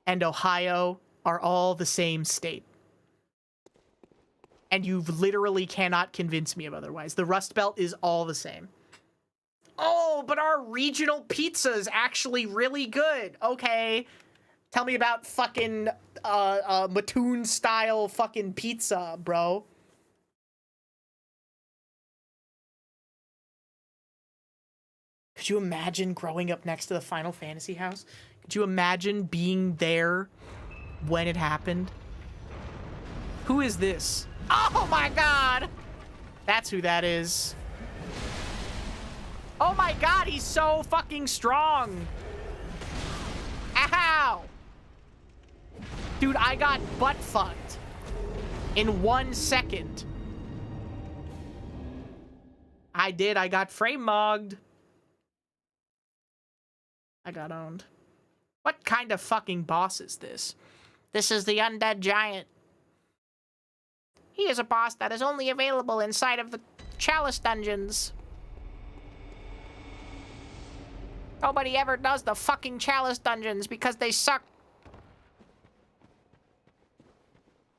and Ohio are all the same state. And you literally cannot convince me of otherwise. The Rust Belt is all the same. Oh, but our regional pizza is actually really good. Okay. Tell me about fucking Mattoon style fucking pizza, bro. Could you imagine growing up next to the Final Fantasy house? Could you imagine being there when it happened? Who is this? Oh my god! That's who that is. Oh my god, he's so fucking strong! Ow! Dude, I got butt fucked in 1 second. I did, I got frame mogged. I got owned. What kind of fucking boss is this? This is the Undead Giant. He is a boss that is only available inside of the Chalice dungeons. Nobody ever does the fucking Chalice dungeons because they suck.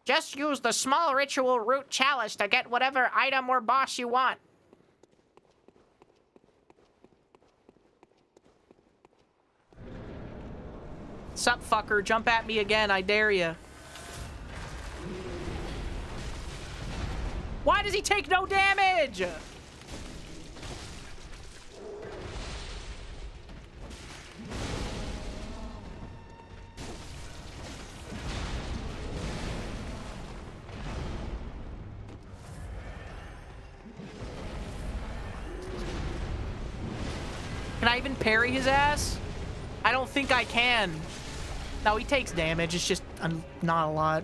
Just use the small ritual root chalice to get whatever item or boss you want. Sup, fucker? Jump at me again, I dare ya. Why does he take no damage? Can I even parry his ass? I don't think I can. No, he takes damage. It's just not a lot.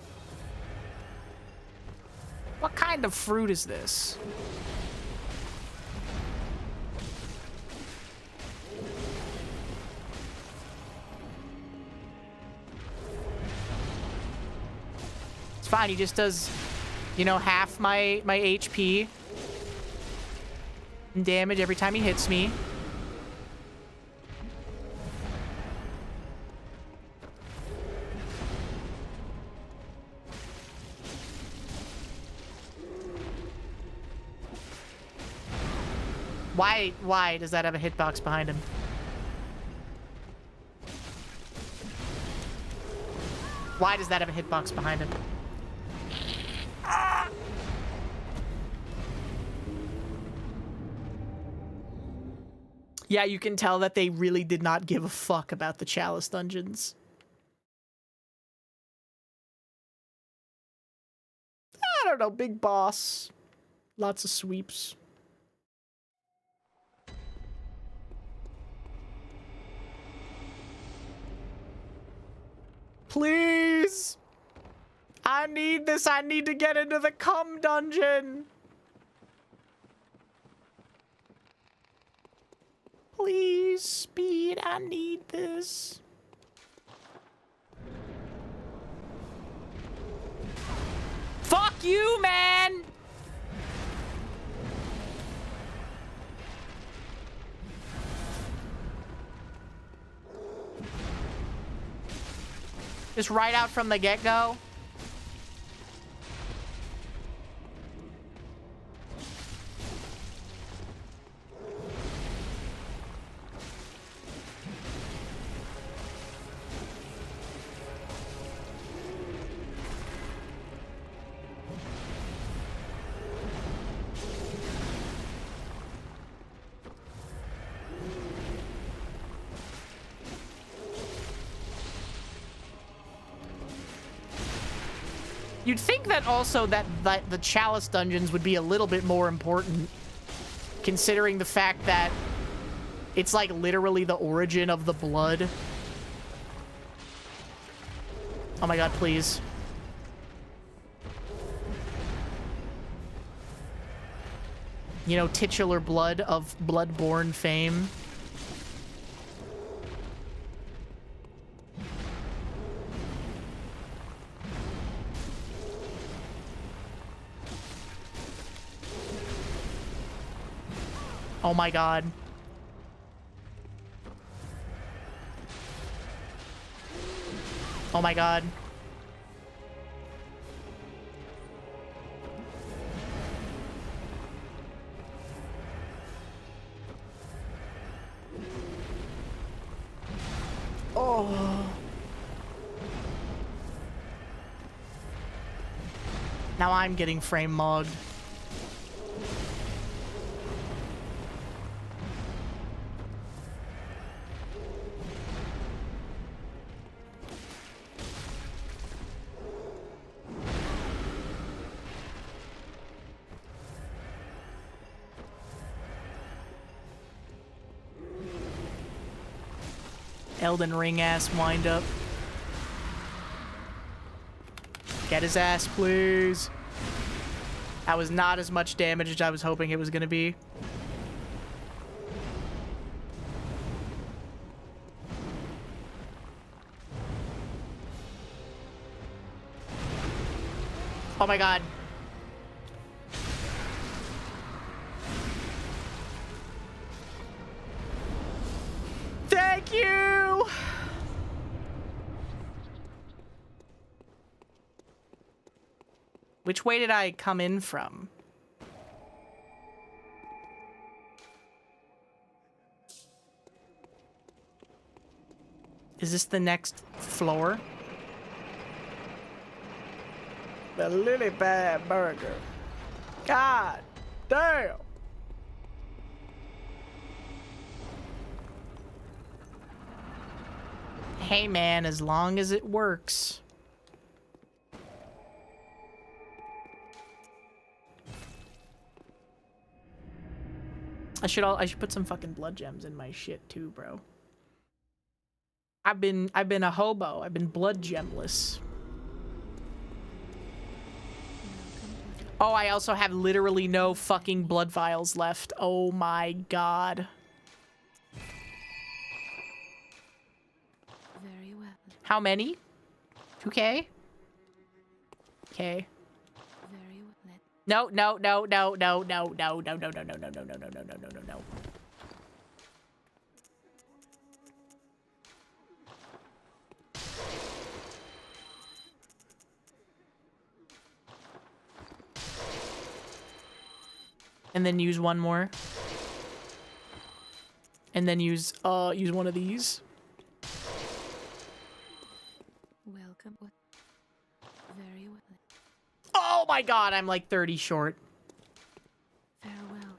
What kind of fruit is this? It's fine. He just does, you know, half my HP and damage every time he hits me. Why does that have a hitbox behind him? Why does that have a hitbox behind him? Ah! Yeah, you can tell that they really did not give a fuck about the Chalice dungeons. I don't know, big boss. Lots of sweeps. Please! I need this. I need to get into the cum dungeon. Please, speed. I need this. Fuck you, man! Just right out from the get-go. You'd think that also that the Chalice dungeons would be a little bit more important, considering the fact that it's like literally the origin of the blood. Oh my god, please. You know, titular blood of Bloodborne fame. Oh my god. Oh my god. Oh. Now I'm getting frame mogged. Elden Ring ass wind up. Get his ass, please. That was not as much damage as I was hoping it was gonna be. Oh my god. Thank you! Which way did I come in from? Is this the next floor? The Lily Pad Burger. God damn. Hey man, as long as it works. I should put some fucking blood gems in my shit too, bro. I've been a hobo. I've been blood gemless. Oh, I also have literally no fucking blood vials left. Oh my god. Very well. How many? 2K? Okay. Very well. No, no, no, no, no, no, no, no, no, no, no, no, no, no, no, no, no, no, no, no. And then use one more. And then use one of these. Welcome. What? Very well. Oh my god, I'm like 30 short. Farewell.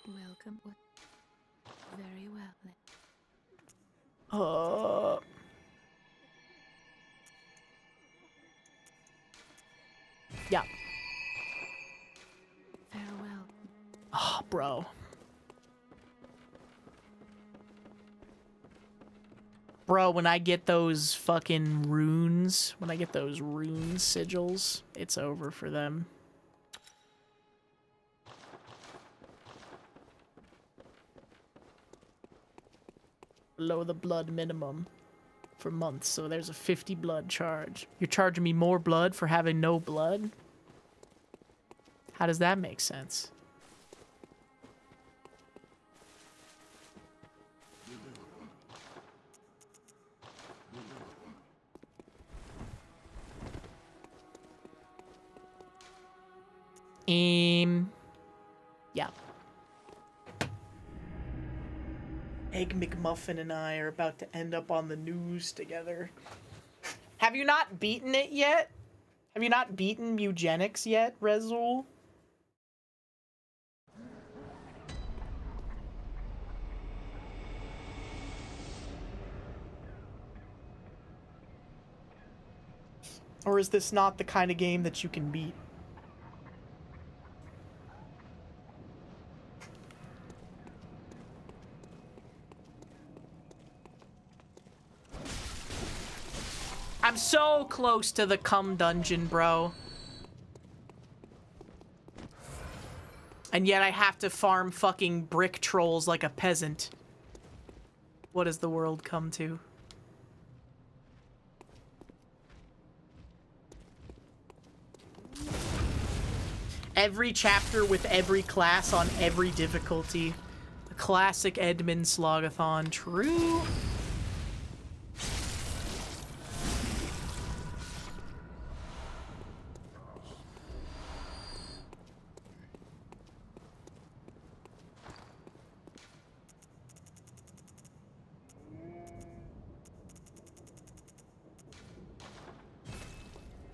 Welcome. What? Very well. Yeah. Farewell. Oh, bro. Bro, when I get those fucking runes, when I get those rune sigils, it's over for them. Below the blood minimum for months, so there's a 50 blood charge. You're charging me more blood for having no blood? How does that make sense? Yeah. Egg McMuffin and I are about to end up on the news together. Have you not beaten it yet? Have you not beaten eugenics yet, Rezul? Or is this not the kind of game that you can beat? I'm so close to the cum dungeon, bro. And yet I have to farm fucking brick trolls like a peasant. What has the world come to? Every chapter with every class on every difficulty. A classic Edmund Slogathon. True.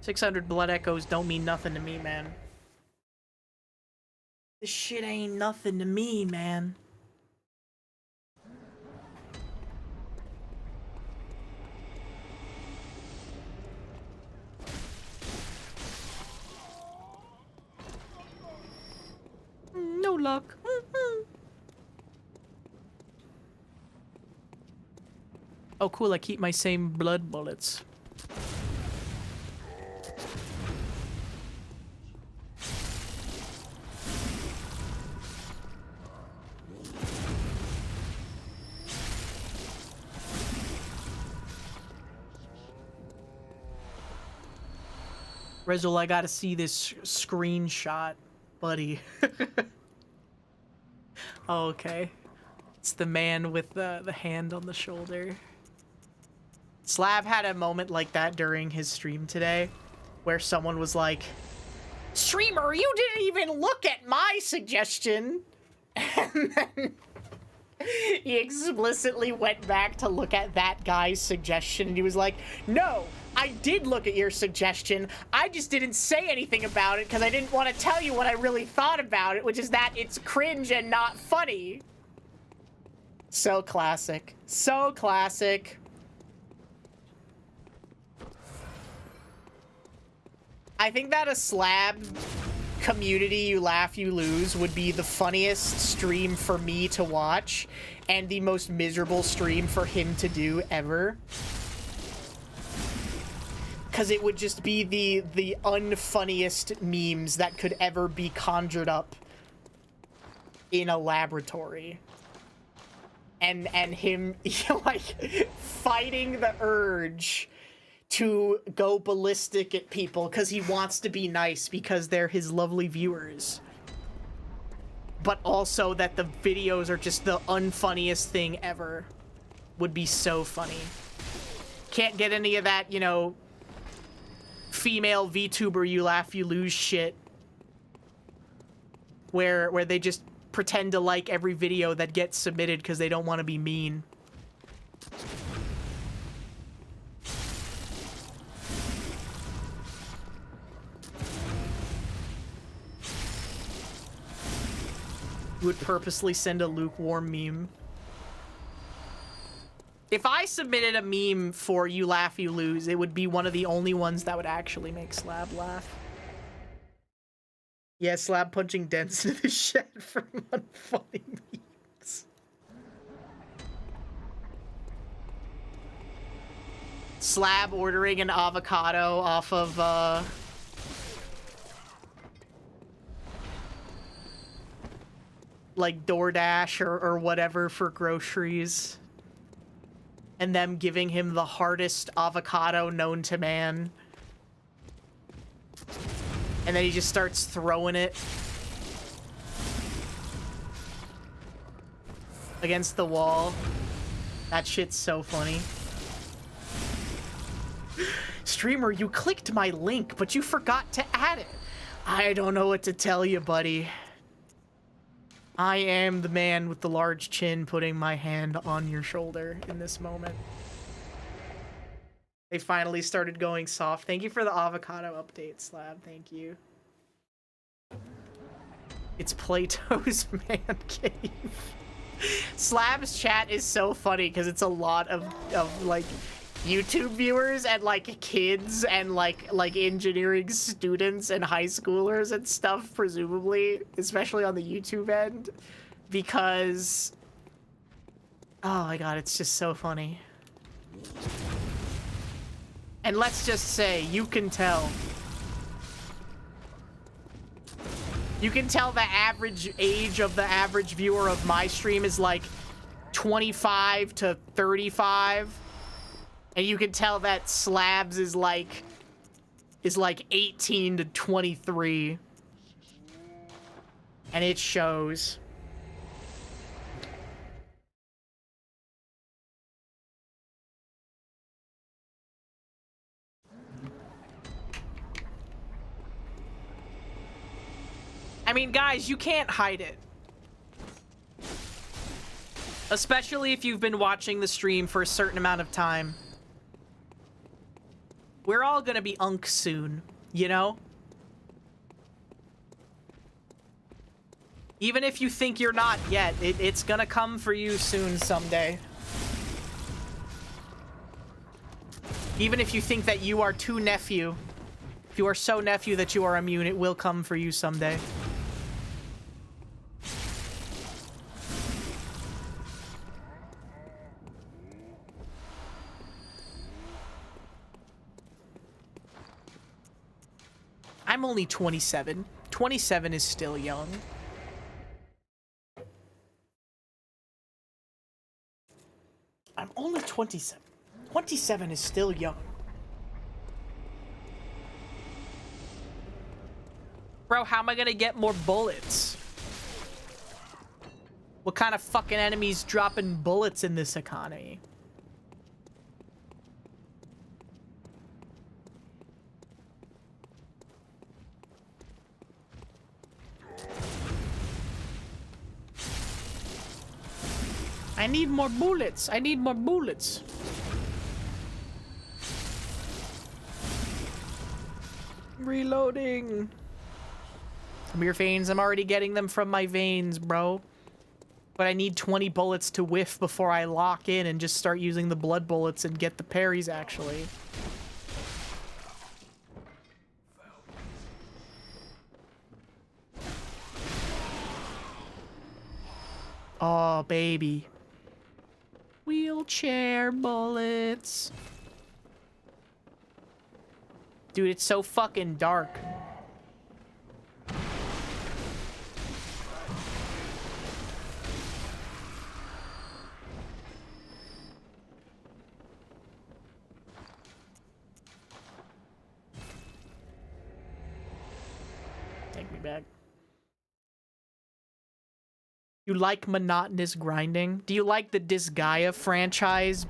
$600 blood echoes don't mean nothing to me, man. This shit ain't nothing to me, man. No luck. Oh, cool. I keep my same blood bullets. Rezul, I gotta see this screenshot, buddy. Oh, okay. It's the man with the hand on the shoulder. Slab had a moment like that during his stream today, where someone was like, Streamer, you didn't even look at my suggestion. And then he explicitly went back to look at that guy's suggestion, and he was like, no, I did look at your suggestion. I just didn't say anything about it because I didn't want to tell you what I really thought about it, which is that it's cringe and not funny. So classic. So classic. I think that a slab community you laugh you lose would be the funniest stream for me to watch and the most miserable stream for him to do ever, because it would just be the unfunniest memes that could ever be conjured up in a laboratory, and him like fighting the urge to go ballistic at people because he wants to be nice because they're his lovely viewers. But also that the videos are just the unfunniest thing ever. Would be so funny. Can't get any of that, you know, female VTuber you laugh you lose shit. Where they just pretend to like every video that gets submitted because they don't want to be mean. Would purposely send a lukewarm meme. If I submitted a meme for You Laugh, You Lose, it would be one of the only ones that would actually make Slab laugh. Yeah, Slab punching dents into the shed for unfunny memes. Slab ordering an avocado off of, like DoorDash or whatever for groceries, and them giving him the hardest avocado known to man, and then he just starts throwing it against the wall. That shit's so funny. Streamer, you clicked my link, but you forgot to add it. I don't know what to tell you, buddy. I am the man with the large chin putting my hand on your shoulder in this moment. They finally started going soft. Thank you for the avocado update, Slab. Thank you. It's Plato's man cave. Slab's chat is so funny because it's a lot of like YouTube viewers and like kids and like engineering students and high schoolers and stuff, presumably, especially on the YouTube end, because oh my god, it's just so funny. And let's just say you can tell the average age of the average viewer of my stream is like 25 to 35. And you can tell that Slabs is like 18 to 23. And it shows. I mean, guys, you can't hide it. Especially if you've been watching the stream for a certain amount of time. We're all gonna be unk soon, you know? Even if you think you're not yet, it's gonna come for you soon someday. Even if you think that you are too nephew, if you are so nephew that you are immune, it will come for you someday. I'm only 27. 27 is still young. I'm only 27. 27 is still young. Bro, how am I gonna get more bullets? What kind of fucking enemies dropping bullets in this economy? I need more bullets. I need more bullets. Reloading. From your veins. I'm already getting them from my veins, bro. But I need 20 bullets to whiff before I lock in and just start using the blood bullets and get the parries, actually. Oh, baby. Wheelchair bullets. Dude, it's so fucking dark. Take me back. You like monotonous grinding? Do you like the Disgaea franchise?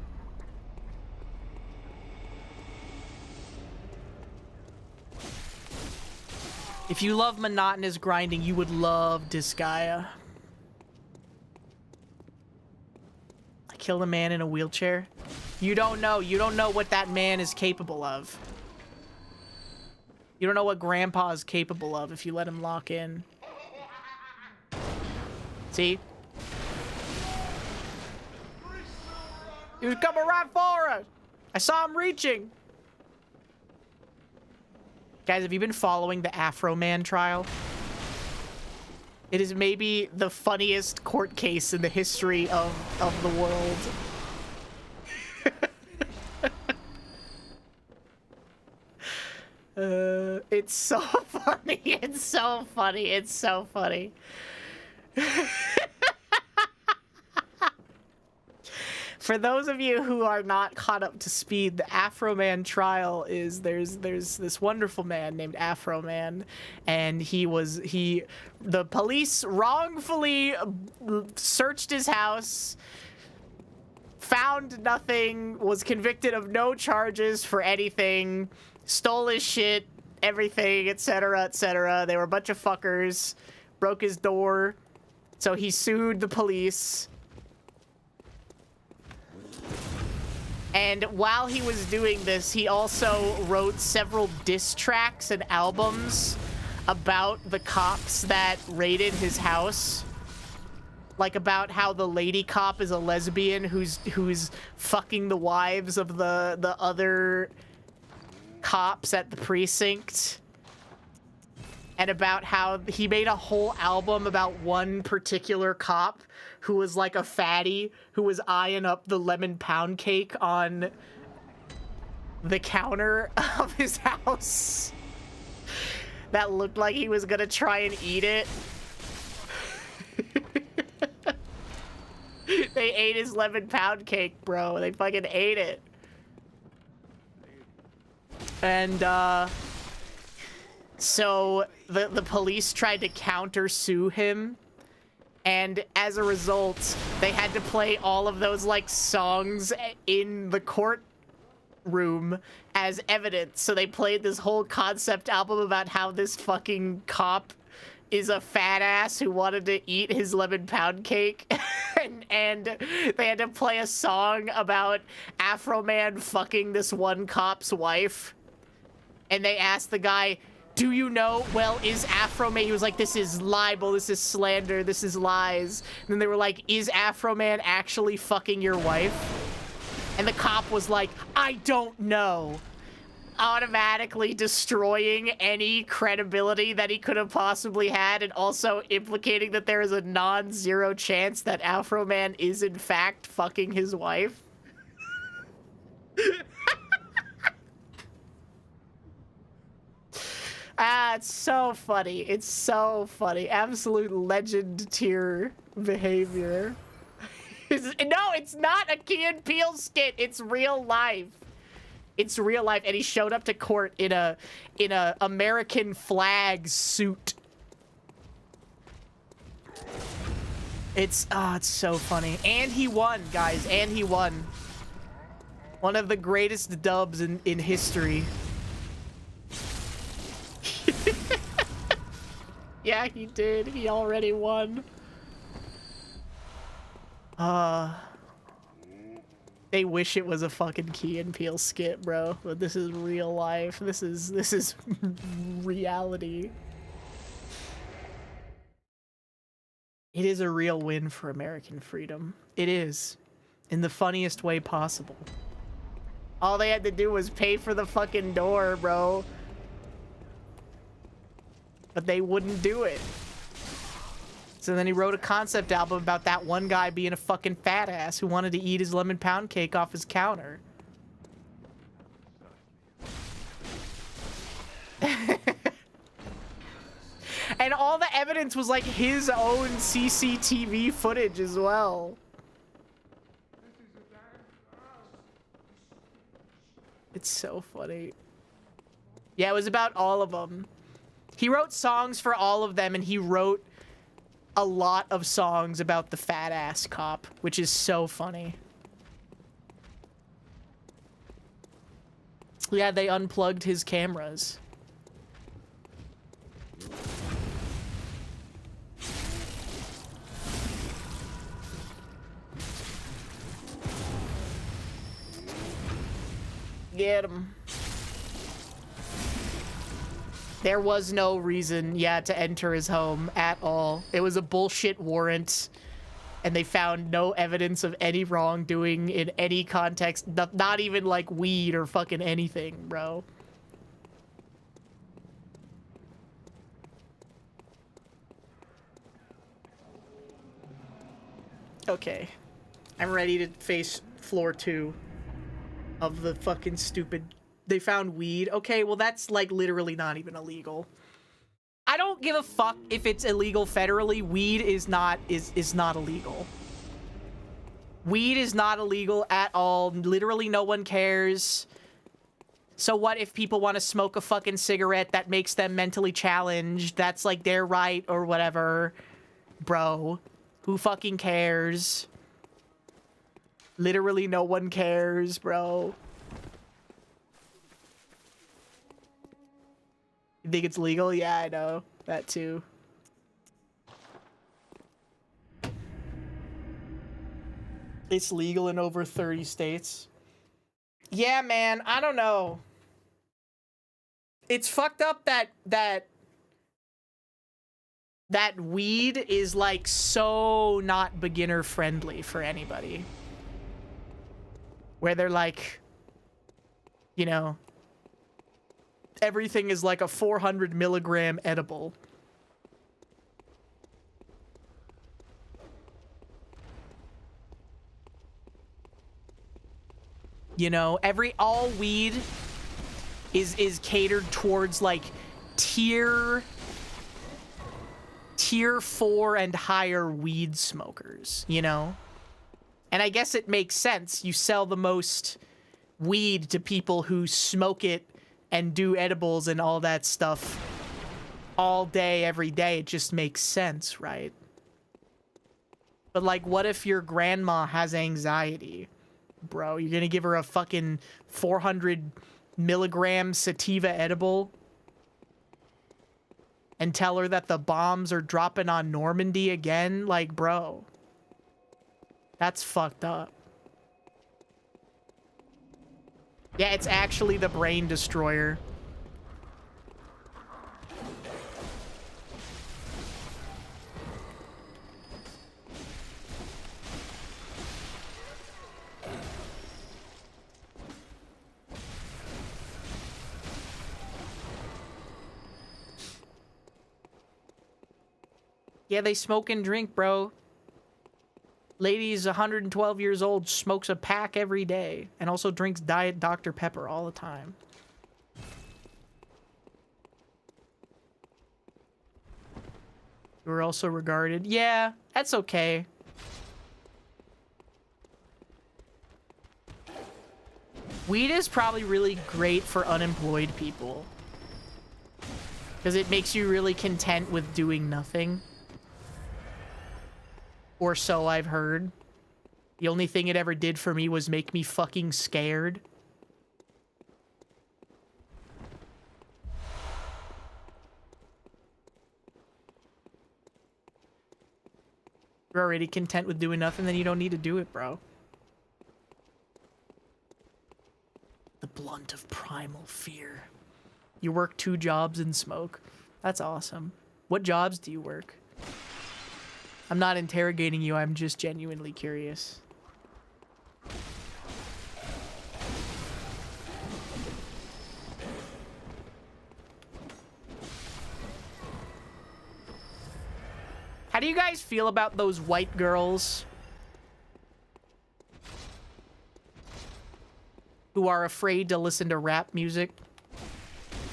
If you love monotonous grinding, you would love Disgaea. I killed a man in a wheelchair. You don't know. You don't know what that man is capable of. You don't know what Grandpa is capable of if you let him lock in. See? He was coming right for us. I saw him reaching. Guys, have you been following the Afro Man trial? It is maybe the funniest court case in the history of the world. It's so funny. It's so funny. It's so funny. For those of you who are not caught up to speed, the Afro Man trial is there's this wonderful man named Afro Man, and the police wrongfully searched his house, found nothing, was convicted of no charges for anything, stole his shit, everything, etc., etc. They were a bunch of fuckers, broke his door, so he sued the police. And while he was doing this, he also wrote several diss tracks and albums about the cops that raided his house. Like about how the lady cop is a lesbian who's fucking the wives of the other cops at the precinct. And about how he made a whole album about one particular cop who was like a fatty who was eyeing up the lemon pound cake on the counter of his house. That looked like he was gonna try and eat it. They ate his lemon pound cake, bro. They fucking ate it. And, so the police tried to counter-sue him, and as a result, they had to play all of those, like, songs in the courtroom as evidence. So they played this whole concept album about how this fucking cop is a fat ass who wanted to eat his lemon pound cake. and they had to play a song about Afro Man fucking this one cop's wife. And they asked the guy, do you know, well, is Afro Man, he was like, this is libel, this is slander, this is lies. And then they were like, is Afro Man actually fucking your wife? And the cop was like, I don't know. Automatically destroying any credibility that he could have possibly had, and also implicating that there is a non-zero chance that Afro Man is in fact fucking his wife. It's so funny. It's so funny. Absolute legend tier behavior. No, it's not a Key and Peele skit. It's real life. It's real life. And he showed up to court in a American flag suit. It's so funny. And he won, guys. And he won. One of the greatest dubs in history. Yeah, he did. He already won. They wish it was a fucking Key and Peele skit, bro. But this is real life. This is reality. It is a real win for American freedom. It is. In the funniest way possible. All they had to do was pay for the fucking door, bro. But they wouldn't do it. So then he wrote a concept album about that one guy being a fucking fat ass who wanted to eat his lemon pound cake off his counter. And all the evidence was like his own CCTV footage as well. It's so funny. Yeah, it was about all of them. He wrote songs for all of them, and he wrote a lot of songs about the fat ass cop, which is so funny. Yeah, they unplugged his cameras. Get him. There was no reason, yeah, to enter his home at all. It was a bullshit warrant, and they found no evidence of any wrongdoing in any context. Not even, like, weed or fucking anything, bro. Okay. I'm ready to face floor 2 of the fucking stupid... They found weed. Okay, well, that's, like, literally not even illegal. I don't give a fuck if it's illegal federally. Weed is not illegal. Weed is not illegal at all. Literally no one cares. So what if people want to smoke a fucking cigarette that makes them mentally challenged? That's, like, their right or whatever. Bro, who fucking cares? Literally no one cares, bro. You think it's legal? Yeah, I know. That too. It's legal in over 30 states. Yeah, man, I don't know. It's fucked up that weed is, like, so not beginner friendly for anybody. Where they're like, you know, everything is like a 400 milligram edible. You know, all weed is catered towards, like, tier 4 and higher weed smokers, you know? And I guess it makes sense. You sell the most weed to people who smoke it and do edibles and all that stuff all day, every day. It just makes sense, right? But, like, what if your grandma has anxiety? Bro, you're gonna give her a fucking 400 milligram sativa edible and tell her that the bombs are dropping on Normandy again? Like, bro, that's fucked up. Yeah, it's actually the brain destroyer. Yeah, they smoke and drink, bro. Lady's 112 years old, smokes a pack every day, and also drinks Diet Dr. Pepper all the time. You were also regarded. Yeah, that's okay. Weed is probably really great for unemployed people. Because it makes you really content with doing nothing. Or so I've heard. The only thing it ever did for me was make me fucking scared. You're already content with doing nothing, then you don't need to do it, bro. The blunt of primal fear. You work 2 jobs and smoke. That's awesome. What jobs do you work? I'm not interrogating you, I'm just genuinely curious. How do you guys feel about those white girls who are afraid to listen to rap music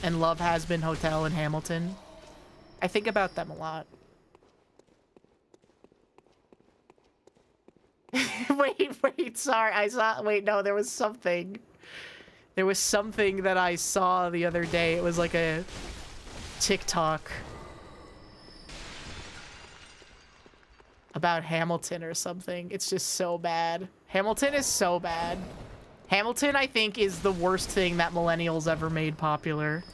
and love Has Been Hotel in Hamilton? I think about them a lot. wait, sorry. Wait, no, there was something. There was something that I saw the other day. It was like a TikTok about Hamilton or something. It's just so bad. Hamilton is so bad. Hamilton, I think, is the worst thing that millennials ever made popular.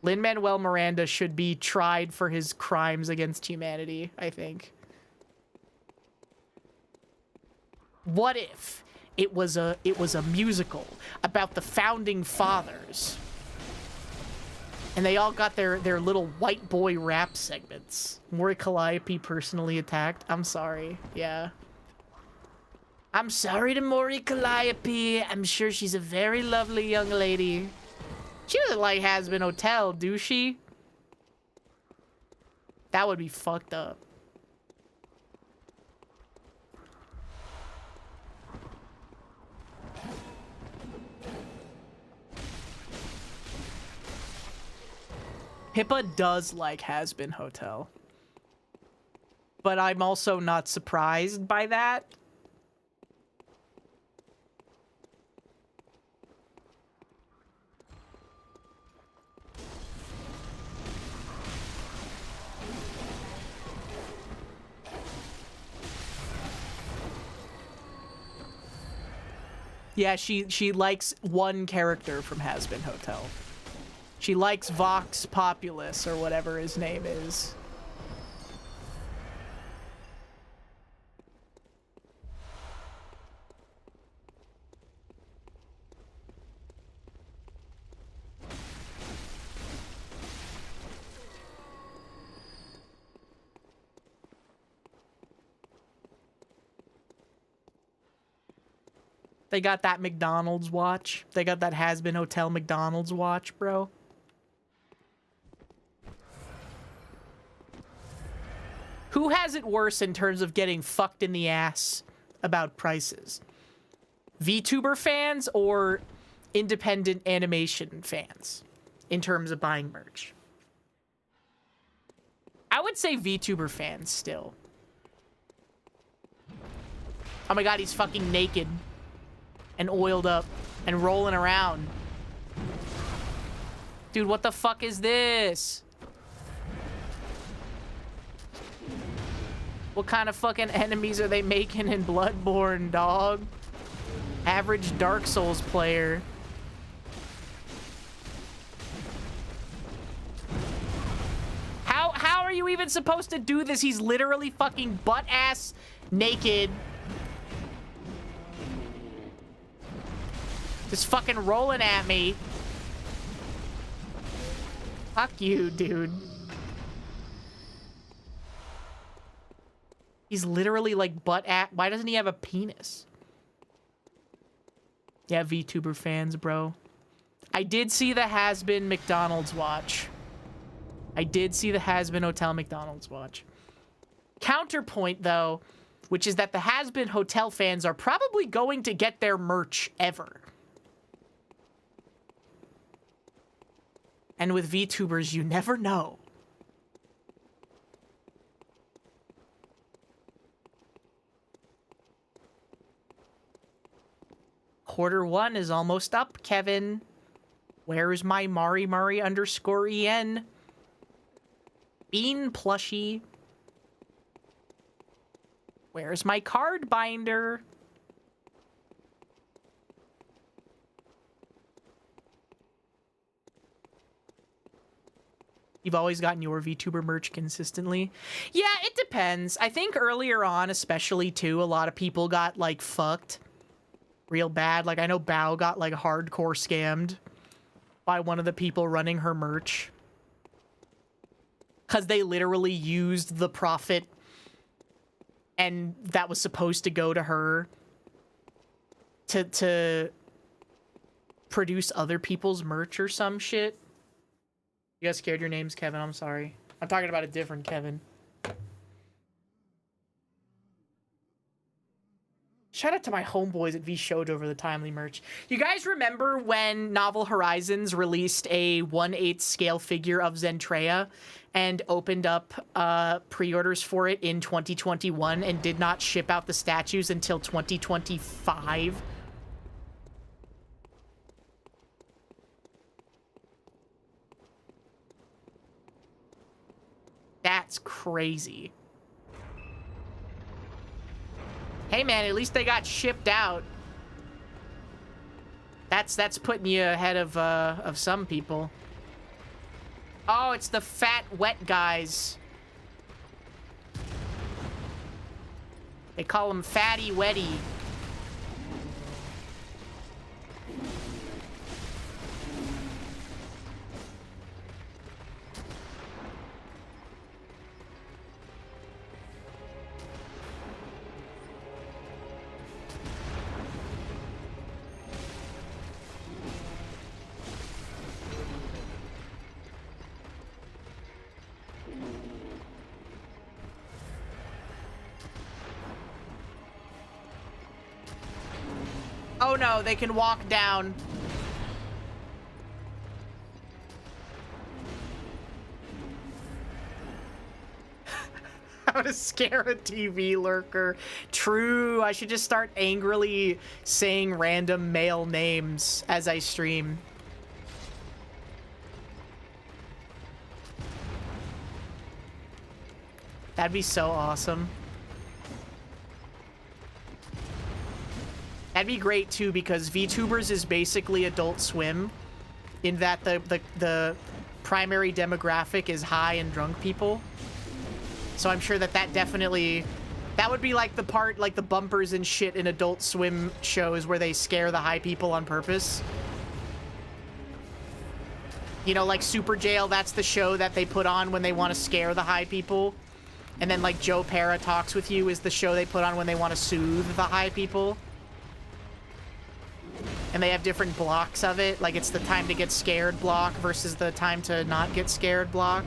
Lin-Manuel Miranda should be tried for his crimes against humanity, I think. What if it was a musical about the founding fathers? And they all got their little white boy rap segments. Maury Calliope personally attacked. I'm sorry. Yeah. I'm sorry to Maury Calliope. I'm sure she's a very lovely young lady. She doesn't like Has Been Hotel, do she? That would be fucked up. Pippa does like Has Been Hotel. But I'm also not surprised by that. Yeah, she likes one character from Has Been Hotel. She likes Vox Populus, or whatever his name is. They got that McDonald's watch. They got that Has Been Hotel McDonald's watch, bro. Who has it worse in terms of getting fucked in the ass about prices? VTuber fans or independent animation fans in terms of buying merch? I would say VTuber fans still. Oh my god, he's fucking naked and oiled up and rolling around. Dude, what the fuck is this? What kind of fucking enemies are they making in Bloodborne, dog? Average Dark Souls player. How are you even supposed to do this? He's literally fucking butt-ass naked. Just fucking rolling at me. Fuck you, dude. He's literally like butt at. Why doesn't he have a penis? Yeah, VTuber fans, bro. I did see the Has Been McDonald's watch. I did see the Has Been Hotel McDonald's watch. Counterpoint, though, which is that the Has Been Hotel fans are probably going to get their merch ever. And with VTubers, you never know. Quarter 1 is almost up, Kevin. Where's my Mari _EN? Bean plushie. Where's my card binder? You've always gotten your VTuber merch consistently. Yeah, it depends. I think earlier on, especially too, a lot of people got like fucked real bad. Like I know Bao got like hardcore scammed by one of the people running her merch. Because they literally used the profit and that was supposed to go to her to produce other people's merch or some shit. You guys scared your names, Kevin? I'm sorry. I'm talking about a different Kevin. Shout out to my homeboys at V Showed over the timely merch. You guys remember when Novel Horizons released a 1/8 scale figure of Zentreya and opened up pre-orders for it in 2021 and did not ship out the statues until 2025? That's crazy. Hey man, at least they got shipped out. That's putting you ahead of some people. Oh, it's the fat wet guys. They call them Fatty Wetty. Oh no, they can walk down. How to scare a TV lurker. True, I should just start angrily saying random male names as I stream. That'd be so awesome. That'd be great too, because VTubers is basically Adult Swim, in that the primary demographic is high and drunk people. So I'm sure that definitely, that would be like the part, like the bumpers and shit in Adult Swim shows where they scare the high people on purpose. You know, like Super Jail, that's the show that they put on when they want to scare the high people. And then like Joe Para Talks With You is the show they put on when they want to soothe the high people. And they have different blocks of it. Like it's the time to get scared block versus the time to not get scared block.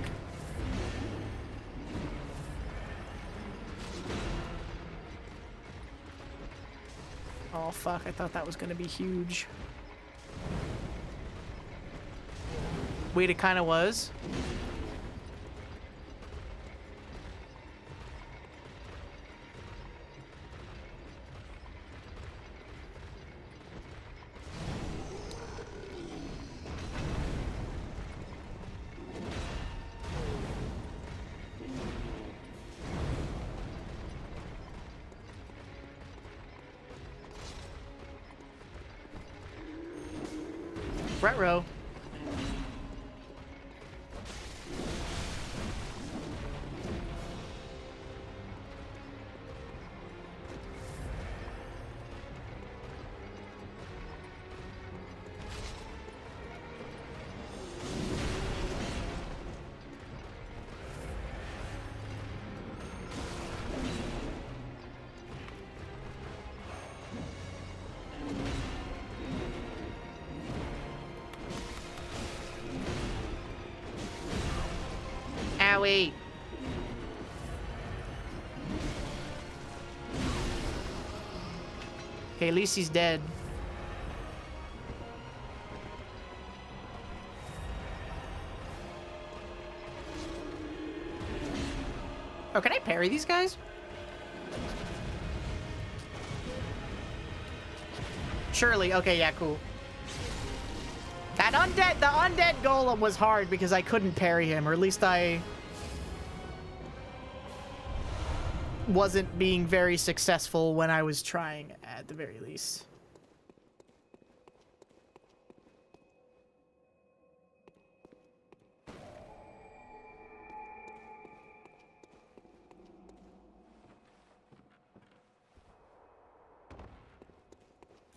Oh fuck, I thought that was gonna be huge. Wait, it kinda was? Retro. Owie. Okay, at least he's dead. Oh, can I parry these guys? Surely. Okay, yeah, cool. The undead golem was hard because I couldn't parry him, or at least I wasn't being very successful when I was trying, at the very least.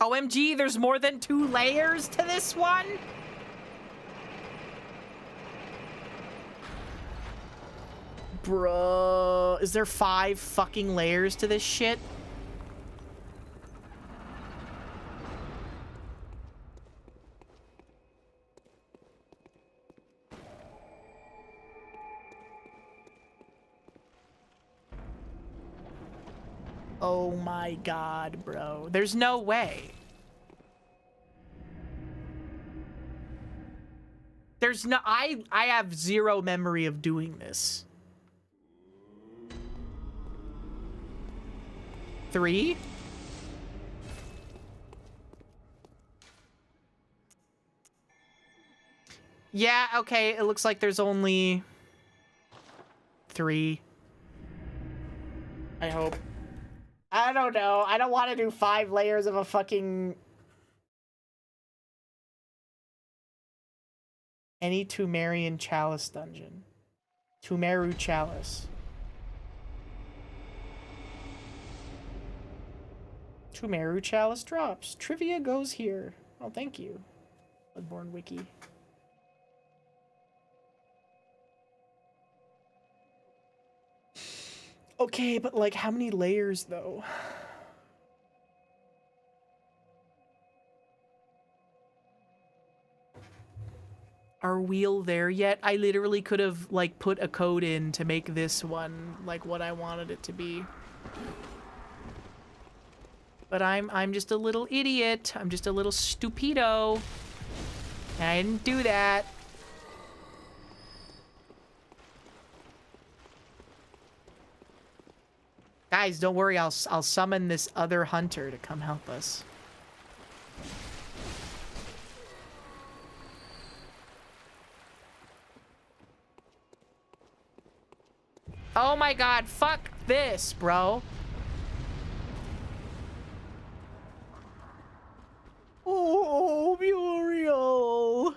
OMG, there's more than 2 layers to this one? Bruh. Is there 5 fucking layers to this shit? Oh my god, bro. There's no way. There's no... I have 0 memory of doing this. 3? Yeah, okay. It looks like there's only 3. I hope. I don't know. I don't want to do 5 layers of a fucking... Any Tumerian Chalice dungeon. Tumeru Chalice. Tumeru Chalice drops. Trivia goes here. Oh, thank you. Bloodborne Wiki. Okay, but like how many layers though? Are we there yet? I literally could have like put a code in to make this one like what I wanted it to be. But I'm just a little idiot. I'm just a little stupido. And I didn't do that. Guys, don't worry. I'll summon this other hunter to come help us. Oh my god, fuck this, bro. Oh, Muriel.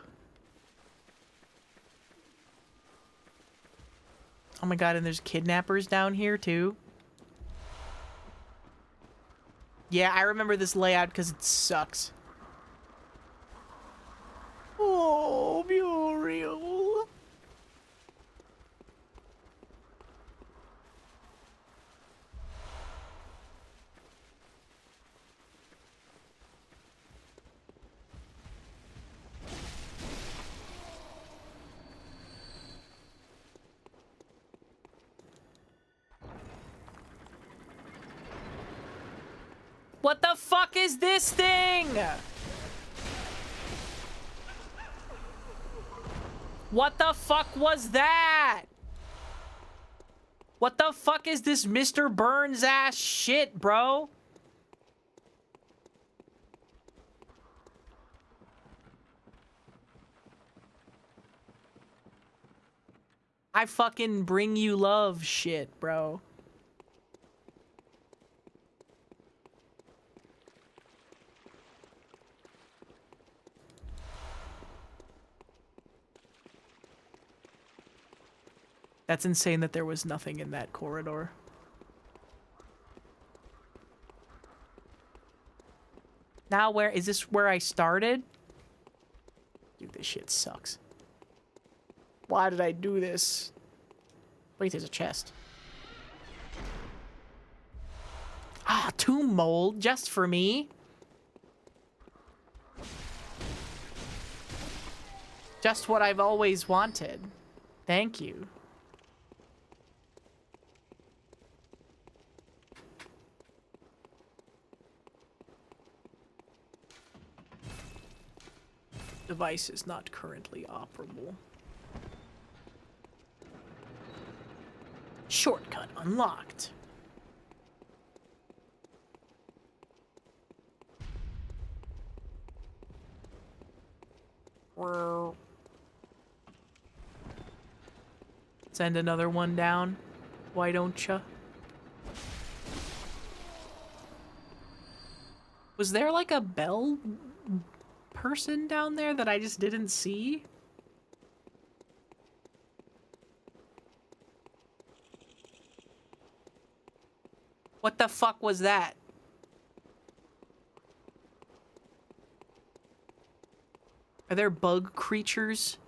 Oh my god, and there's kidnappers down here too. Yeah, I remember this layout because it sucks. Oh, Muriel. What the fuck is this thing? What the fuck was that? What the fuck is this Mr. Burns ass shit, bro? I fucking bring you love shit, bro. That's insane that there was nothing in that corridor. Now where is this where I started? Dude, this shit sucks. Why did I do this? Wait, there's a chest. Ah, tomb mold just for me. Just what I've always wanted. Thank you. Device is not currently operable. Shortcut unlocked. Send another one down. Why don't ya? Was there like a bell person down there that I just didn't see? What the fuck was that? Are there bug creatures?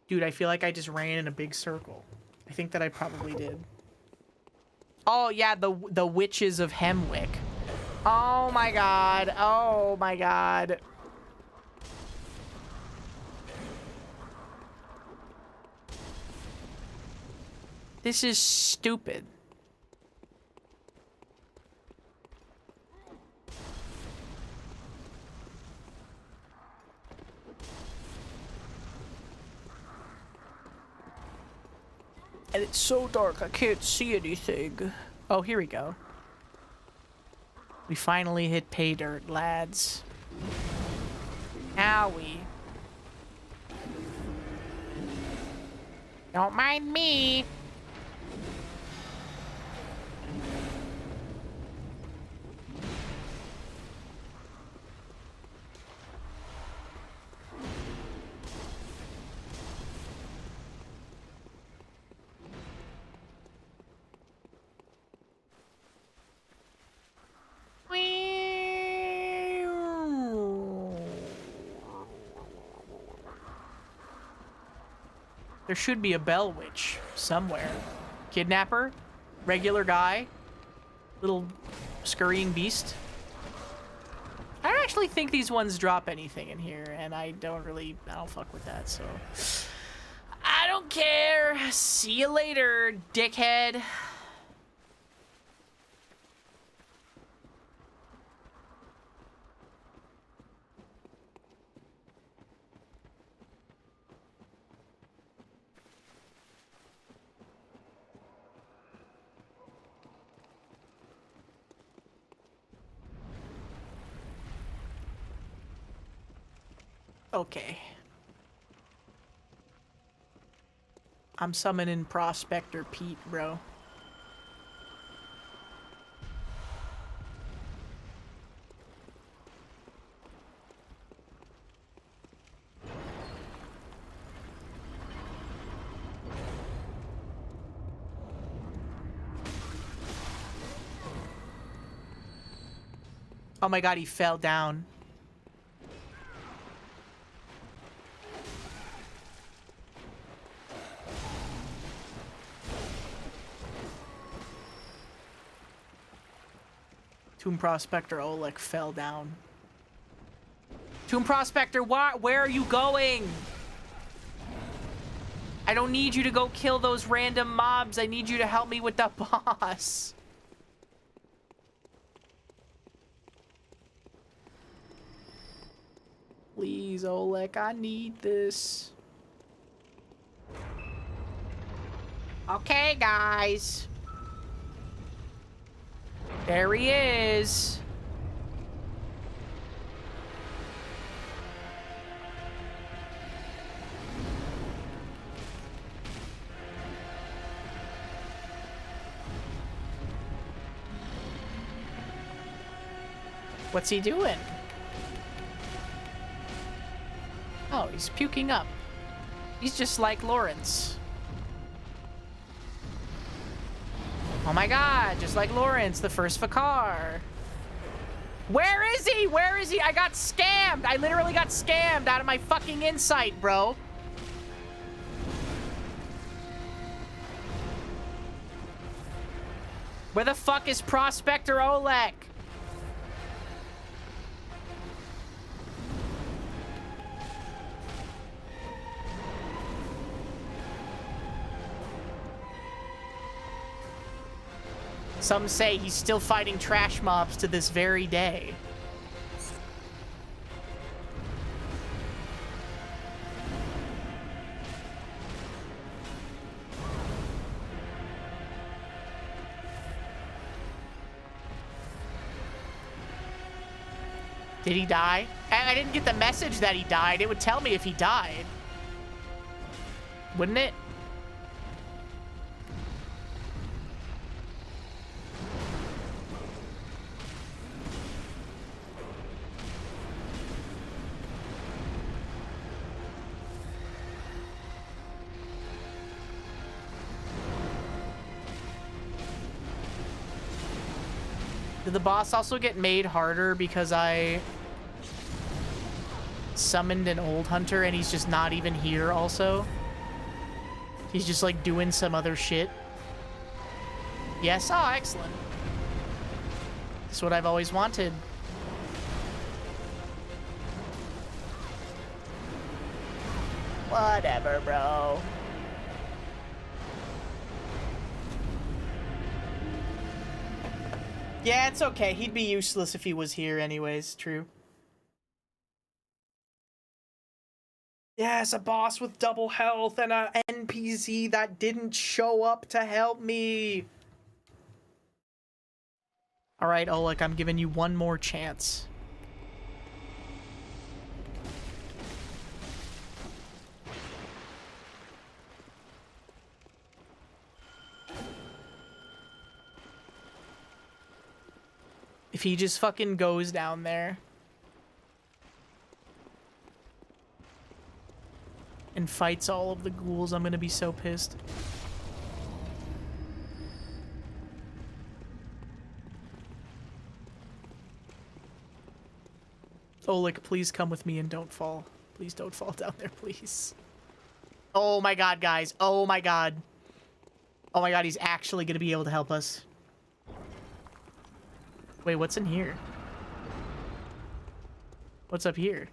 Dude, I feel like I just ran in a big circle. I think that I probably did. Oh, yeah, the Witches of Hemwick. Oh, my God. Oh, my God. This is stupid. And it's so dark, I can't see anything. Oh, here we go. We finally hit pay dirt, lads. Owie. Don't mind me. There should be a Bell Witch somewhere. Kidnapper? Regular guy? Little scurrying beast? I don't actually think these ones drop anything in here, and I don't fuck with that, so. I don't care. See you later, dickhead. Okay. I'm summoning Prospector Pete, bro. Oh my god, he fell down. Tomb Prospector Oleg fell down. Tomb Prospector, where are you going? I don't need you to go kill those random mobs. I need you to help me with the boss. Please, Oleg, I need this. Okay, guys. There he is. What's he doing? Oh, he's puking up. He's just like Lawrence. Oh my god, just like Lawrence, the first Fakar. Where is he? Where is he? I got scammed. I literally got scammed out of my fucking insight, bro. Where the fuck is Prospector Oleg? Some say he's still fighting trash mobs to this very day. Did he die? I didn't get the message that he died. It would tell me if he died. Wouldn't it? Did the boss also get made harder because I summoned an old hunter and he's just not even here also? He's just like doing some other shit. Yes, oh, excellent. That's what I've always wanted. Whatever, bro. Yeah, it's okay. He'd be useless if he was here anyways, true. Yes, a boss with double health and a NPC that didn't show up to help me. Alright, Oleg, I'm giving you one more chance. If he just fucking goes down there and fights all of the ghouls, I'm gonna be so pissed. Oleg, please come with me and don't fall. Please don't fall down there, please. Oh my god, guys. Oh my god. Oh my god, he's actually gonna be able to help us. Wait, what's in here? What's up here?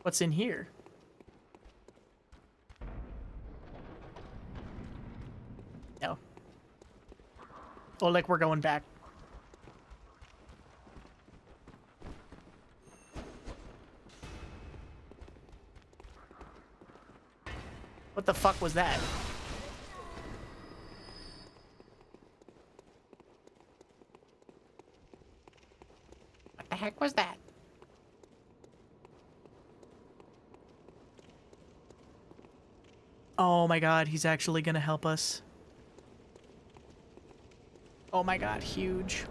What's in here? No. Oh, like we're going back. What the fuck was that? What the heck was that? Oh my god, he's actually gonna help us. Oh my god, huge.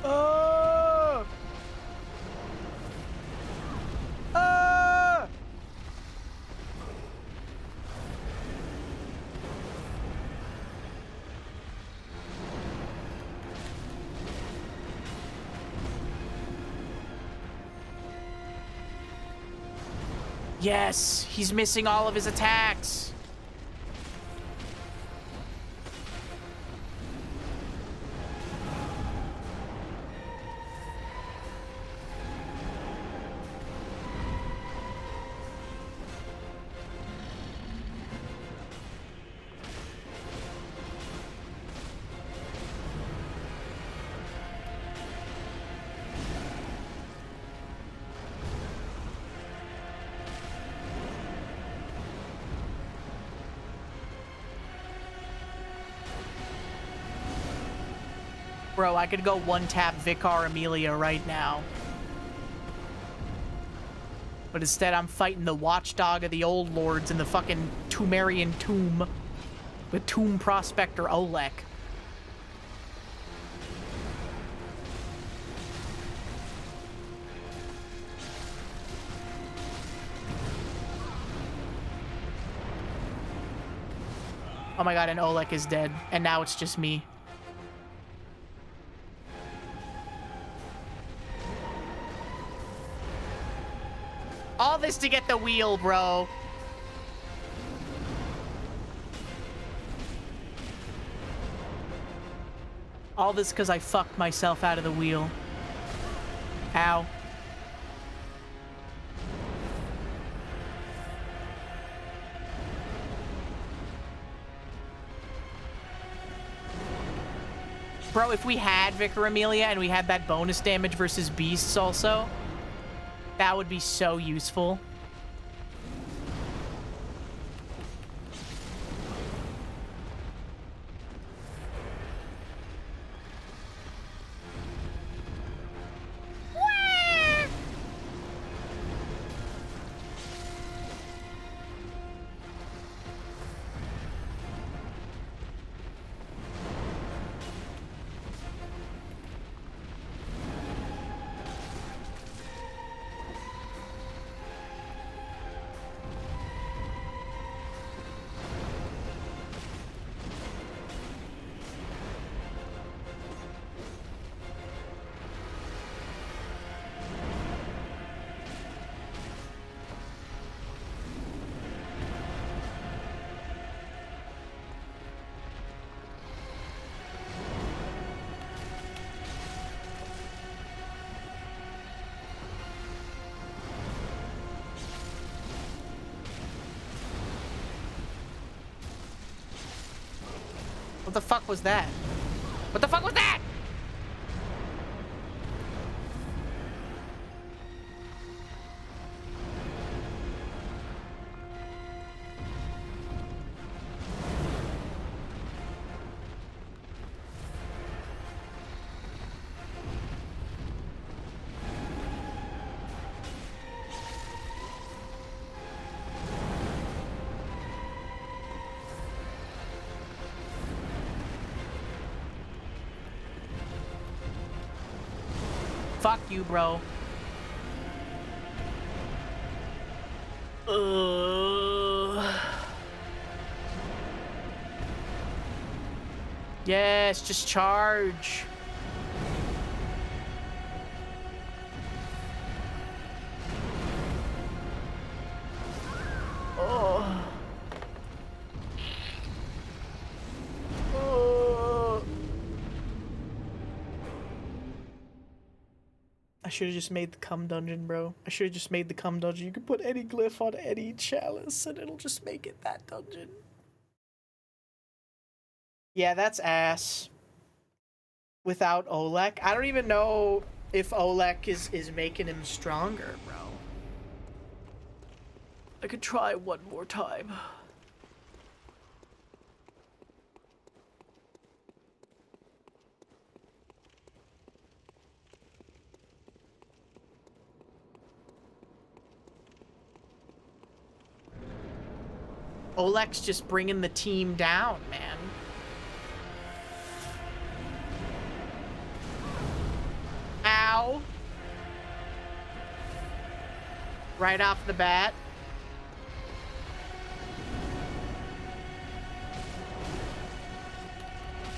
Oh! Oh! Yes, he's missing all of his attacks. Bro, I could go one-tap Vicar Amelia right now. But instead, I'm fighting the watchdog of the old lords in the fucking Tumerian tomb. The Tomb Prospector Olek. Oh my god, and Olek is dead. And now it's just me. All this to get the wheel, bro. All this because I fucked myself out of the wheel. Ow. Bro, if we had Vicar Amelia and we had that bonus damage versus beasts also, that would be so useful. What the fuck was that? What the fuck was that? Fuck you, bro. Yes, just charge. Oh. Oh. I should have just made the cum dungeon, bro. I should have just made the cum dungeon. You can put any glyph on any chalice and it'll just make it that dungeon. Yeah, that's ass. Without Olek. I don't even know if Olek is making him stronger, bro. I could try one more time. Olek's just bringing the team down, man. Ow. Right off the bat.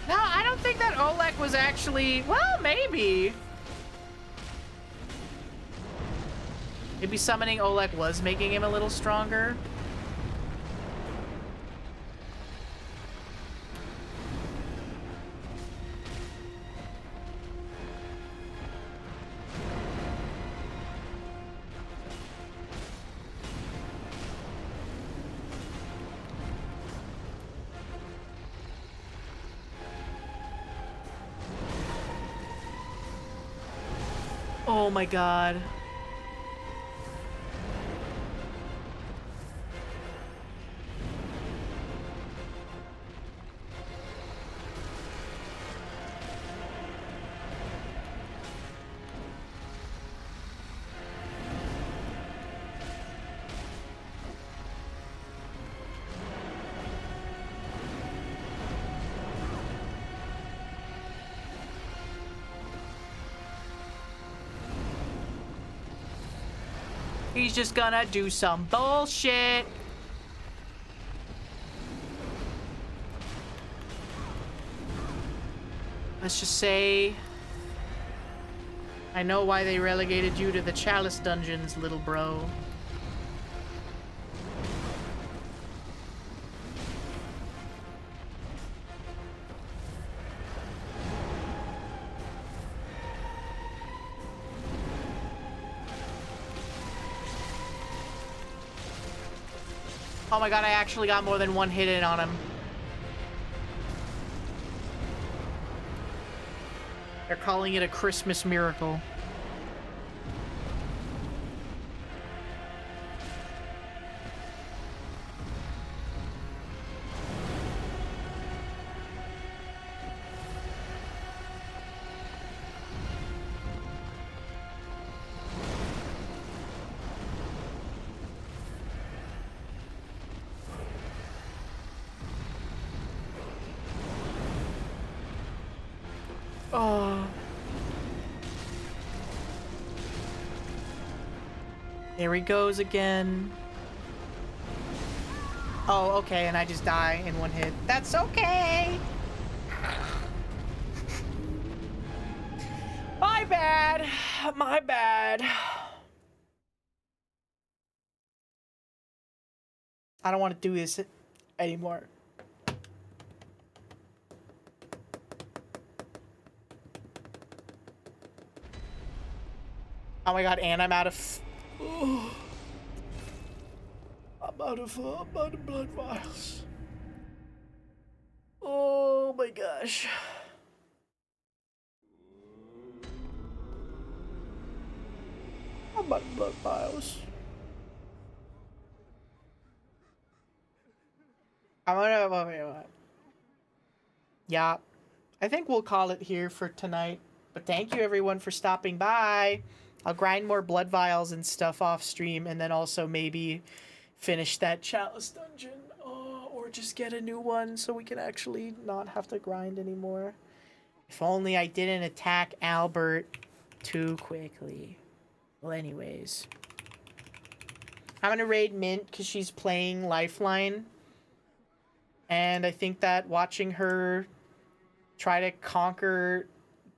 No, I don't think that Olek was actually... Well, maybe. Maybe summoning Olek was making him a little stronger. Oh my god. He's just gonna do some bullshit. Let's just say... I know why they relegated you to the Chalice dungeons, little bro. Oh my god, I actually got more than one hit in on him. They're calling it a Christmas miracle. Oh. There he goes again. Oh, okay, and I just die in one hit. That's okay! My bad. My bad. I don't want to do this anymore. Oh my god, and I'm out of... I'm out of blood vials. Oh my my gosh. How about blood vials? I'm gonna. Yeah, I think we'll call it here for tonight. But thank you everyone for stopping by. I'll grind more blood vials and stuff off stream, and then also maybe finish that chalice dungeon, or just get a new one so we can actually not have to grind anymore. If only I didn't attack Albert too quickly. Well, anyways, I'm gonna raid Mint because she's playing Lifeline, and I think that watching her try to conquer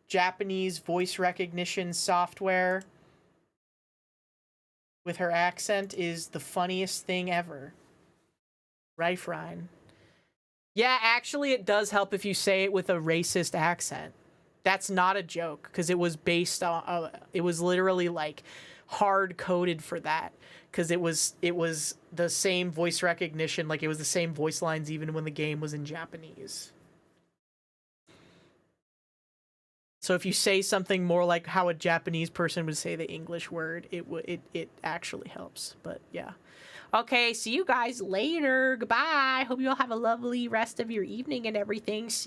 Japanese voice recognition software with her accent is the funniest thing ever. Right, Ryan? Yeah, actually, it does help if you say it with a racist accent. That's not a joke, because it was based on, it was literally like hard coded for that, because it was the same voice recognition, like it was the same voice lines even when the game was in Japanese. So if you say something more like how a Japanese person would say the English word, it actually helps. But yeah. Okay, see you guys later. Goodbye. Hope you all have a lovely rest of your evening and everything. See